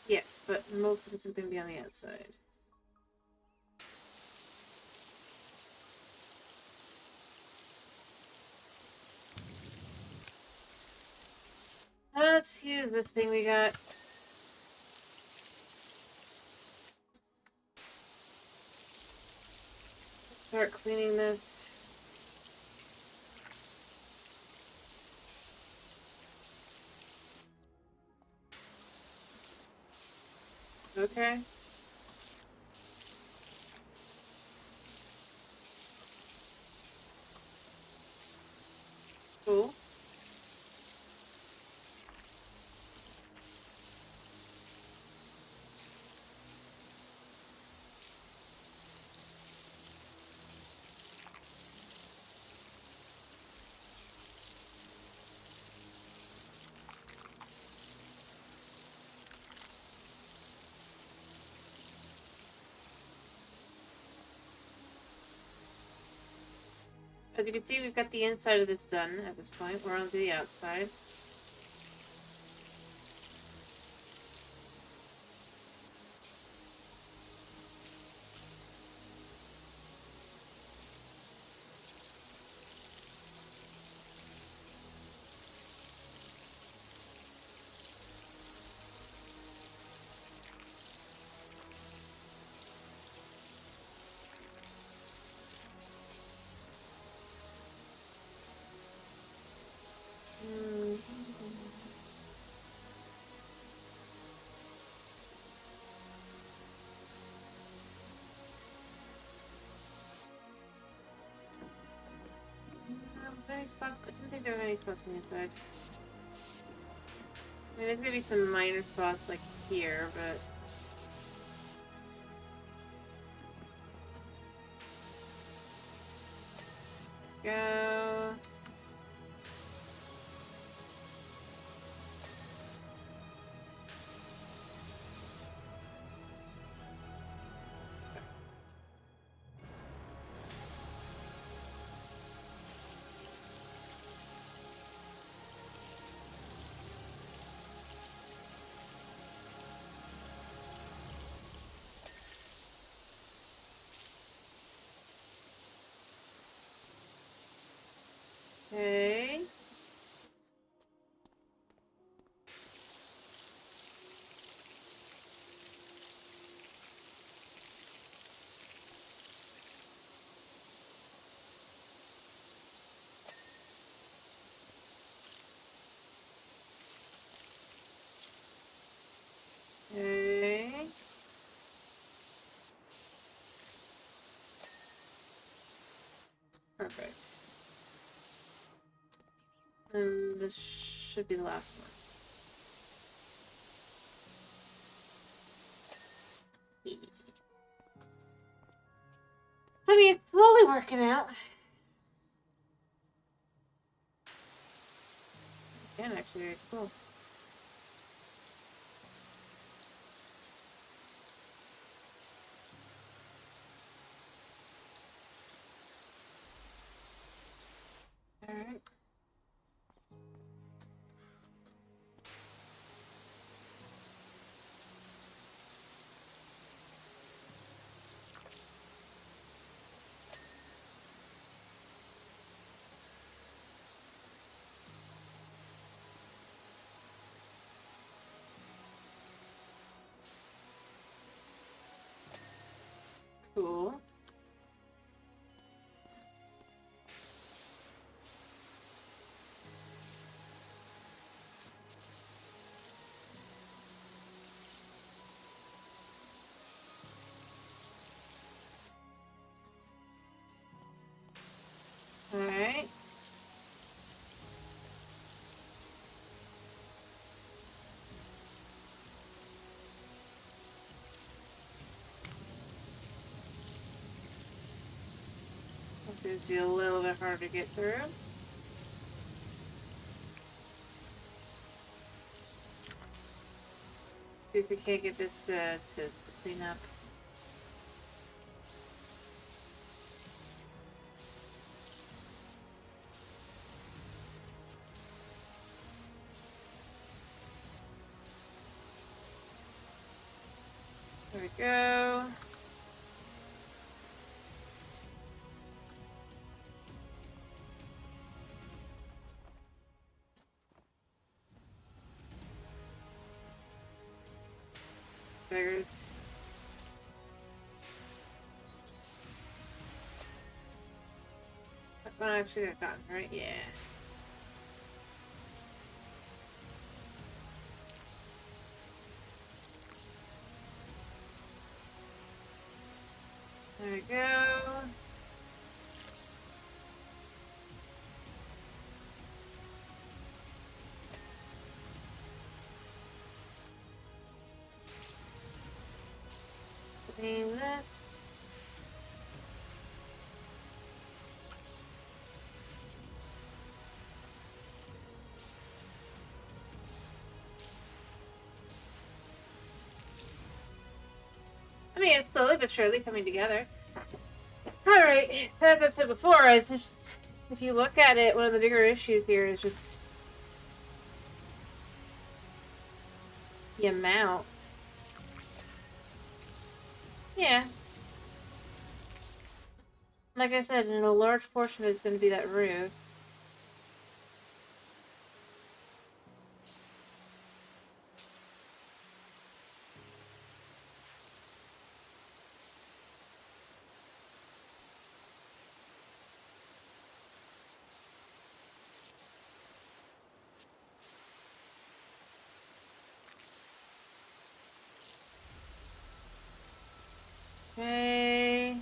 Yes, but most of this is going to be on the outside. Let's use this thing we got. Start cleaning this. Okay. Cool. As you can see, we've got the inside of this done at this point. We're on to the outside. Was there any spots? I didn't think there were any spots on the inside. I mean, there's gonna be some minor spots like here, but go. Okay. Okay. this should be the last one. I mean, it's slowly working out. Again, actually, very cool. Alright. Cool. Alright. This seems to be a little bit hard to get through. See if we can't get this to clean up. There we go. Beggars. That one actually got gotten, right? Yeah. There we go. Clean this. I mean, it's slowly but surely coming together. Alright, as I've said before, it's just, if you look at it, one of the bigger issues here is just the amount. Yeah. Like I said, and a large portion of it's going to be that roof. Okay.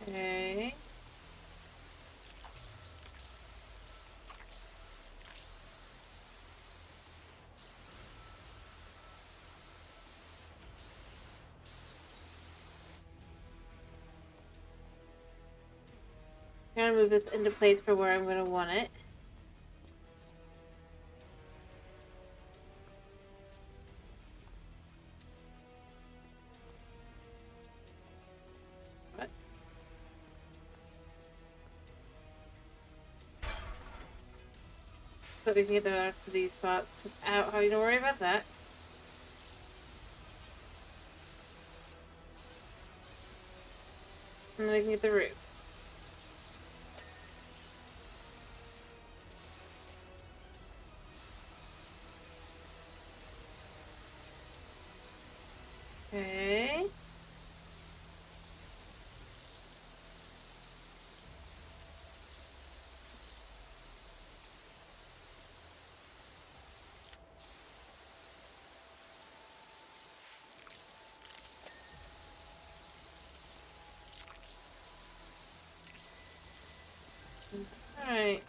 Okay. I'm gonna move this into place for where I'm gonna want it. What? So we can get the rest of these spots without having to worry about that. And then we can get the roof. Okay. Alright.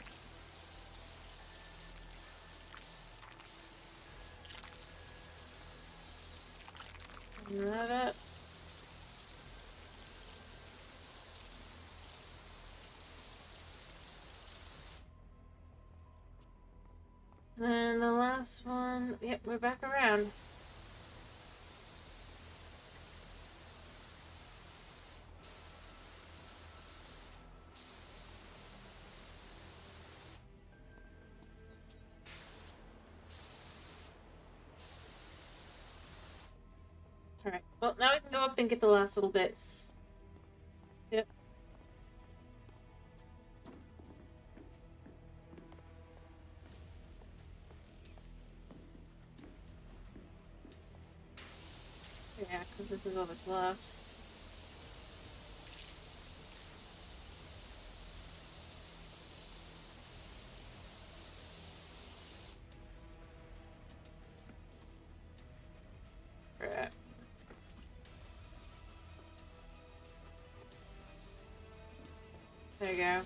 That up. Then the last one. Yep, we're back around. Alright, well, now we can go up and get the last little bits. Yep. Yeah, because this is all that's left. Right. There you go.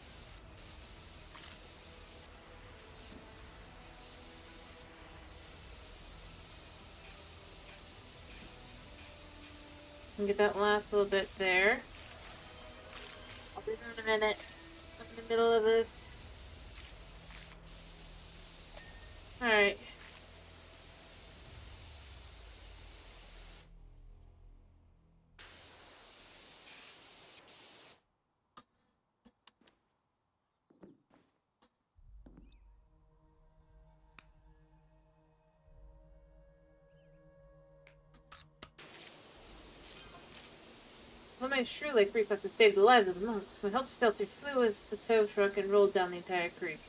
And get that last little bit there. I'll be there in a minute. I'm in the middle of this. Alright. When my shrew lake reflects the state of the lives of the monks, my helter-skelter flew with the tow truck and rolled down the entire creek.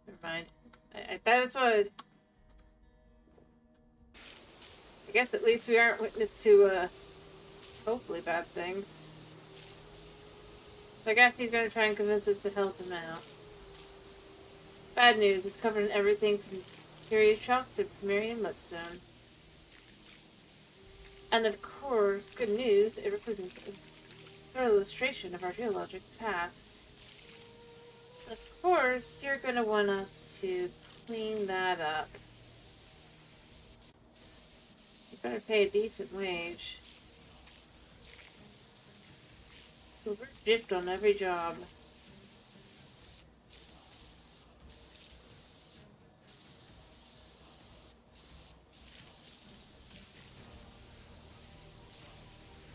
Never mind. That's what I guess at least we aren't witness to, hopefully bad things. So I guess he's gonna try and convince us to help him out. Bad news, it's covered in everything from period chalk to Pumerian mudstone. And of course, good news, it represents a thorough illustration of our geologic past. Of course, you're gonna want us to clean that up. You better pay a decent wage. We're gypped on every job.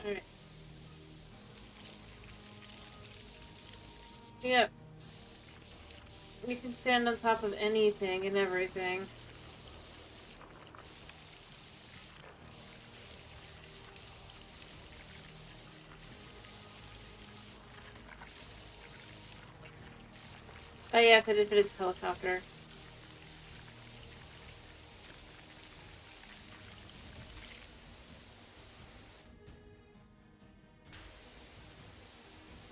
Alright. Yep. We can stand on top of anything and everything. Oh yes, I did finish the helicopter.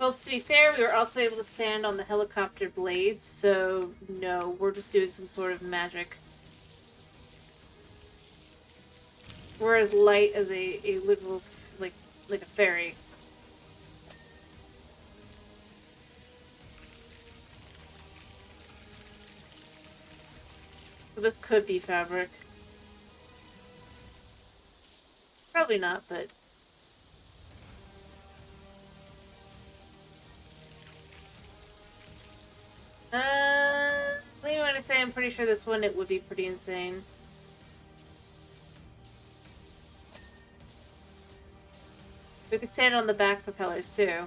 Well, to be fair, we were also able to stand on the helicopter blades, so no, we're just doing some sort of magic. We're as light as a literal, like a fairy. So this could be fabric. Probably not, but... what do you want to say? I'm pretty sure this one, it would be pretty insane. We could stand on the back propellers, too.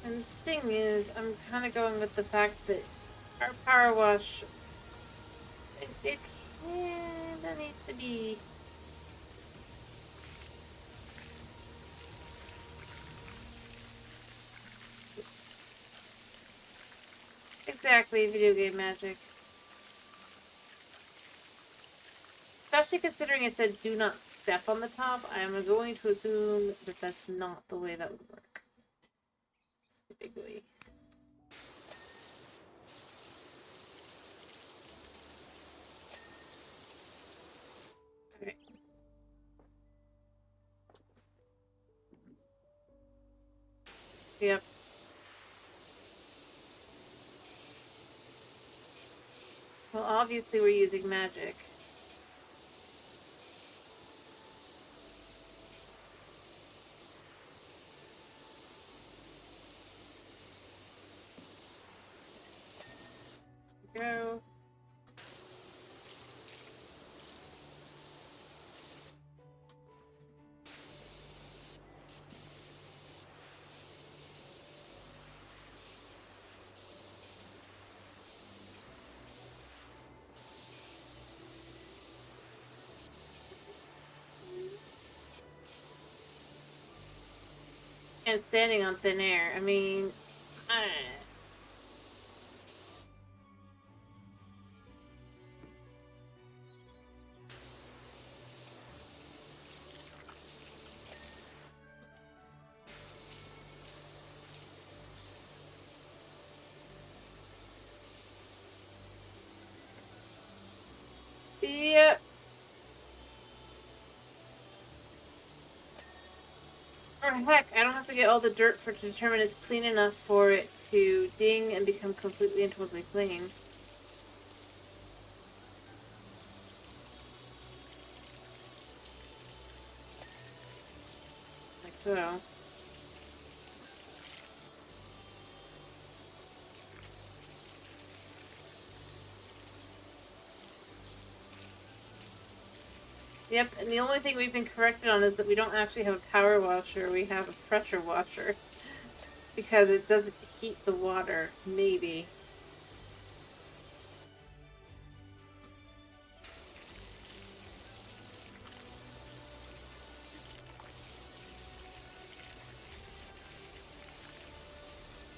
And the thing is, I'm kind of going with the fact that our power wash, it kind of needs to be... Exactly, video game magic. Especially considering it said do not step on the top, I am going to assume that that's not the way that would work. Typically. Okay. Yep. Well, obviously we're using magic. Go. And standing on thin air. I mean, yep. Or heck, I don't have to get all the dirt for to determine it's clean enough for it to ding and become completely and totally clean. Like so. Yep, and the only thing we've been corrected on is that we don't actually have a power washer, we have a pressure washer. Because it doesn't heat the water, maybe.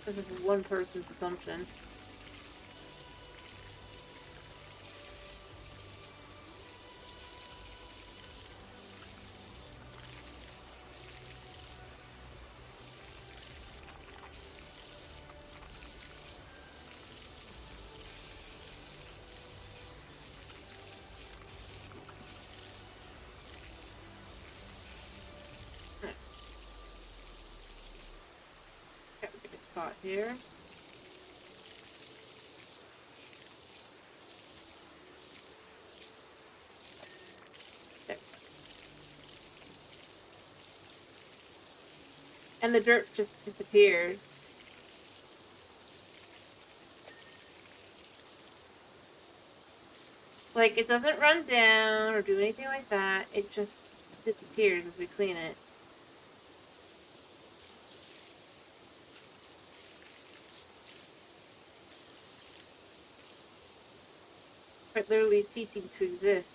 This is one person's assumption. Got a good spot here. There. And the dirt just disappears. Like, it doesn't run down or do anything like that. It just disappears as we clean it. Quite literally ceasing to exist.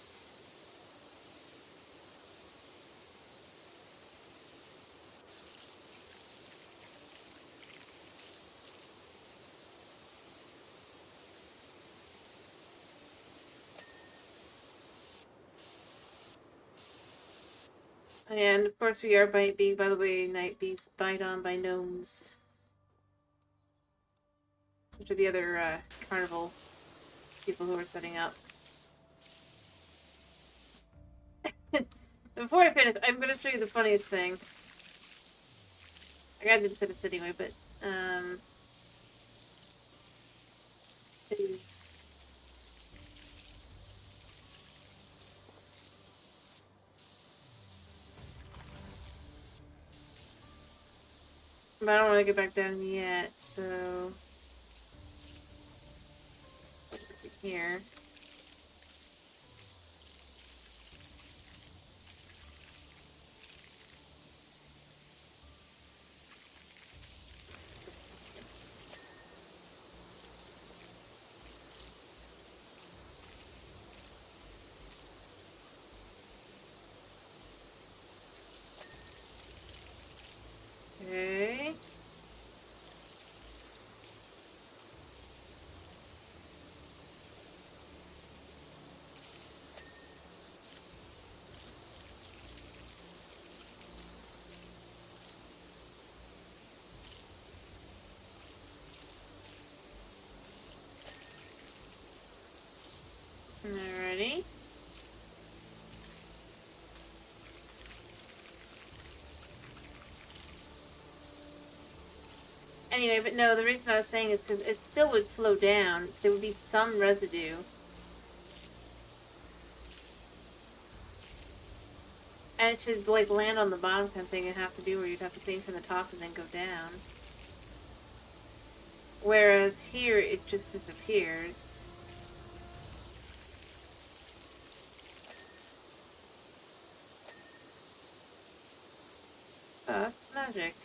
And of course we are being, by the way, night being spied on by gnomes. Which are the other carnival people who are setting up. Before I finish, I'm going to show you the funniest thing. I gotta do the setups anyway, but, is... But I don't want to get back down yet, so... Here. Okay. Anyway, but no, the reason I was saying is because it still would slow down. There would be some residue. And it should, like, land on the bottom kind of thing and have to do where you'd have to clean from the top and then go down. Whereas here, it just disappears. Oh, that's magic.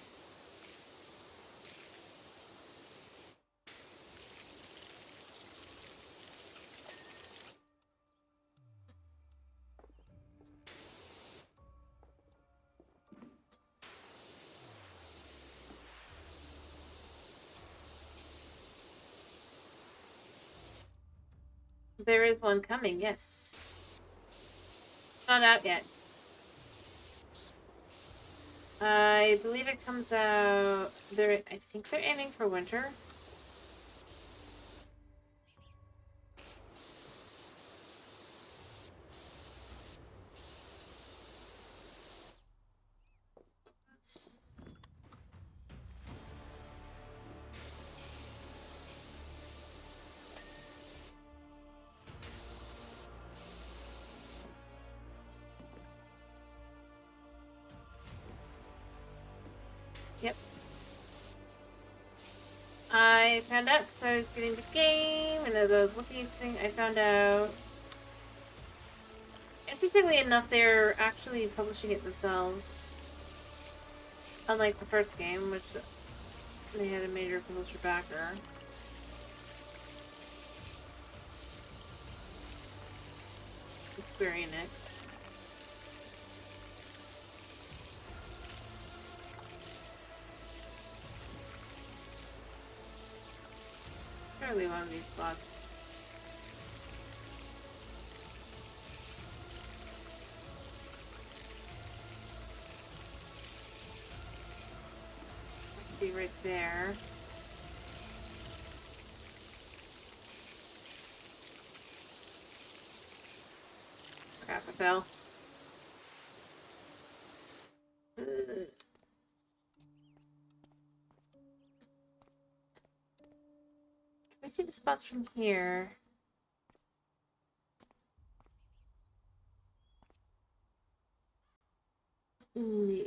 There is one coming, yes. Not out yet. I believe it comes out... I think they're aiming for winter. Yep. I found out because I was getting the game, and as I was looking at things, I found out... Interestingly enough, they're actually publishing it themselves. Unlike the first game, which they had a major publisher backer. Square Enix. Probably one of these spots. Be right there. Crap, I fell. Can we see the spots from here? No.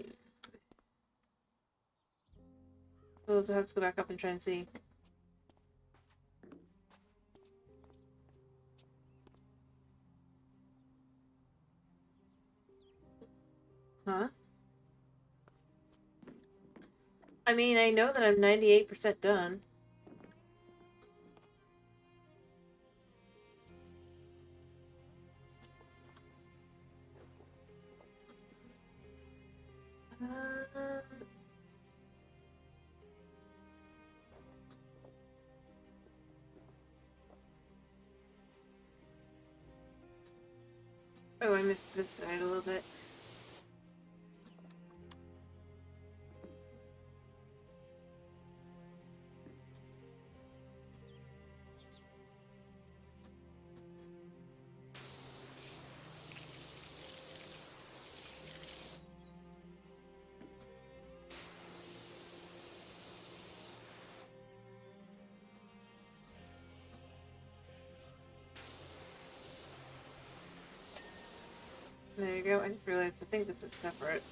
We'll have to go back up and try and see. Huh? I mean, I know that I'm 98% done. Oh, I missed this side a little bit. There you go. I just realized I think this is separate.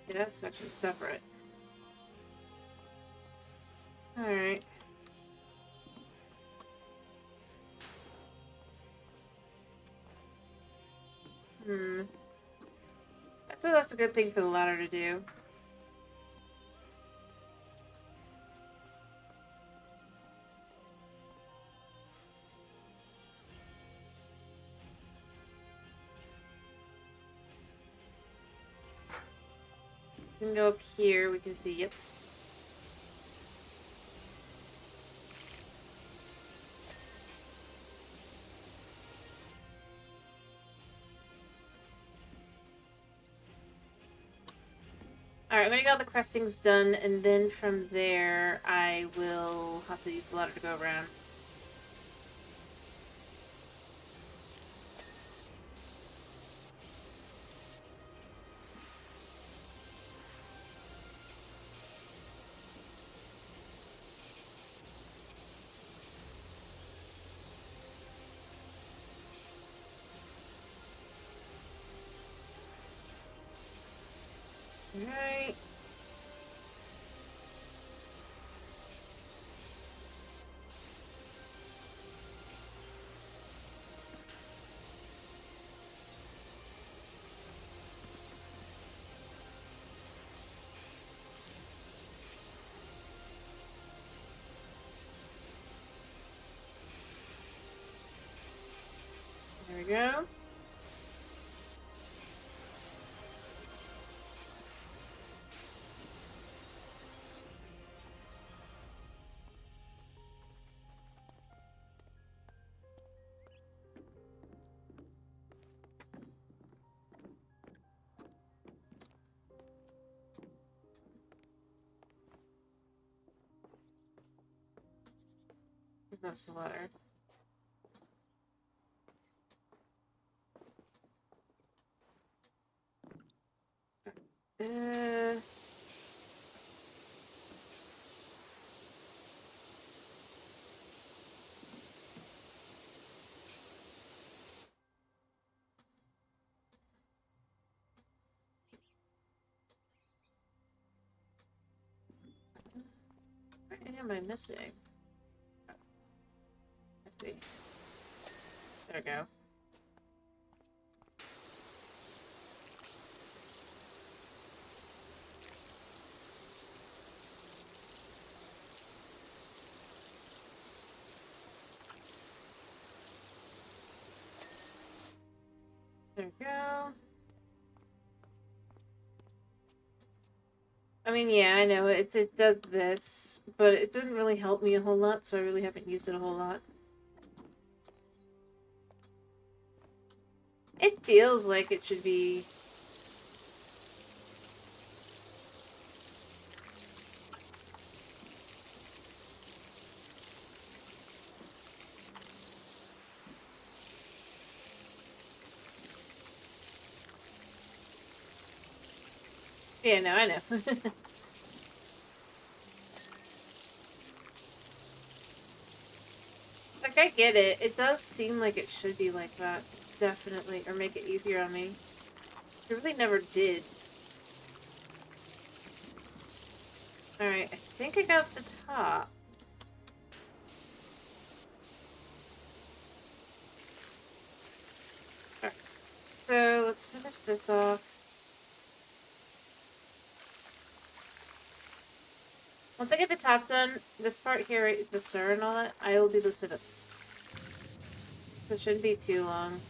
Yeah, that section's separate. Alright. I suppose that's a good thing for the ladder to do. We can go up here, we can see, yep. Alright, I'm gonna get all the crestings done, and then from there, I will have to use the ladder to go around. Alright. There we go. That's the letter. Uh... What am I missing? Let's see. There we go. There we go. I mean, yeah, I know it does this, but it doesn't really help me a whole lot, so I really haven't used it a whole lot. It feels like it should be. Yeah, no, I know. Like, I get it. It does seem like it should be like that. Definitely. Or make it easier on me. It really never did. Alright, I think I got the top. Alright, so let's finish this off. Once I get the top done, this part here, right, the stir and all that, I will do the sit-ups. It shouldn't be too long.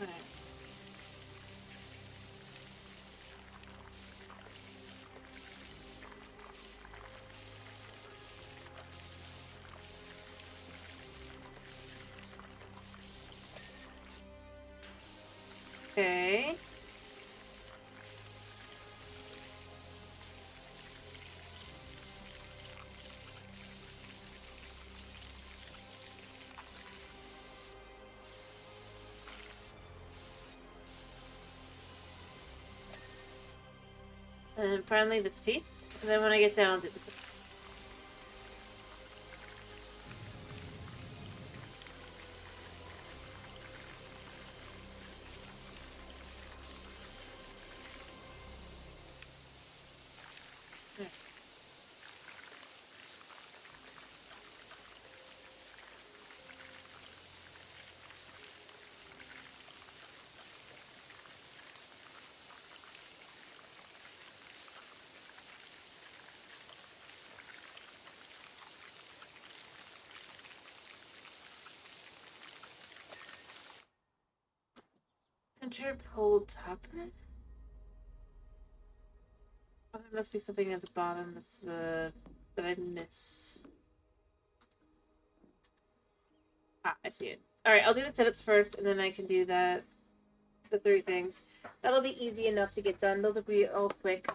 Alright. Okay. And then finally this piece. And then when I get down, I'll do this. Center pulled top. Oh, there must be something at the bottom that I miss. Ah, I see it. Alright, I'll do the sit-ups first, and then I can do the the 3 things. That'll be easy enough to get done. They'll be all quick.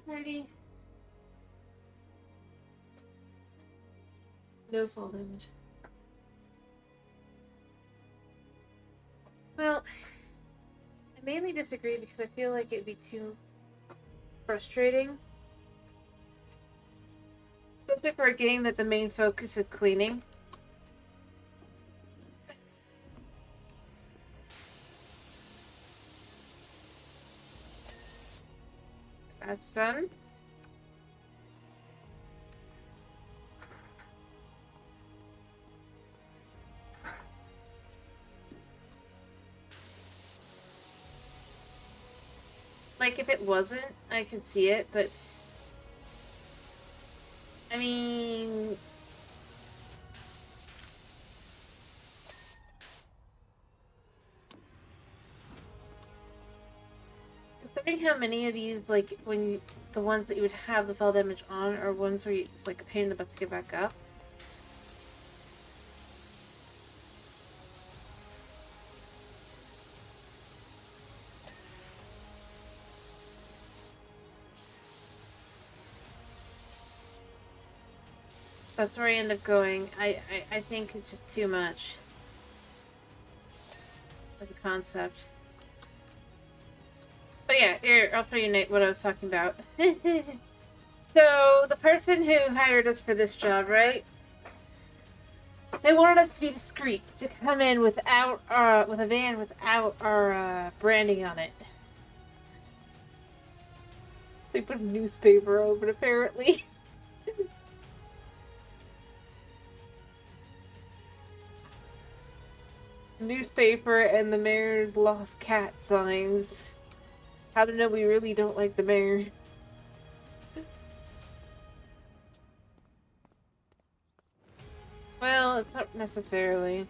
Alrighty. No fall damage. Well, I mainly disagree because I feel like it'd be too frustrating. Especially for a game that the main focus is cleaning. That's done. Like, if it wasn't, I could see it, but... I mean... Considering how many of these, like, when you, the ones that you would have the fall damage on are ones where it's like a pain in the butt to get back up. That's where I end up going. I think it's just too much. Like a concept. But yeah, here, I'll show you, Nate, what I was talking about. So, the person who hired us for this job, right? They wanted us to be discreet, to come in without, with a van without our, branding on it. So we put a newspaper over it, apparently. Newspaper and the mayor's lost cat signs. How to know we really don't like the mayor. Well, it's not necessarily.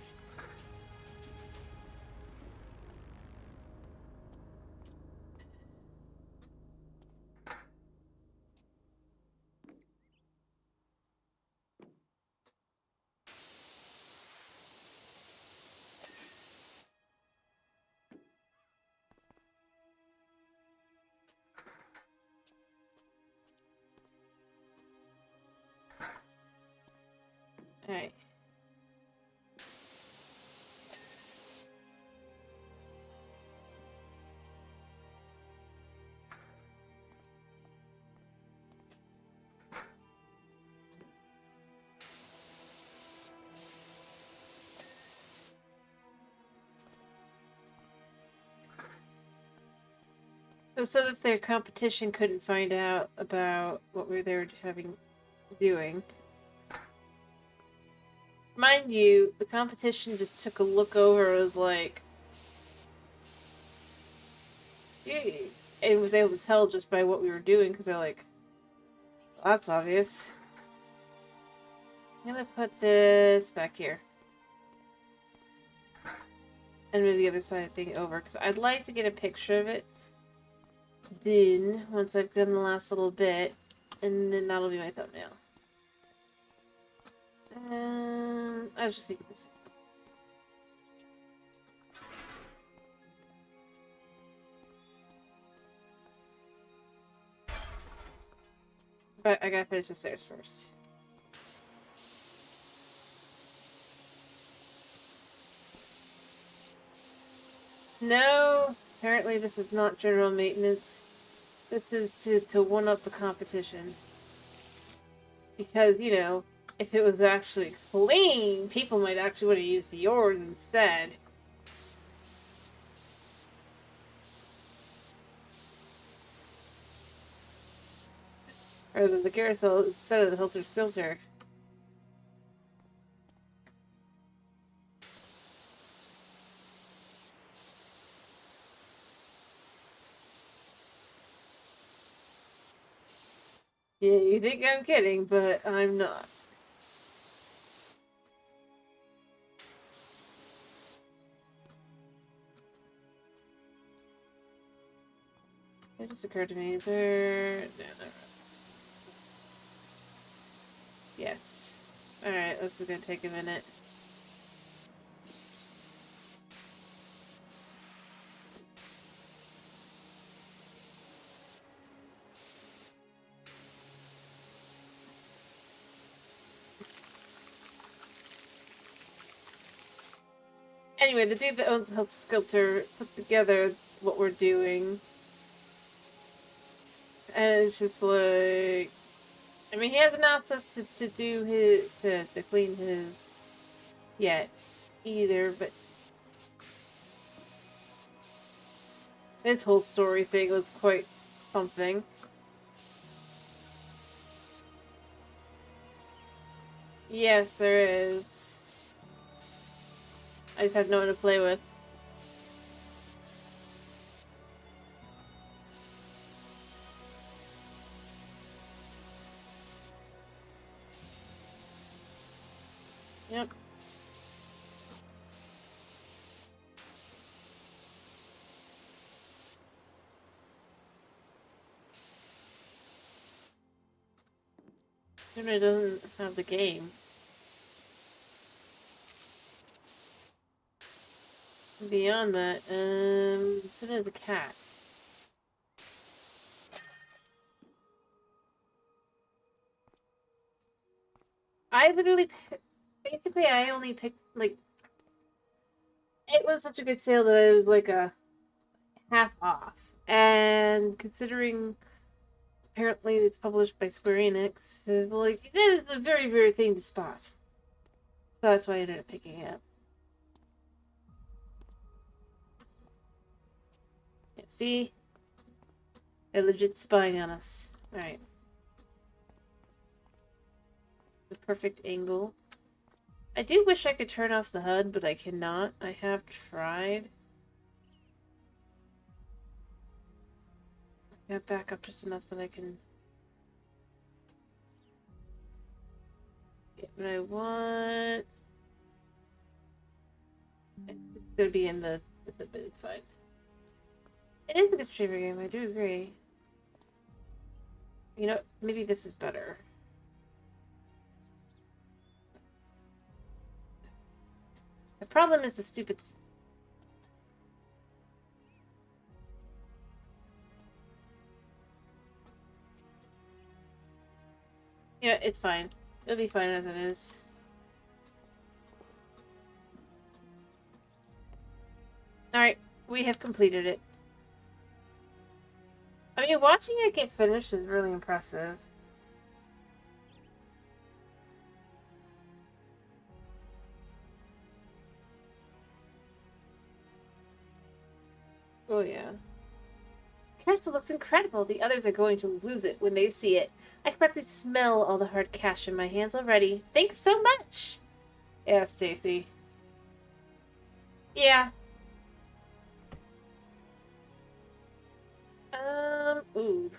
Alright. So that their competition couldn't find out about what they were doing. Mind you, the competition just took a look over and was like, and was able to tell just by what we were doing, because they're like, well, that's obvious. I'm gonna put this back here. And move the other side thing over, because I'd like to get a picture of it. Then, once I've done the last little bit, and then that'll be my thumbnail. I was just thinking this. But I gotta finish the stairs first. No, apparently this is not general maintenance. This is to one-up the competition. Because, you know, if it was actually clean, people might actually want to use yours instead. Or the carousel instead of the Hilter Skelter. Yeah, you think I'm kidding, but I'm not. It just occurred to me there. No, never. Yes. Alright, this is gonna take a minute. Anyway, the dude that owns the Hilter Skelter put together what we're doing. And it's just like, I mean, he hasn't asked us to do his, to clean his yet either, but this whole story thing was quite something. Yes, there is. I just have no one to play with. Yep. It doesn't have the game. Beyond that, so does the cat. I literally, basically, I only picked, like, it was such a good sale that it was like a half off. And considering apparently it's published by Square Enix, it's like, it is a very rare thing to spot. So that's why I ended up picking it up. Yeah, see? They're legit spying on us. Alright. The perfect angle. I do wish I could turn off the HUD, but I cannot. I have tried. I got back up just enough that I can get what I want. It's gonna be in the bit fight. It is a good streamer game, I do agree. You know, maybe this is better. The problem is the stupid... Yeah, it's fine. It'll be fine as it is. Alright, we have completed it. I mean, watching it get finished is really impressive. Oh, yeah. Carousel looks incredible. The others are going to lose it when they see it. I can practically smell all the hard cash in my hands already. Thanks so much! Yeah, Stacy. Yeah. Ooh.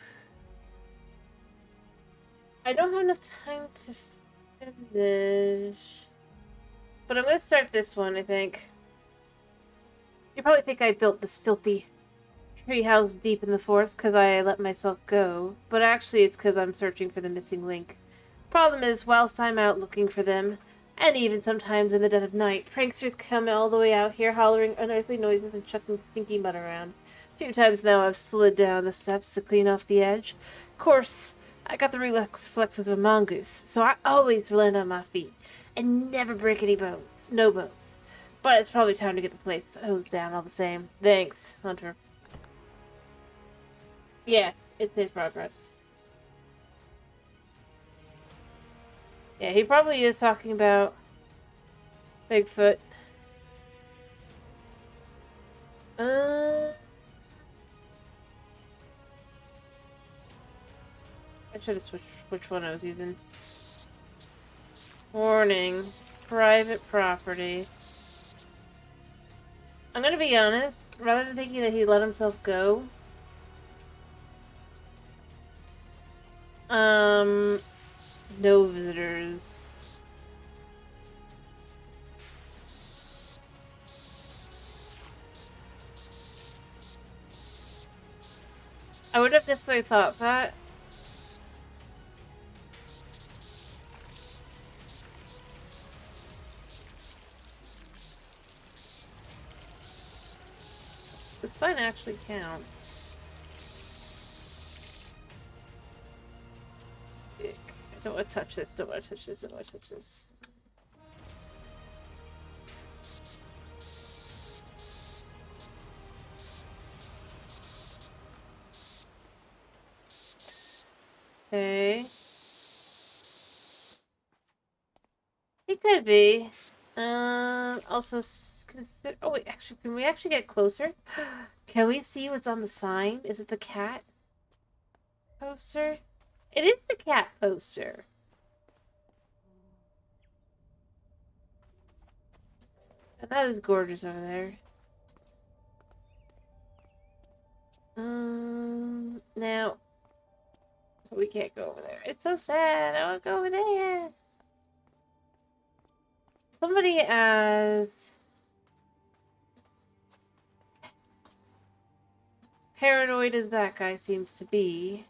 I don't have enough time to finish. But I'm gonna start this one, I think. You probably think I built this filthy treehouse deep in the forest because I let myself go. But actually it's because I'm searching for the missing link. Problem is, whilst I'm out looking for them, and even sometimes in the dead of night, pranksters come all the way out here hollering unearthly noises and chucking stinky mud around. A few times now I've slid down the steps to clean off the edge. Of course, I got the reflexes of a mongoose, so I always land on my feet and never break any bones. No bones. But it's probably time to get the place hosed down all the same. Thanks, Hunter. Yes, it's in progress. Yeah, he probably is talking about Bigfoot. I should have switched which one I was using. Warning. Private property. I'm gonna be honest, rather than thinking that he let himself go, no visitors. I would have necessarily thought that. The sign actually counts. I don't want to touch this, don't want to touch this, don't want to touch this. Okay. He could be. Also, consider. Oh wait, actually, can we actually get closer? Can we see what's on the sign? Is it the cat poster? It is the cat poster. And that is gorgeous over there. Now we can't go over there. It's so sad. I want to go over there. Somebody as paranoid as that guy seems to be.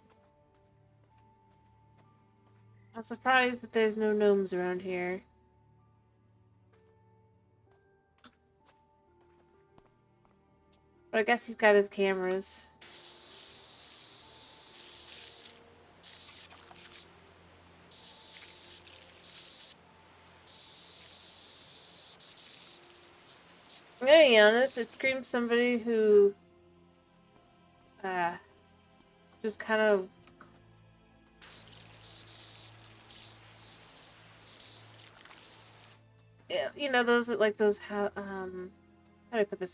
I'm surprised that there's no gnomes around here. But I guess he's got his cameras. I'm gonna be honest, it screams somebody who just kind of yeah, you know, those that like those how do I put this?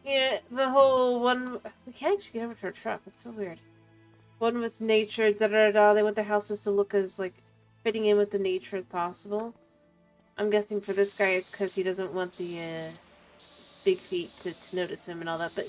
Yeah, the whole one we can't actually get over to our truck. It's so weird. One with nature, da da da. They want their houses to look as like fitting in with the nature as possible. I'm guessing for this guy it's because he doesn't want the big feet to notice him and all that, but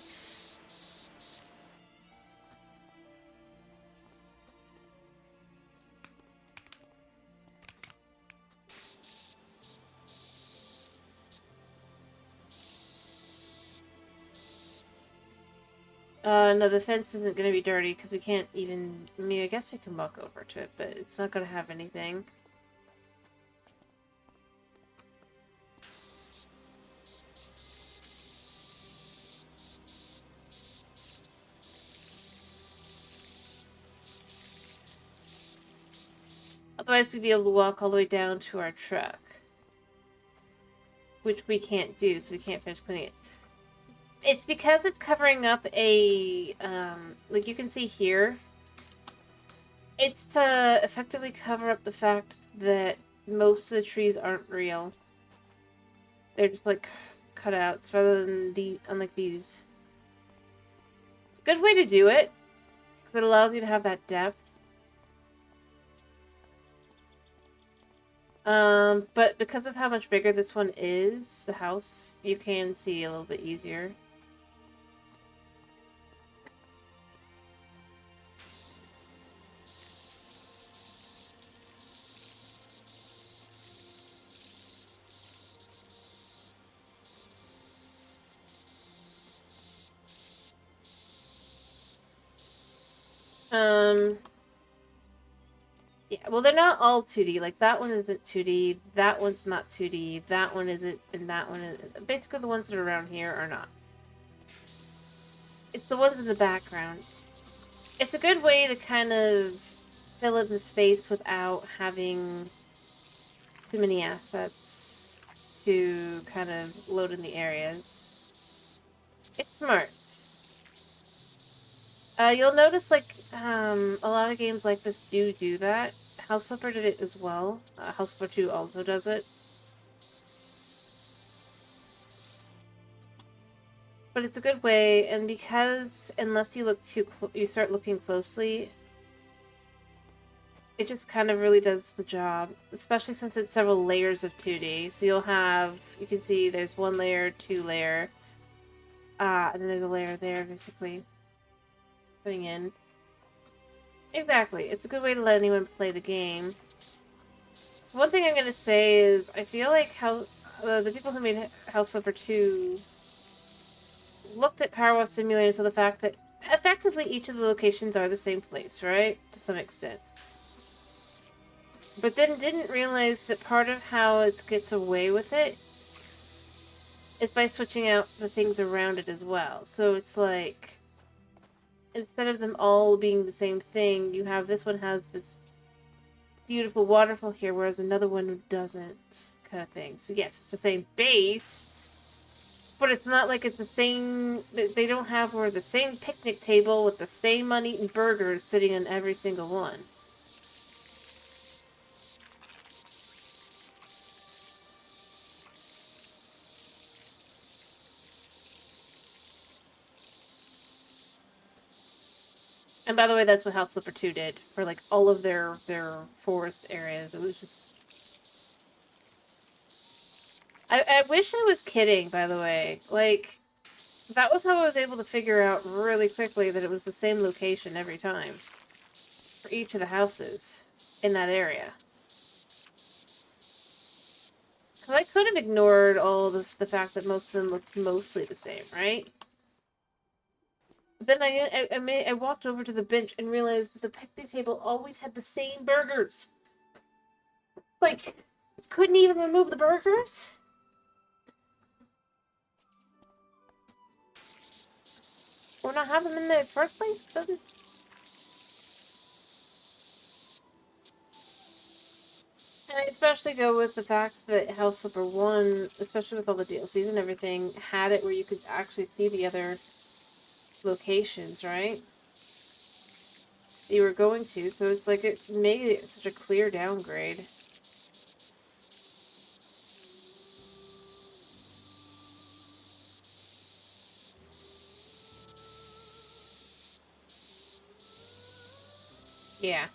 no, the fence isn't going to be dirty because we can't even, I mean, I guess we can walk over to it, but it's not going to have anything. Otherwise, we'd be able to walk all the way down to our truck. Which we can't do, so we can't finish cleaning it. It's because it's covering up a, like you can see here, it's to effectively cover up the fact that most of the trees aren't real. They're just like cutouts rather than unlike these. It's a good way to do it, because it allows you to have that depth. But because of how much bigger this one is, the house, you can see a little bit easier. Yeah, well, they're not all 2D. Like, that one isn't 2D, that one's not 2D, that one isn't, and that one is... Basically, the ones that are around here are not. It's the ones in the background. It's a good way to kind of fill in the space without having too many assets to kind of load in the areas. It's smart. You'll notice, like, a lot of games like this do that. House Flipper did it as well. House Flipper 2 also does it. But it's a good way, and because unless you look you start looking closely, it just kind of really does the job, especially since it's several layers of 2D. So you'll have, you can see there's 1 layer, 2 layer, and then there's a layer there, basically, putting in. Exactly. It's a good way to let anyone play the game. One thing I'm going to say is, I feel like how the people who made House Flipper 2 looked at PowerWash Simulator and saw the fact that effectively each of the locations are the same place, right? To some extent. But then didn't realize that part of how it gets away with it is by switching out the things around it as well. So it's like, instead of them all being the same thing, you have this one has this beautiful waterfall here, whereas another one doesn't, kind of thing. So yes, it's the same base, but it's not like it's the same, they don't have where the same picnic table with the same uneaten burgers sitting on every single one. And by the way, that's what House Flipper 2 did for like all of their forest areas. It was just... I wish I was kidding, by the way. Like, that was how I was able to figure out really quickly that it was the same location every time. For each of the houses in that area. Because I could have ignored all the fact that most of them looked mostly the same, right? Then I walked over to the bench and realized that the picnic table always had the same burgers. Like, couldn't even remove the burgers? Or not have them in the first place? And I especially go with the fact that House Flipper 1, especially with all the DLCs and everything, had it where you could actually see the other locations, right? You were going to, so it's like it made it such a clear downgrade. Yeah.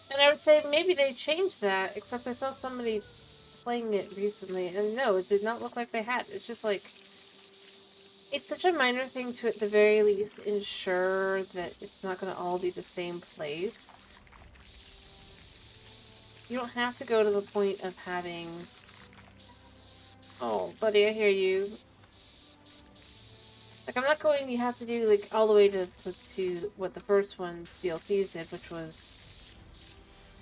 And I would say maybe they changed that, except I saw somebody playing it recently, and no, it did not look like they had. It's just like, it's such a minor thing to at the very least ensure that it's not going to all be the same place. You don't have to go to the point of having... Oh, buddy, I hear you. Like, I'm not going, you have to do, like, all the way to what the first one's DLCs did, which was...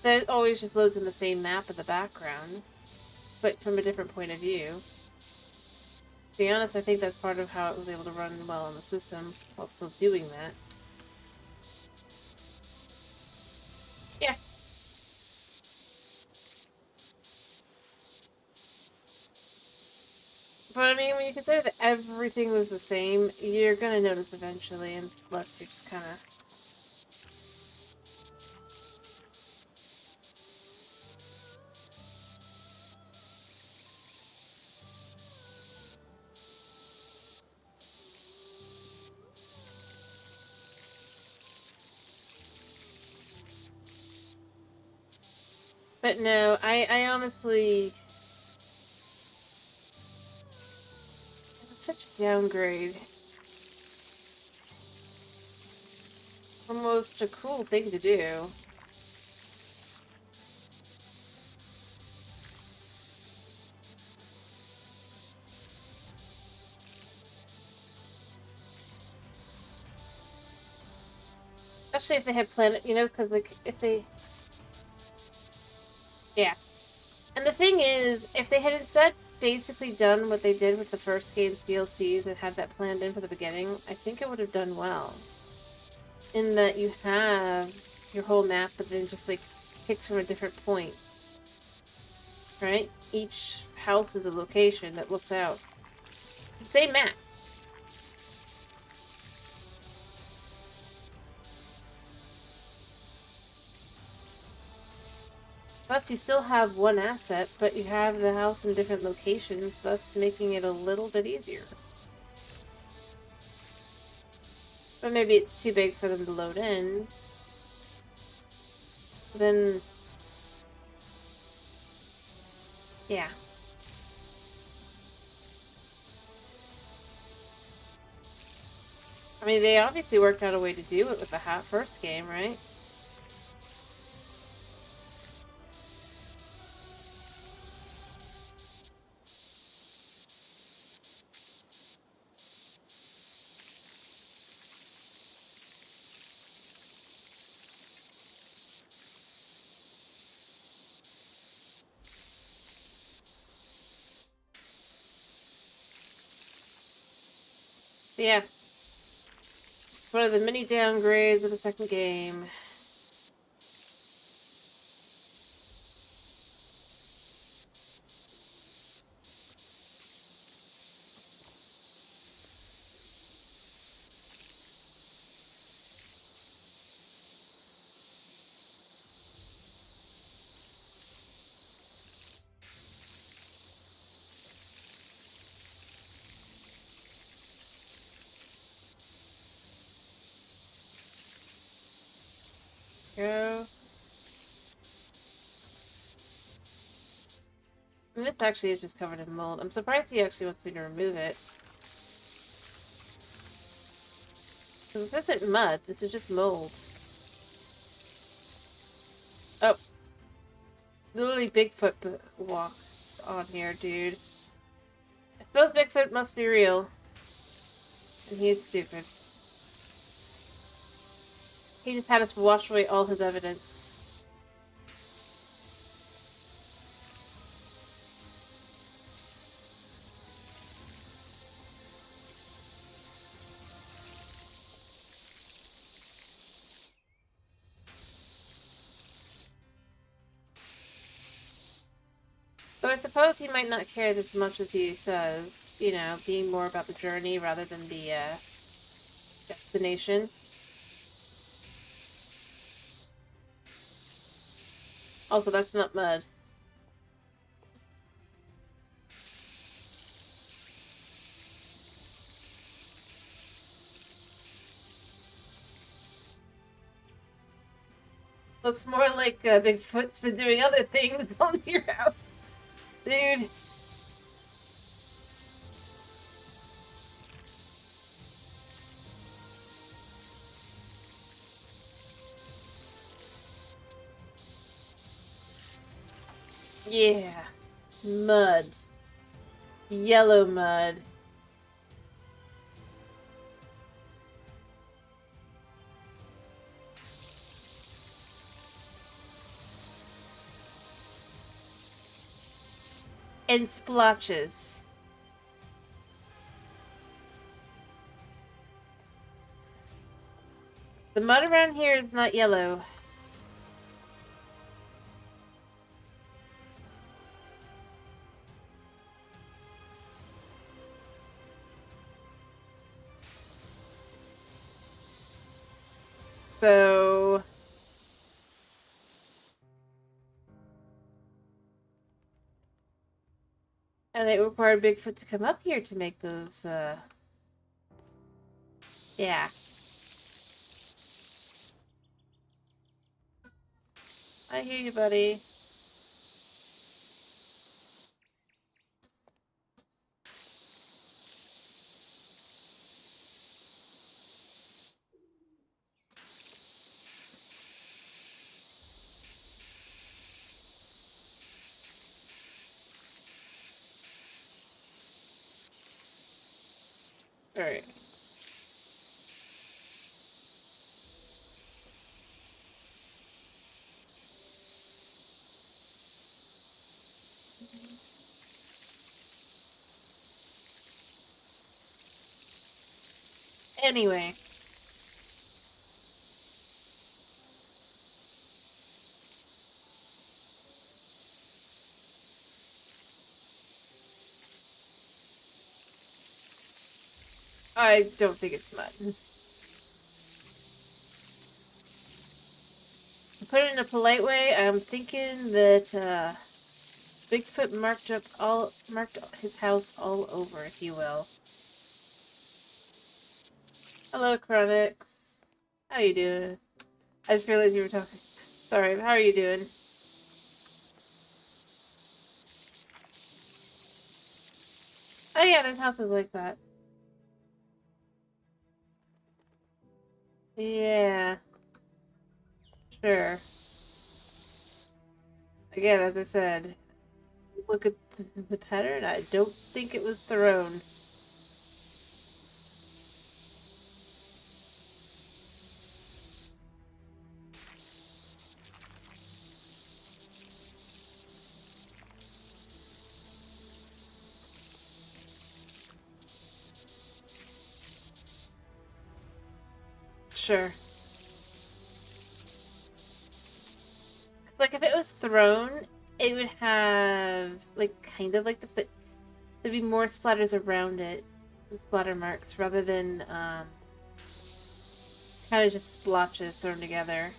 That always just loads in the same map in the background, but from a different point of view. To be honest, I think that's part of how it was able to run well on the system, while still doing that. Yeah. But I mean, when you consider that everything was the same, you're gonna notice eventually, unless you're just kinda... But no, I honestly... It's such a downgrade. Almost a cool thing to do. Especially if they had planned it, you know, because, like, if they... Yeah. And the thing is, if they had instead basically done what they did with the first game's DLCs and had that planned in from the beginning, I think it would have done well. in that you have your whole map, but then just like picks from a different point. Right? Each house is a location that looks out. Same map. Plus, you still have one asset, but you have the house in different locations, thus making it a little bit easier. But maybe it's too big for them to load in. Then, yeah. I mean, they obviously worked out a way to do it with the first game, right? Yeah. One of the many downgrades of the second game. Go. And this actually is just covered in mold. I'm surprised he actually wants me to remove it. Because this isn't mud, this is just mold. Oh. Literally Bigfoot walks on here, dude. I suppose Bigfoot must be real. And he is stupid. He just had us wash away all his evidence. So I suppose he might not care as much as he says, you know, being more about the journey rather than the destination. Also, that's not mud. Looks more like Bigfoot's been doing other things on your house. Dude. Yeah. Mud. Yellow mud. And splotches. The mud around here is not yellow. So... And it required Bigfoot to come up here to make those, yeah. I hear you, buddy. Alright. Anyway. I don't think it's mud. To put it in a polite way, I'm thinking that Bigfoot marked his house all over, if you will. Hello, Chronix. How you doing? I just realized you were talking. Sorry, how are you doing? Oh yeah, there's houses like that. Yeah, sure. Again, as I said, look at the pattern. I don't think it was thrown. Sure. Like, if it was thrown, it would have, like, kind of like this, but there'd be more splatters around it. Splatter marks, rather than, kind of just splotches thrown together.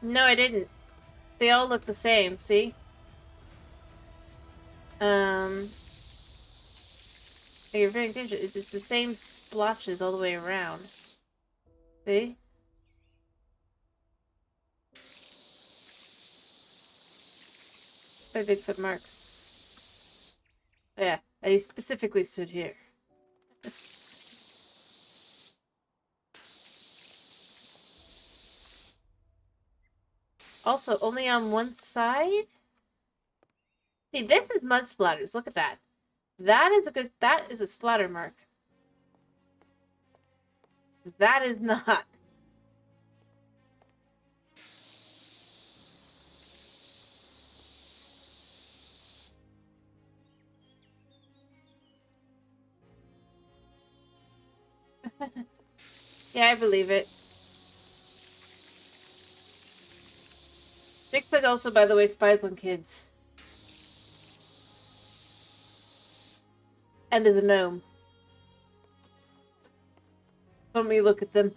No, I didn't. They all look the same, see? Um, you're paying attention. It's the same splotches all the way around. See? By Bigfoot marks. Oh, yeah, and he specifically stood here. Also, only on one side? See, this is mud splatters. Look at that. That is a splatter mark. That is not. Yeah, I believe it. Bigfoot also, by the way, spies on kids. And is a gnome. When we look at them.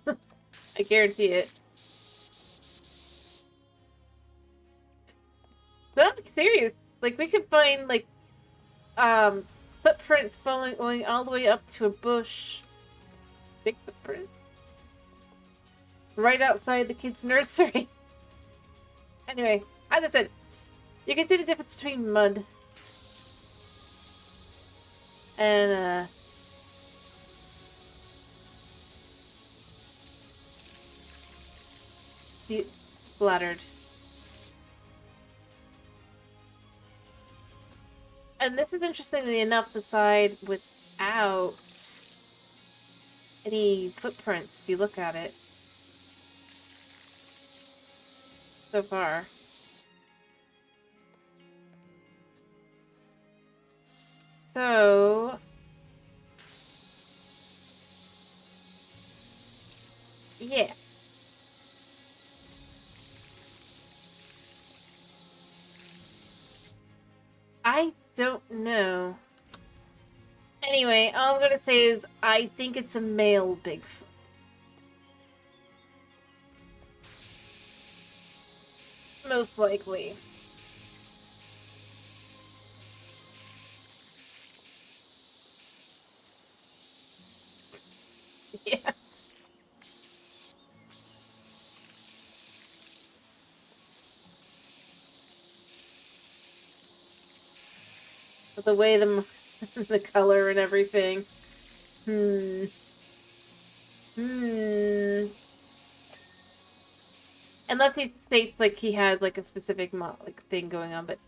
I guarantee it. But I'm serious. Like, we could find, like, footprints going all the way up to a bush. Big footprint. Right outside the kid's nursery. Anyway, as I said, you can see the difference between mud and, splattered. And this is, interestingly enough, the side without any footprints, if you look at it. So far. So... yeah. I don't know. Anyway, all I'm gonna say is I think it's a male Bigfoot. Most likely. Yeah. But the way the color and everything. Hmm. Unless he states like he had like a specific like thing going on, but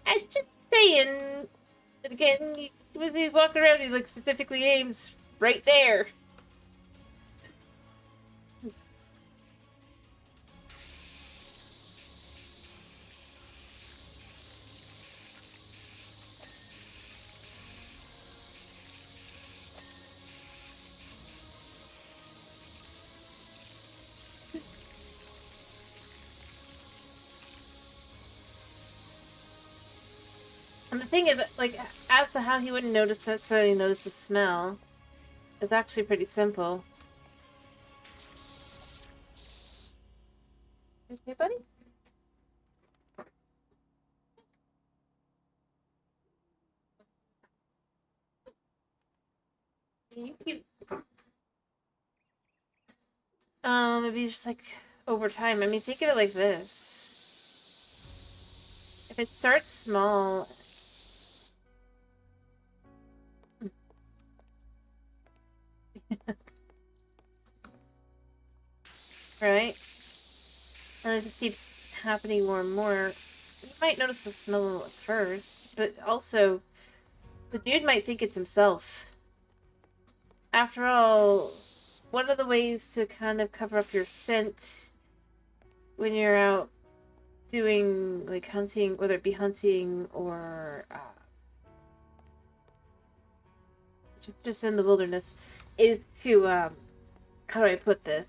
I'm just saying. And again, when he's walking around, he like specifically aims right there. And the thing is, like, as to how he wouldn't notice that, so he noticed the smell, is actually pretty simple. Okay, buddy? You keep... maybe just, like, over time. I mean, think of it like this. If it starts small... right? And it just keeps happening more and more. You might notice the smell at first, but also, the dude might think it's himself. After all, one of the ways to kind of cover up your scent when you're out doing, like, hunting, whether it be hunting or just in the wilderness, is to, how do I put this?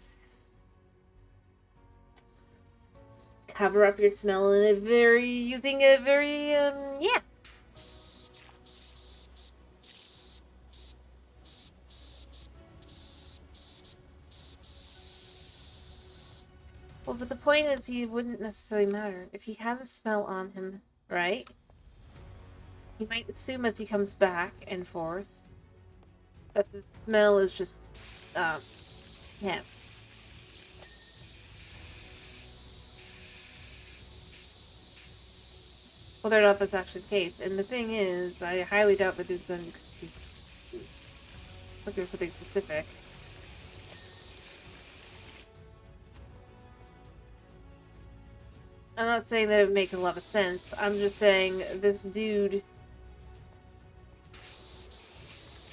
Cover up your smell in a very, using a very, yeah. Well, but the point is, he wouldn't necessarily matter. If he has a smell on him, right? He might assume as he comes back and forth that the smell is just, yeah. Whether or not that's actually the case. And the thing is, I highly doubt that it's going to look for something specific. I'm not saying that it would make a lot of sense. I'm just saying this dude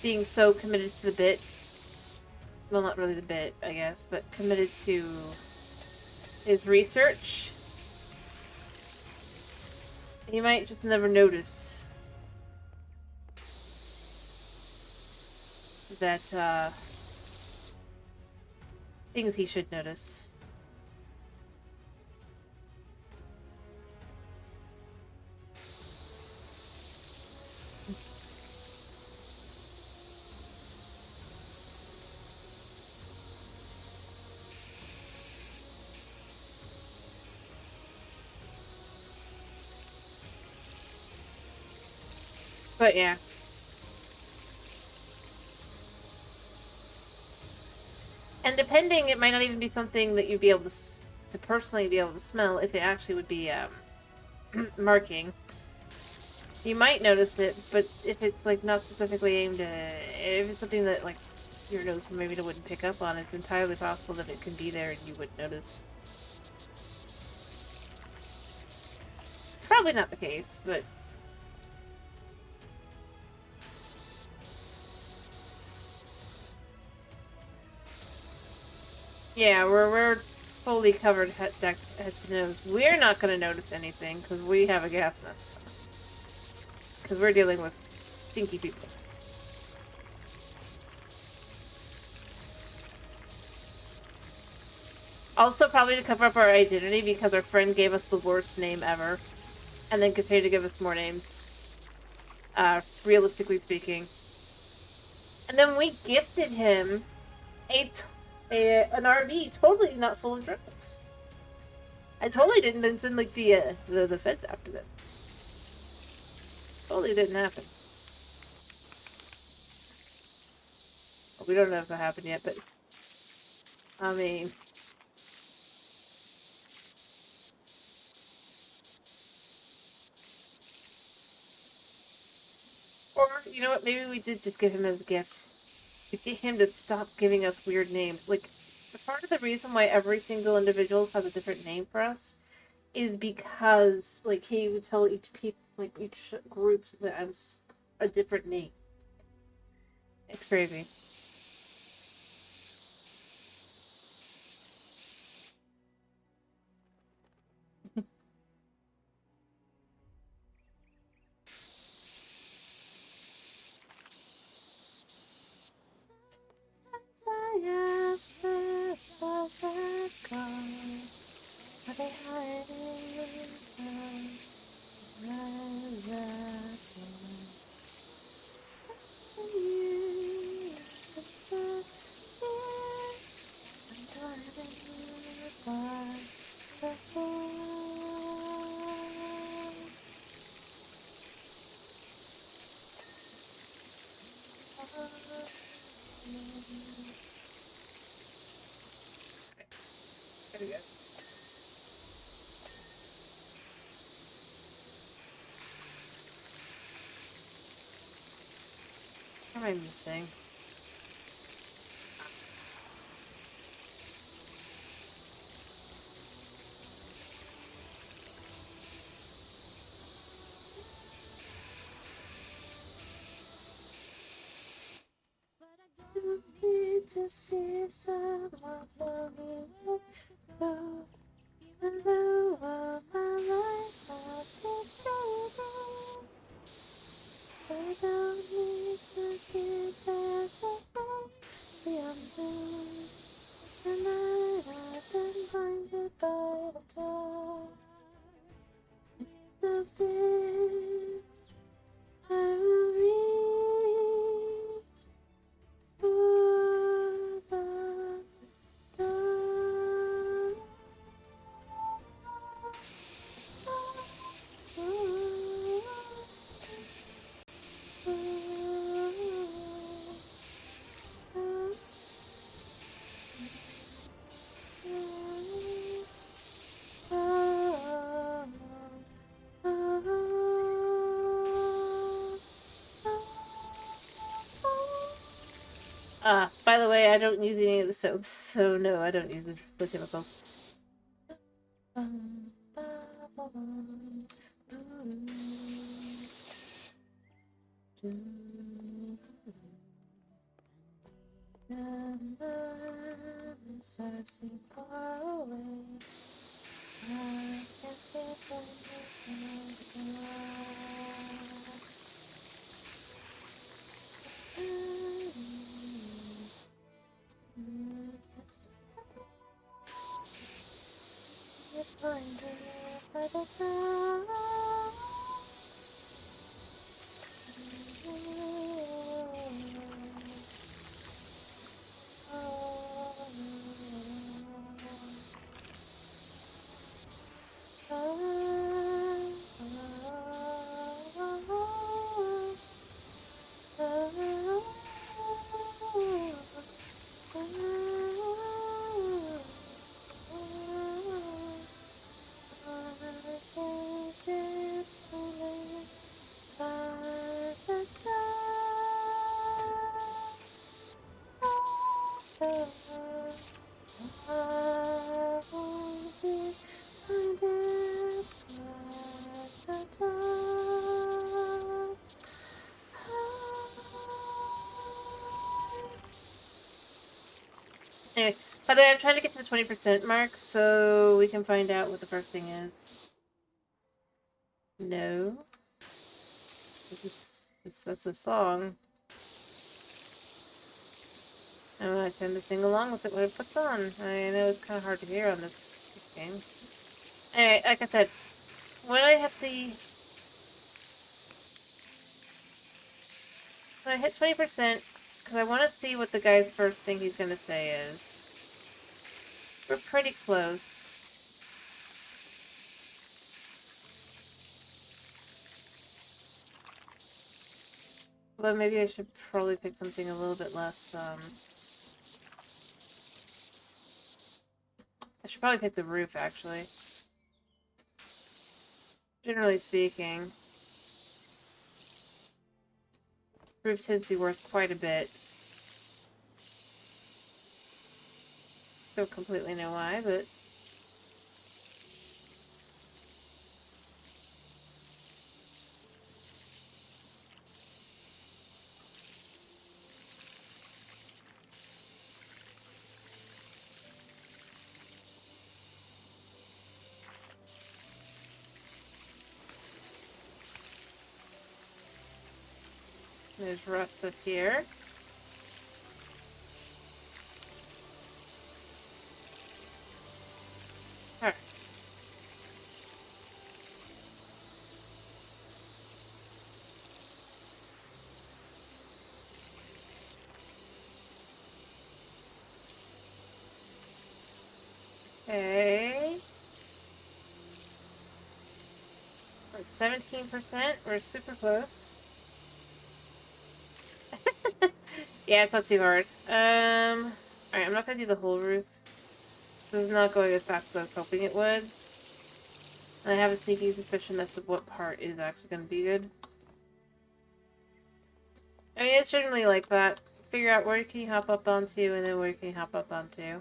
being so committed to the bit. Well, not really the bit, I guess, but committed to his research. He might just never notice that, things he should notice. But yeah. And depending, it might not even be something that you'd be able to personally be able to smell if it actually would be, marking. You might notice it, but if it's, like, not specifically aimed at... If it's something that, like, your nose maybe wouldn't pick up on, it's entirely possible that it can be there and you wouldn't notice. Probably not the case, but... yeah, we're fully covered head to nose. We're not going to notice anything because we have a gas mask. Because we're dealing with stinky people. Also, probably to cover up our identity because our friend gave us the worst name ever. And then continued to give us more names. Realistically speaking. And then we gifted him an RV totally not full of drugs. I totally didn't then send like the feds after that. Totally didn't happen. Well, we don't know if that happened yet, but I mean, or you know what? Maybe we did just give him as a gift to get him to stop giving us weird names. Like, But part of the reason why every single individual has a different name for us is because, like, he would tell each people, like, each group that I'm a different name. It's crazy. There we go. What am I missing? Don't need to see someone tell me where to go. Even though all my life I've been fading, I don't need to see there's a way beyond blue. Tonight I've been blinded by the dark. It's a bit I will reach for the dawn. By the way, I don't use any of the soaps, so no, I don't use the chemicals. Anyway, by the way, I'm trying to get to the 20% mark so we can find out what the first thing is. No. That's a song. And I tend to sing along with it when it puts on. I know it's kind of hard to hear on this game. Anyway, like I said, when I hit 20%, because I want to see what the guy's first thing he's going to say is. We're pretty close. Although maybe I should probably pick something a little bit less, I should probably pick the roof, actually. Generally speaking. Roof tends to be worth quite a bit. Don't completely know why, but... There's rust up here. Alright. Okay. We're at 17%. We're super close. Yeah, it's not too hard. Alright, I'm not gonna do the whole roof. This is not going as fast as I was hoping it would. And I have a sneaky suspicion that's what part is actually gonna be good. I mean, it's generally like that. Figure out where can you hop up onto, and then where can you hop up onto.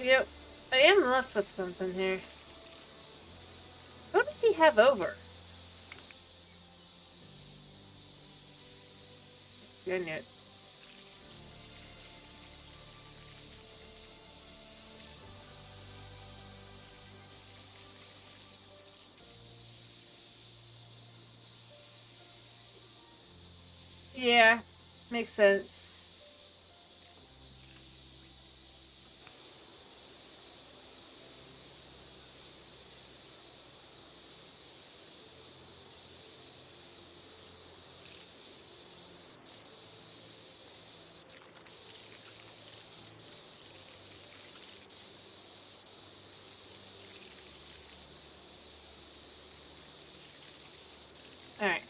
Yep, I am left with something here. What does he have over? I knew it. Yeah, makes sense. Alright.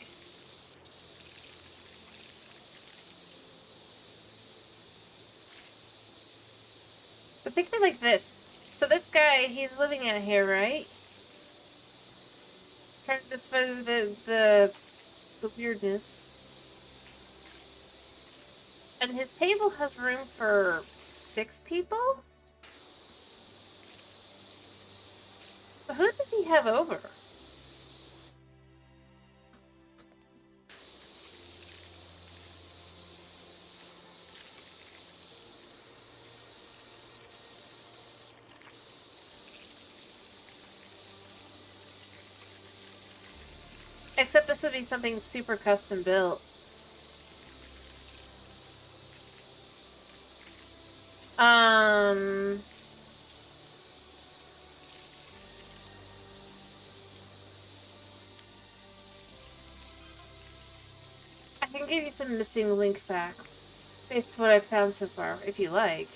But think of it like this. So this guy, he's living out here, right? Trying to dispose of the weirdness. And his table has room for 6 people? So who does he have over? Except this would be something super custom built. I can give you some missing link facts. It's what I've found so far, if you like.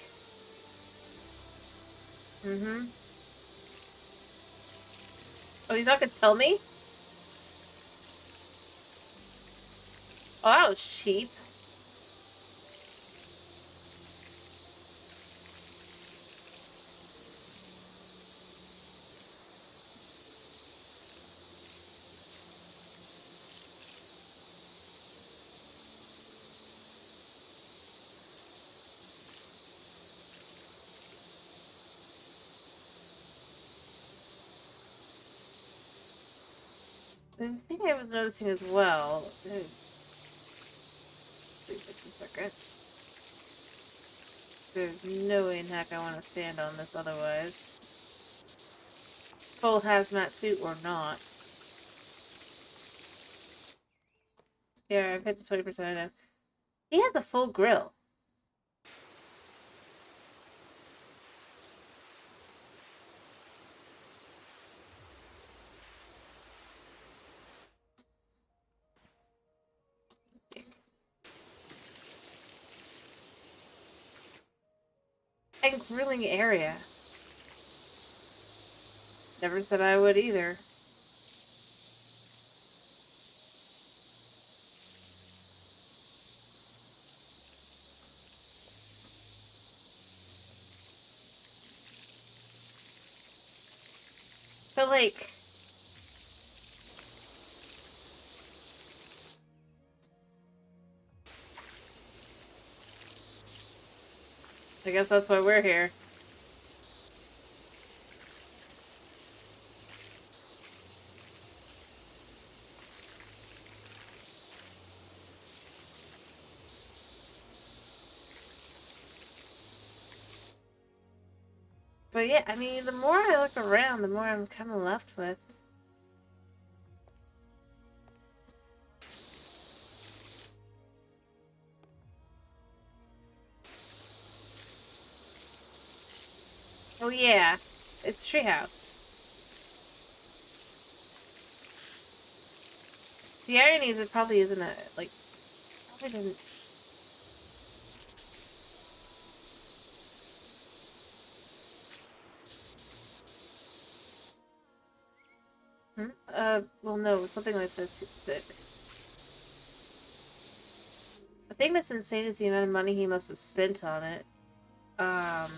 Mm-hmm. Oh, he's not gonna tell me? Oh, that was cheap. The thing I was noticing as well... Wait just a second. There's no way in heck I want to stand on this otherwise. Full hazmat suit or not. Yeah, I've hit the 20% I know. He has a full grill. And grilling area. Never said I would either. But like... I guess that's why we're here. But yeah, I mean, the more I look around, the more I'm kind of left with. Oh yeah, it's a treehouse. The irony is it probably isn't a, like, probably doesn't... Well no, something like this. The thing that's insane is the amount of money he must have spent on it. Um...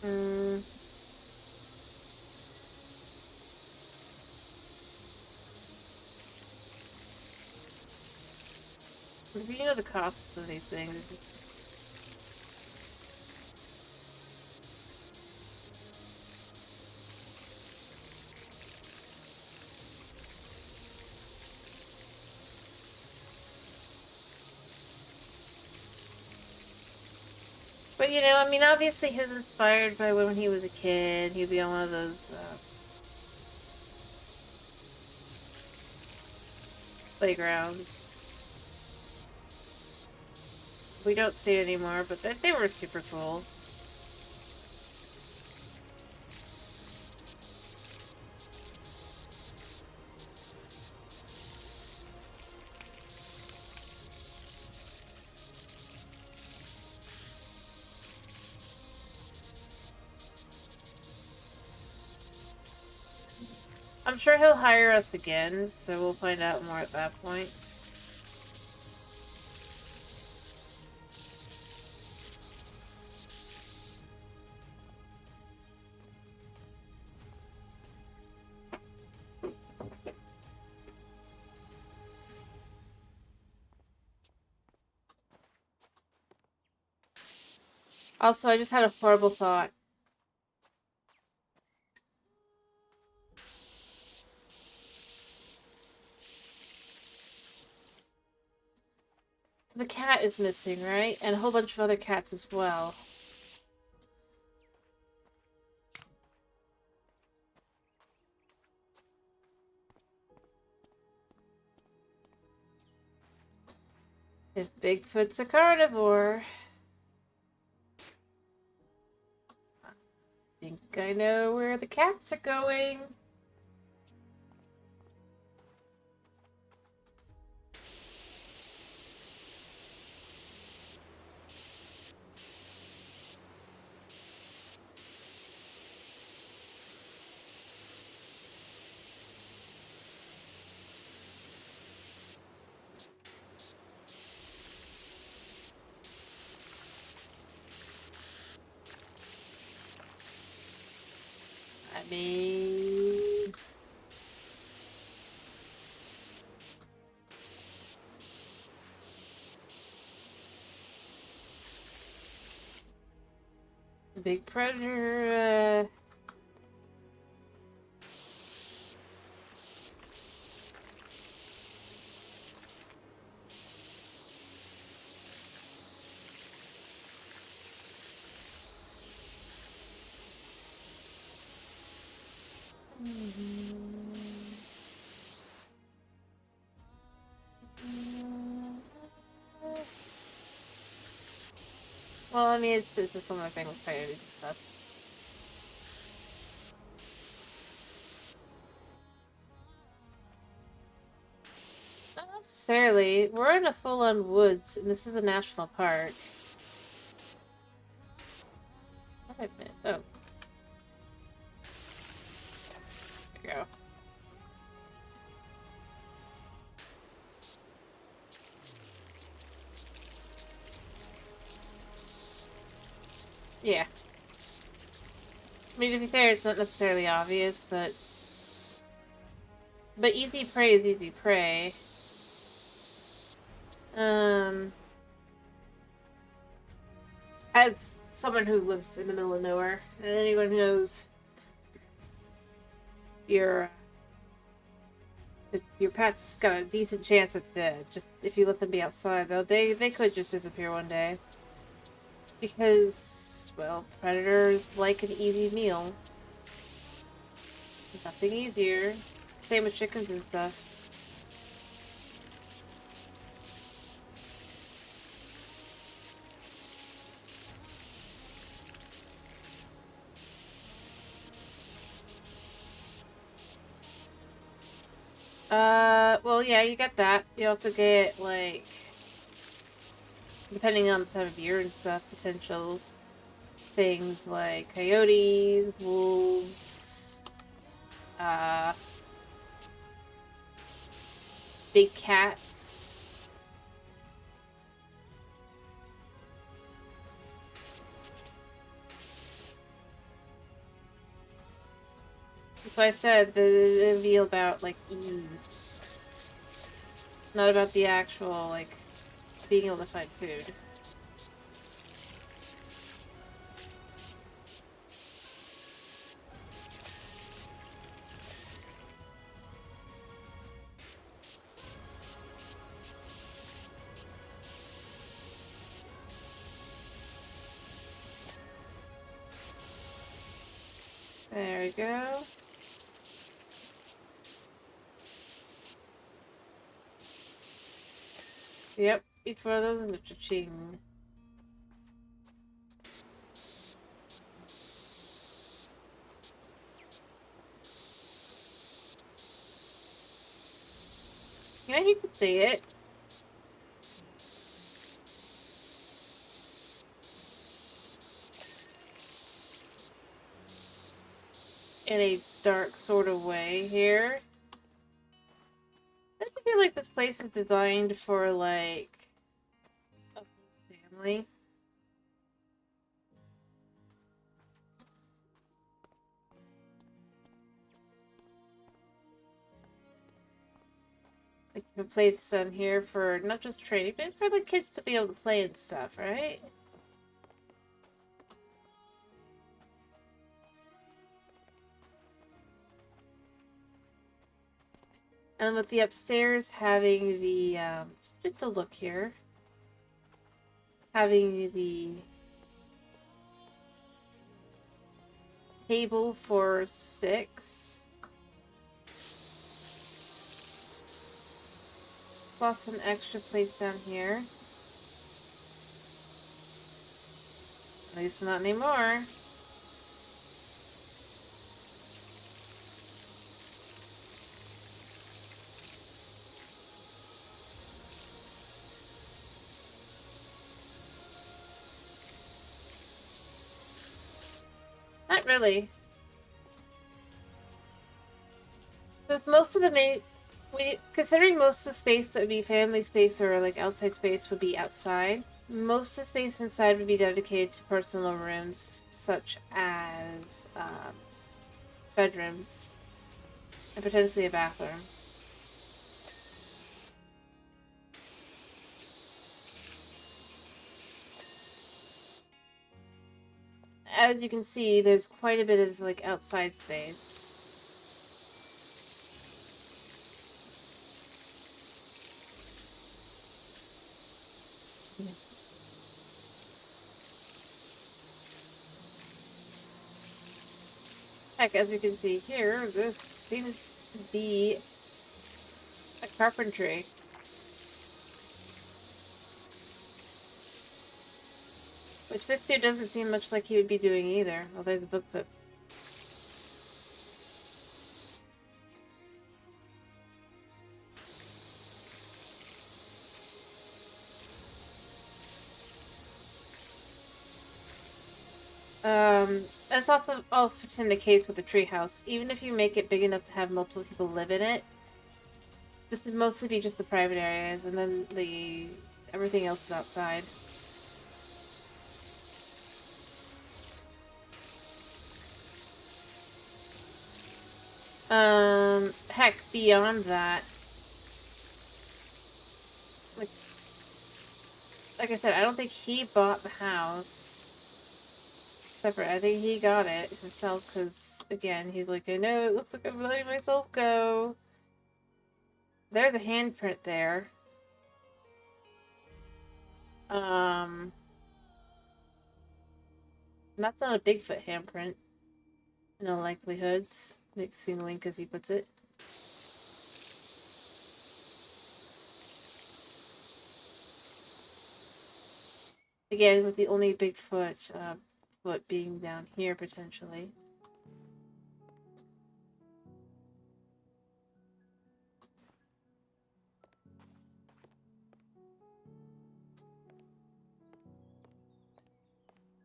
Mm, if you know the costs of these things, it's just... But you know, I mean, obviously he's inspired by when he was a kid. He'd be on one of those playgrounds. We don't see it anymore, but they were super cool. I'm sure he'll hire us again, so we'll find out more at that point. Also, I just had a horrible thought. The cat is missing, right? And a whole bunch of other cats as well. If Bigfoot's a carnivore... I think I know where the cats are going. I mean... The big predator, Well, I mean, it's just one of my famous priorities and stuff. Not necessarily. We're in a full-on woods, and this is a national park. Wait a minute. Oh. There you go. Yeah. I mean, to be fair, it's not necessarily obvious, but easy prey is easy prey. As someone who lives in the middle of nowhere, and anyone who knows your pet's got a decent chance at just if you let them be outside, though they could just disappear one day because, well, predators like an easy meal. There's nothing easier. Same with chickens and stuff. Well, yeah, you get that. You also get, like, depending on the time of year and stuff, potentials. Things like coyotes, wolves, uh, big cats. That's why I said the reveal about, like, Eve. Not about the actual, like, being able to find food. There we go. Yep, each one of those is a cha-ching. You know, I hate to say it. In a dark sort of way here. I feel like this place is designed for, like, a whole family. Like, a place done here for not just training, but for the kids to be able to play and stuff, right? And with the upstairs having the, just a look here. Having the table for 6. Plus an extra place down here. At least not anymore. Not really. With most of the considering most of the space that would be family space or like outside space would be outside, most of the space inside would be dedicated to personal rooms such as bedrooms and potentially a bathroom. As you can see, there's quite a bit of like outside space. Heck, as you can see here, this seems to be a carpentry. Which this dude doesn't seem much like he would be doing either. Oh, there's a book. That's also often the case with the treehouse. Even if you make it big enough to have multiple people live in it, this would mostly be just the private areas, and then everything else is outside. Heck, beyond that, like I said, I don't think he bought the house. Separate. I think he got it himself because, again, he's like, I know it looks like I'm letting myself go. There's a handprint there. That's not a Bigfoot handprint. In all likelihoods. Mixing link as he puts it. Again, with the only Bigfoot foot being down here potentially.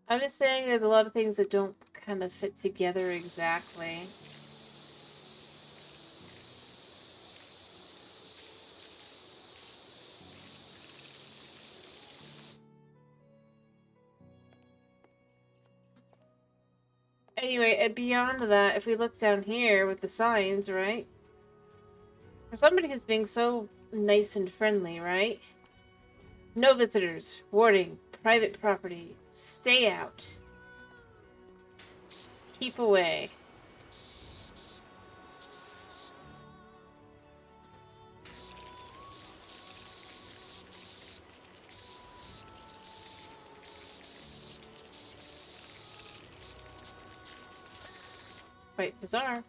I'm just saying there's a lot of things that don't kind of fit together exactly. Anyway, and beyond that, if we look down here with the signs, right? For somebody who's being so nice and friendly, right? No visitors. Warning. Private property. Stay out. Keep away. Quite bizarre.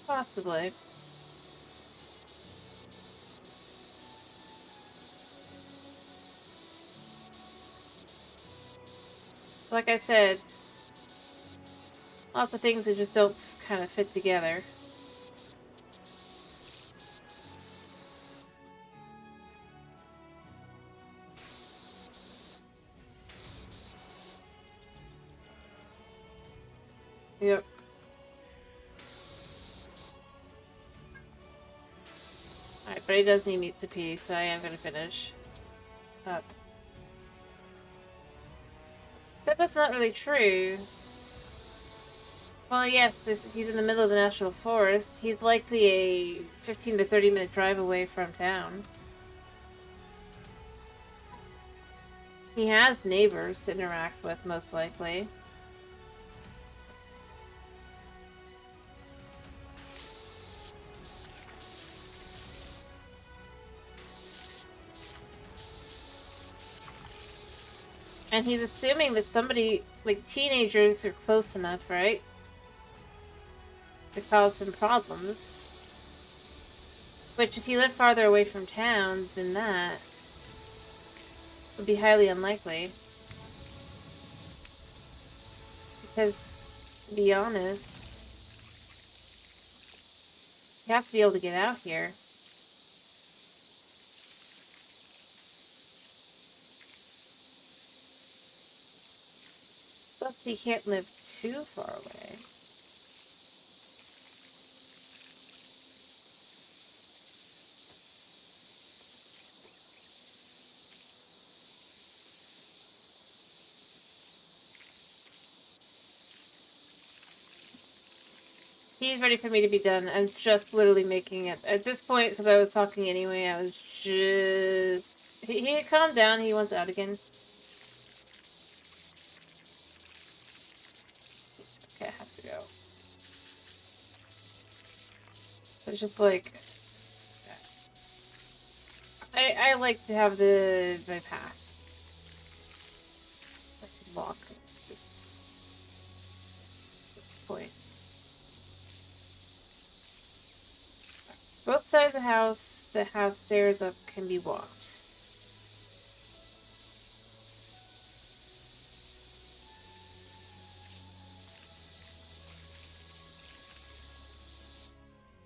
Possibly. Like I said, lots of things that just don't kind of fit together. Yep. Alright, but he does need me to pee, so I am going to finish up. But that's not really true. Well, yes, he's in the middle of the national forest. He's likely a 15 to 30 minute drive away from town. He has neighbors to interact with, most likely. And he's assuming that somebody, like teenagers, are close enough, right? To cause him problems. Which, if he lived farther away from town than that, would be highly unlikely. Because, to be honest, you have to be able to get out here. Plus, he can't live too far away. He's ready for me to be done. I'm just literally making it. At this point, because I was talking anyway, I was just... He had calmed down. He wants out again. Okay, it has to go. It's just like... I like to have my path. I can walk. Just this point. So both sides of the house that have stairs up can be walked.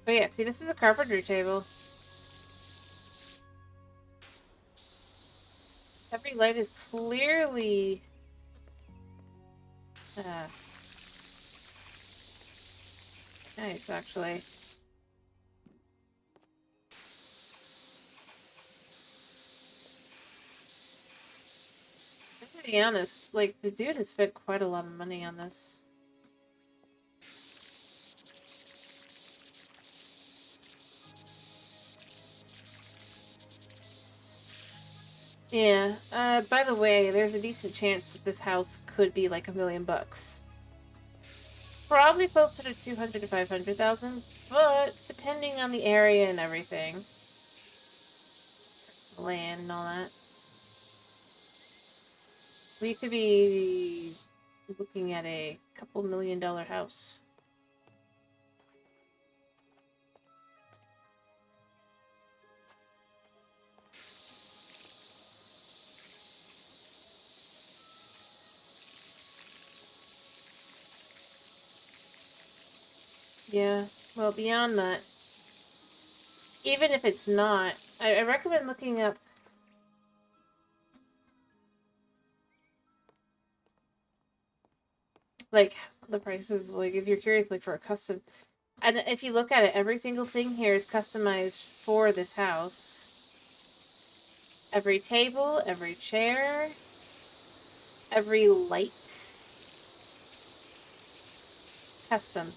But yeah, see, this is a carpentry table. Every light is clearly nice, actually. To be honest, like, the dude has spent quite a lot of money on this. Yeah, by the way, there's a decent chance that this house could be like $1 million. Probably closer to 200 to 500,000, but depending on the area and everything. The land and all that. We could be looking at a couple $1 million house. Yeah, well, beyond that, even if it's not, I recommend looking up like the prices, like if you're curious, like for a custom. And if you look at it, every single thing here is customized for this house. Every table, every chair, every light. Custom.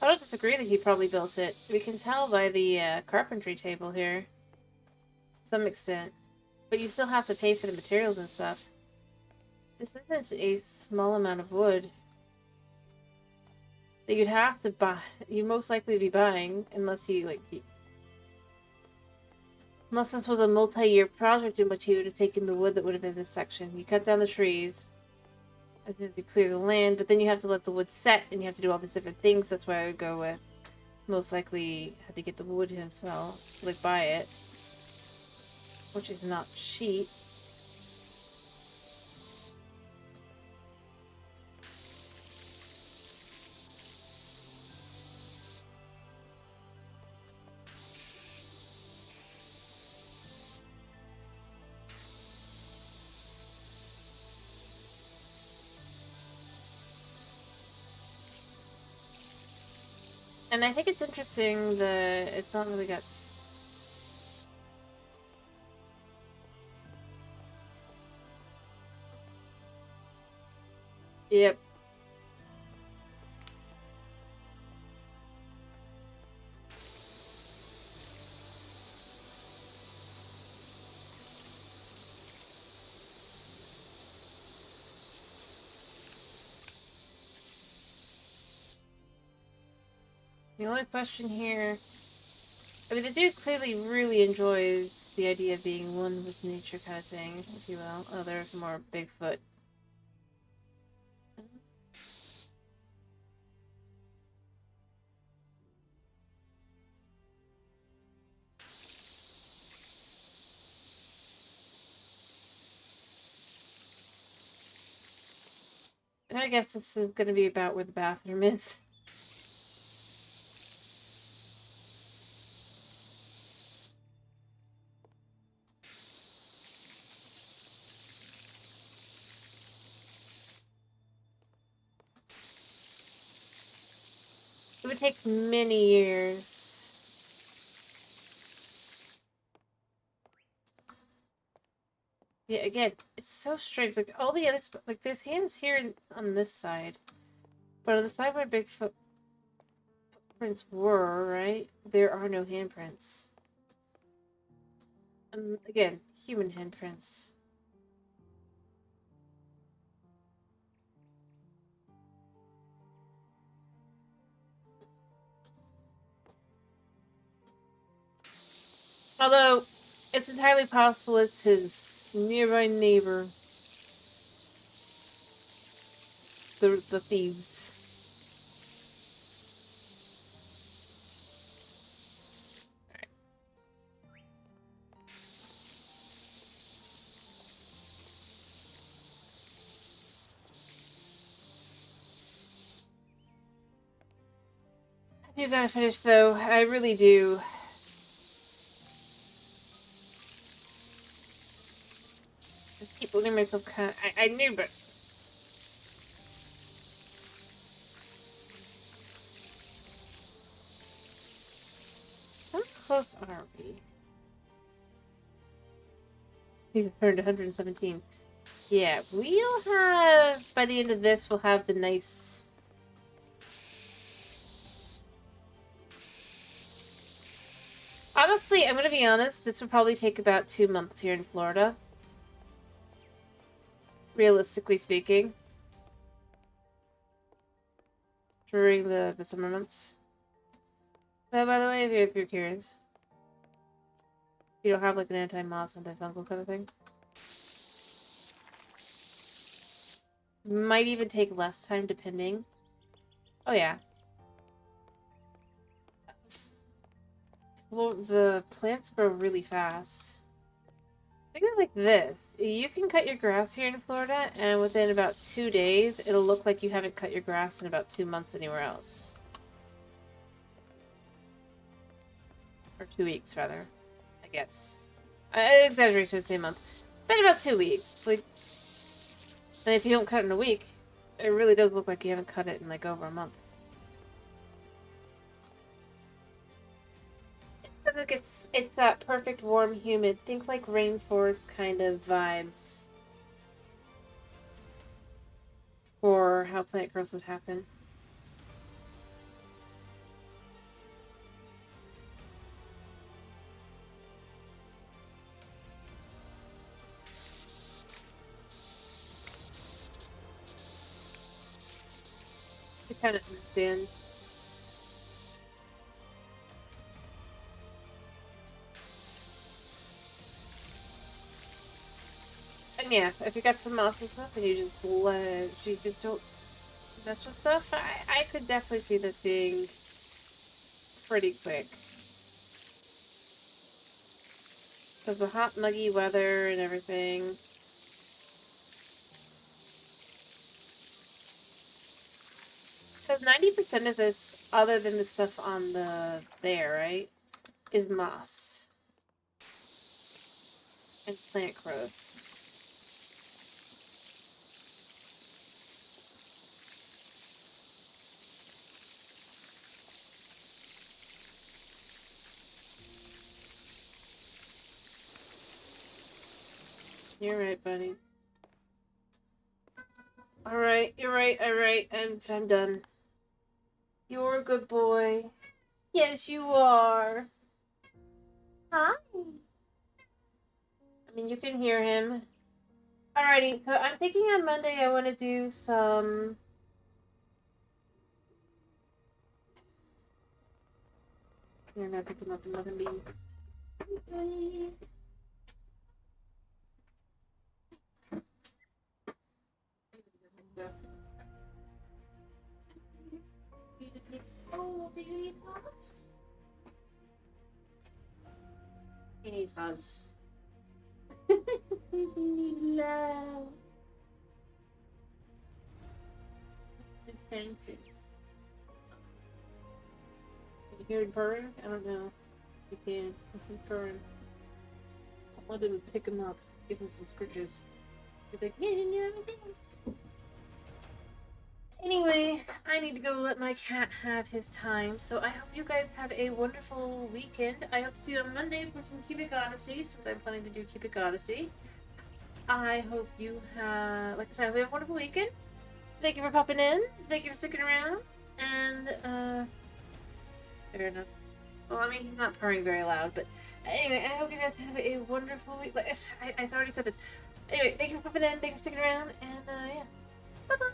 I don't disagree that he probably built it. We can tell by the carpentry table here. To some extent. But you still have to pay for the materials and stuff. This isn't a small amount of wood that you'd have to buy. You'd most likely be buying, unless unless this was a multi-year project in which he would have taken the wood that would have been in this section. You cut down the trees, as soon as you clear the land, but then you have to let the wood set, and you have to do all these different things. That's why I would go with most likely had to get the wood himself, like buy it, which is not cheap. And I think it's interesting that it's not really got. Yep. The only question here, I mean, the dude clearly really enjoys the idea of being one with nature kind of thing, if you will. Oh, there's more Bigfoot. And I guess this is going to be about where the bathroom is. It would take many years. Yeah, again, it's so strange. Like, all the other, like, there's hands here on this side. But on the side where Bigfoot prints were, right, there are no handprints. Again, human handprints. Although, it's entirely possible it's his nearby neighbor. The thieves. Alright. I do gotta finish though. I really do. Just keep letting myself kind of, I knew, but how close are we? He's turned 117. Yeah, we'll have, by the end of this, we'll have the nice... Honestly, I'm gonna be honest, this would probably take about 2 months here in Florida. Realistically speaking. During the summer months. So, by the way, if you're curious, you don't have like an anti-moss, antifungal kind of thing. Might even take less time depending. Oh yeah. Well, the plants grow really fast. Think of it like this. You can cut your grass here in Florida, and within about 2 days, it'll look like you haven't cut your grass in about 2 months anywhere else. Or 2 weeks, rather. I guess. I exaggerate to say month. But about 2 weeks. Like, and if you don't cut it in a week, it really does look like you haven't cut it in like over a month. Like it's that perfect warm humid. Think like rainforest kind of vibes for how plant growth would happen. I kind of understand. And yeah, if you got some moss and stuff and you just don't mess with stuff, I could definitely see this being pretty quick. Because the hot, muggy weather and everything. Because 90% of this, other than the stuff on the there, right, is moss. And plant growth. You're right, buddy. Alright, you're right, alright, I'm done. You're a good boy. Yes, you are. Hi. I mean, you can hear him. Alrighty, so I'm thinking on Monday I want to do some... You're not picking up another bee. Oh, do you need hugs? He needs hugs. Love. Attention. Can you hear him purring? I don't know. You can. He's purring. I wanted to pick him up, give him some scritches. He's like, yeah. Anyway, I need to go let my cat have his time, so I hope you guys have a wonderful weekend. I hope to see you on Monday for some Cubic Odyssey, since I'm planning to do Cubic Odyssey. I hope you have, like I said, I hope you have a wonderful weekend. Thank you for popping in. Thank you for sticking around. And, fair enough. Well, I mean, he's not purring very loud, but anyway, I hope you guys have a wonderful week. I already said this. Anyway, thank you for popping in. Thank you for sticking around, and, yeah. Bye-bye.